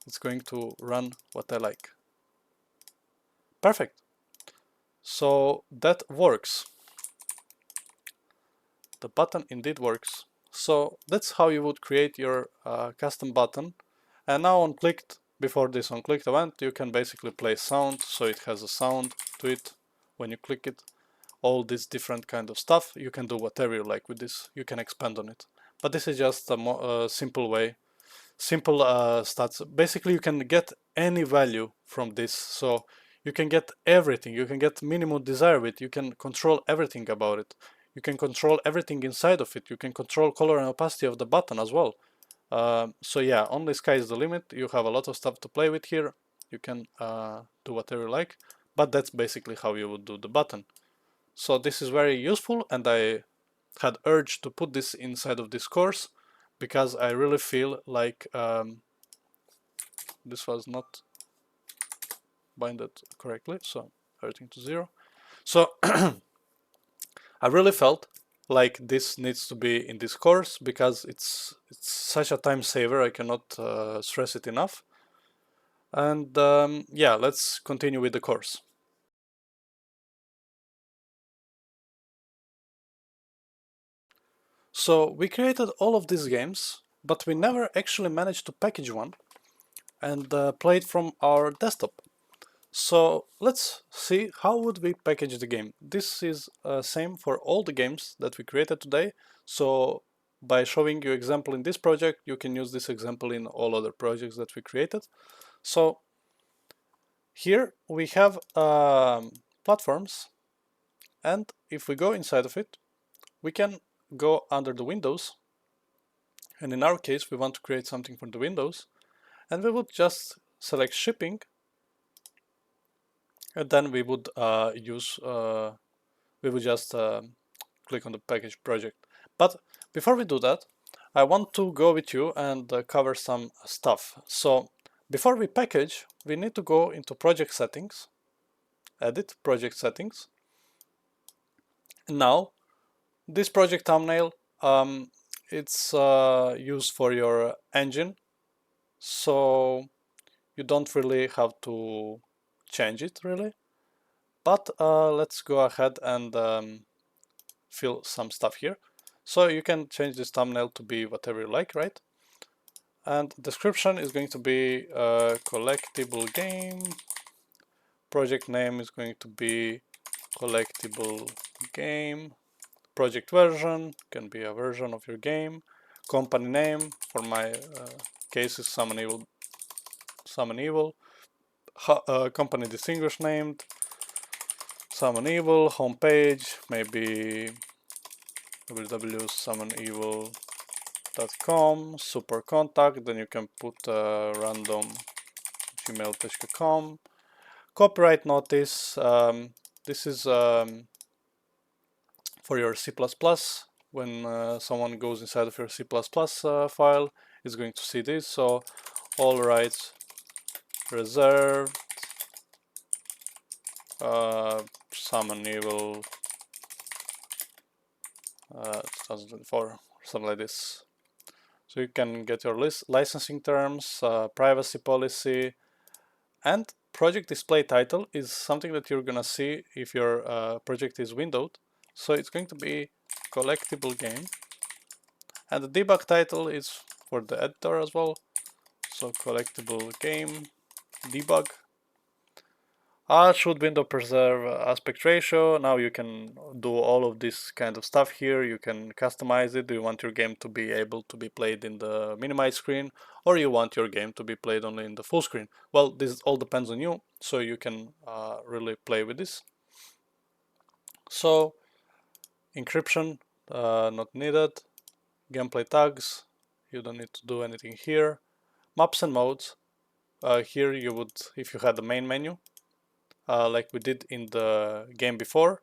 it's going to run what I like. Perfect. So that works. The button indeed works. So that's how you would create your custom button. And now on clicked, before this on clicked event, you can basically play sound, so it has a sound to it when you click it. All this different kind of stuff. You can do whatever you like with this. You can expand on it. But this is just a more simple way. Simple stats. Basically, you can get any value from this. So you can get everything. You can get minimum desire with. You can control everything about it. You can control everything inside of it. You can control color and opacity of the button as well. So yeah, only sky is the limit. You have a lot of stuff to play with here. You can do whatever you like. But that's basically how you would do the button. So this is very useful, and I had urge to put this inside of this course because I really feel like this was not binded correctly, so everything to 0. So I really felt like this needs to be in this course because it's such a time saver. I cannot stress it enough. And yeah, let's continue with the course. So we created all of these games, but we never actually managed to package one and play it from our desktop. So let's see how would we package the game. This is same for all the games that we created today. So by showing you example in this project, you can use this example in all other projects that we created. So here we have platforms, and if we go inside of it, we can go under the Windows, and in our case we want to create something for the Windows, and we would just select shipping, and then we would just click on the package project. But before we do that, I want to go with you and cover some stuff. So before we package, we need to go into project settings, edit project settings. Now this project thumbnail, it's used for your engine, so you don't really have to change it really. But let's go ahead and fill some stuff here. So you can change this thumbnail to be whatever you like, right? And description is going to be collectible game. Project name is going to be collectible game. Project version can be a version of your game. Company name, for my case, is Summon Evil. Summon Evil. Company distinguished named Summon Evil. Homepage, maybe www.summonevil.com. Super contact, then you can put random gmail.com. Copyright notice, this is for your C++. When someone goes inside of your C++ file, is going to see this. So all rights reserved, Summon Evil 2024, something like this. So you can get your licensing terms, privacy policy, and project display title is something that you're gonna see if your project is windowed. So it's going to be collectible game, and the debug title is for the editor as well. So collectible game debug. Should window preserve aspect ratio? Now you can do all of this kind of stuff here. You can customize it. Do you want your game to be able to be played in the minimized screen, or you want your game to be played only in the full screen? Well, this all depends on you, so you can really play with this. So encryption, not needed. Gameplay tags, you don't need to do anything here. Maps and modes, here you would, if you had the main menu, like we did in the game before.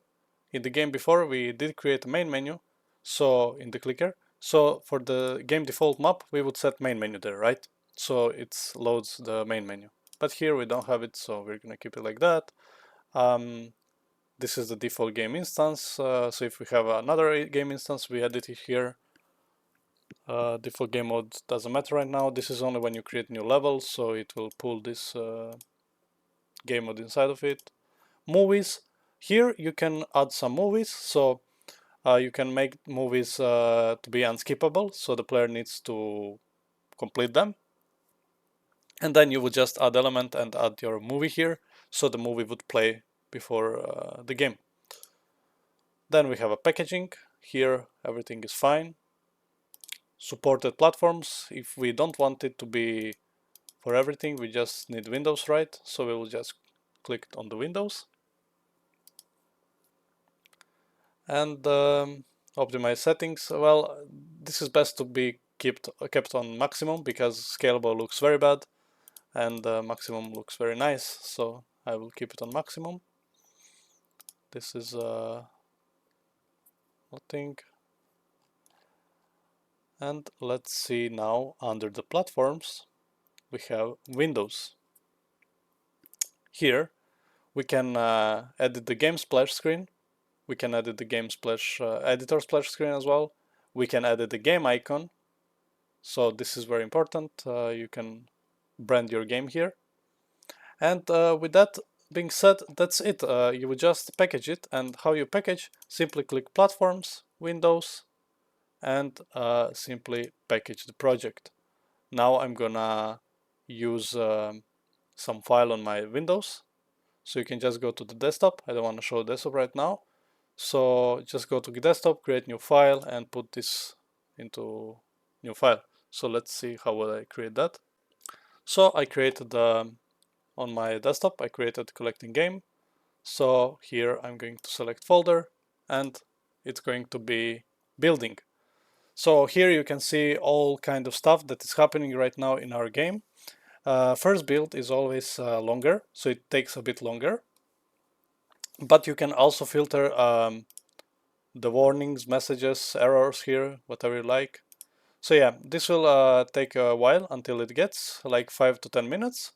In the game before, we did create a main menu, so in the clicker. So for the game default map, we would set main menu there, right? So it loads the main menu. But here we don't have it, so we're gonna keep it like that. This is the default game instance. So if we have another game instance, we edit it here. Default game mode doesn't matter right now. This is only when you create new levels, so it will pull this game mode inside of it. Movies. Here you can add some movies, so you can make movies to be unskippable, so the player needs to complete them. And then you would just add element and add your movie here, so the movie would play before the game. Then we have a packaging. Here everything is fine. Supported platforms. If we don't want it to be for everything, we just need Windows, right? So we will just click on the Windows. And optimize settings. Well, this is best to be kept on maximum because scalable looks very bad and maximum looks very nice. So I will keep it on maximum. This is nothing. And let's see now under the platforms we have Windows. Here we can edit the game splash screen. We can edit the game splash editor splash screen as well. We can edit the game icon. So this is very important. You can brand your game here. And with that being said, that's it. You would just package it. And how you package, simply click platforms, Windows, and simply package the project. Now I'm gonna use some file on my Windows. So you can just go to the desktop. I don't want to show desktop right now. So just go to desktop, create new file, and put this into new file. So let's see how will I create that. So I created on my desktop, I created collecting game. So here I'm going to select folder and it's going to be building. So here you can see all kind of stuff that is happening right now in our game. First build is always longer, so it takes a bit longer. But you can also filter the warnings, messages, errors here, whatever you like. So yeah, this will take a while until it gets like 5 to 10 minutes.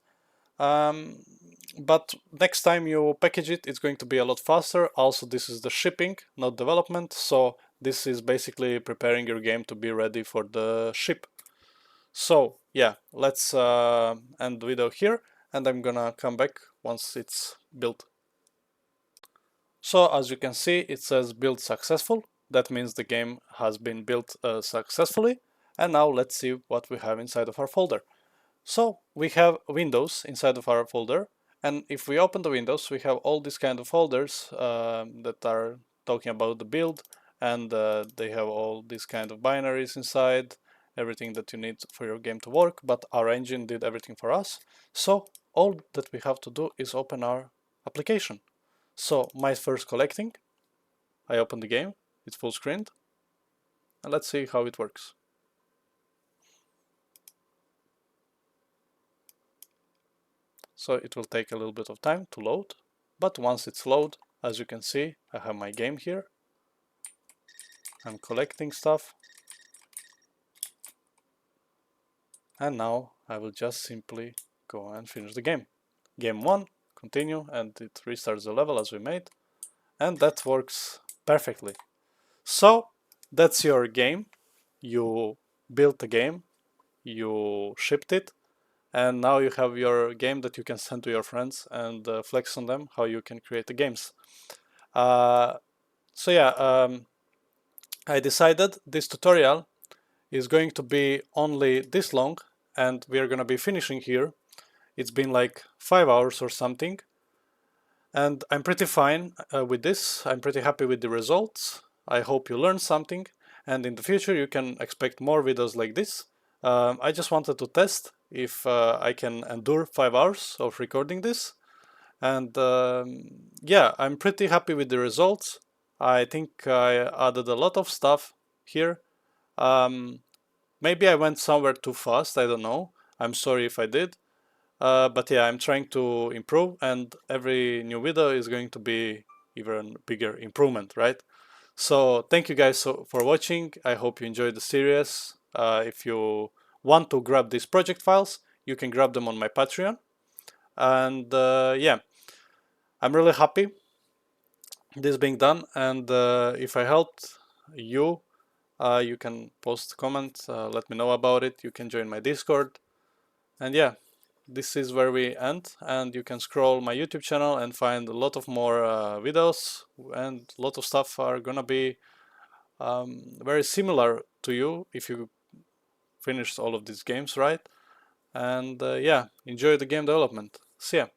But next time you package it, it's going to be a lot faster. Also, this is the shipping, not development. So this is basically preparing your game to be ready for the ship. So yeah, let's end the video here and I'm gonna come back once it's built. So as you can see, it says build successful. That means the game has been built successfully. And now let's see what we have inside of our folder. So we have Windows inside of our folder. And if we open the Windows, we have all these kind of folders that are talking about the build. And they have all these kind of binaries inside, everything that you need for your game to work. But our engine did everything for us. So all that we have to do is open our application. So my first collecting, I open the game, it's full screened, and let's see how it works. So it will take a little bit of time to load, but once it's loaded, as you can see, I have my game here. I'm collecting stuff. And now I will just simply go and finish the game. Game 1, continue, and it restarts the level as we made. And that works perfectly. So that's your game. You built the game, you shipped it, and now you have your game that you can send to your friends and flex on them how you can create the games. So yeah, I decided this tutorial is going to be only this long, and we are going to be finishing here. It's been like 5 hours or something, and I'm pretty fine with this. I'm pretty happy with the results. I hope you learned something, and in the future you can expect more videos like this. I just wanted to test if I can endure 5 hours of recording this, and yeah, I'm pretty happy with the results. I think I added a lot of stuff here. Maybe I went somewhere too fast, I don't know. I'm sorry if I did. But yeah, I'm trying to improve, and every new video is going to be even bigger improvement, right? So thank you guys for watching. I hope you enjoyed the series. If you want to grab these project files, you can grab them on my Patreon. And yeah, I'm really happy this being done. And if I helped you, you can post comments, let me know about it. You can join my Discord. And yeah, this is where we end, and you can scroll my YouTube channel and find a lot of more videos, and a lot of stuff are gonna be very similar to you if you finished all of these games, right? And yeah, enjoy the game development. See ya.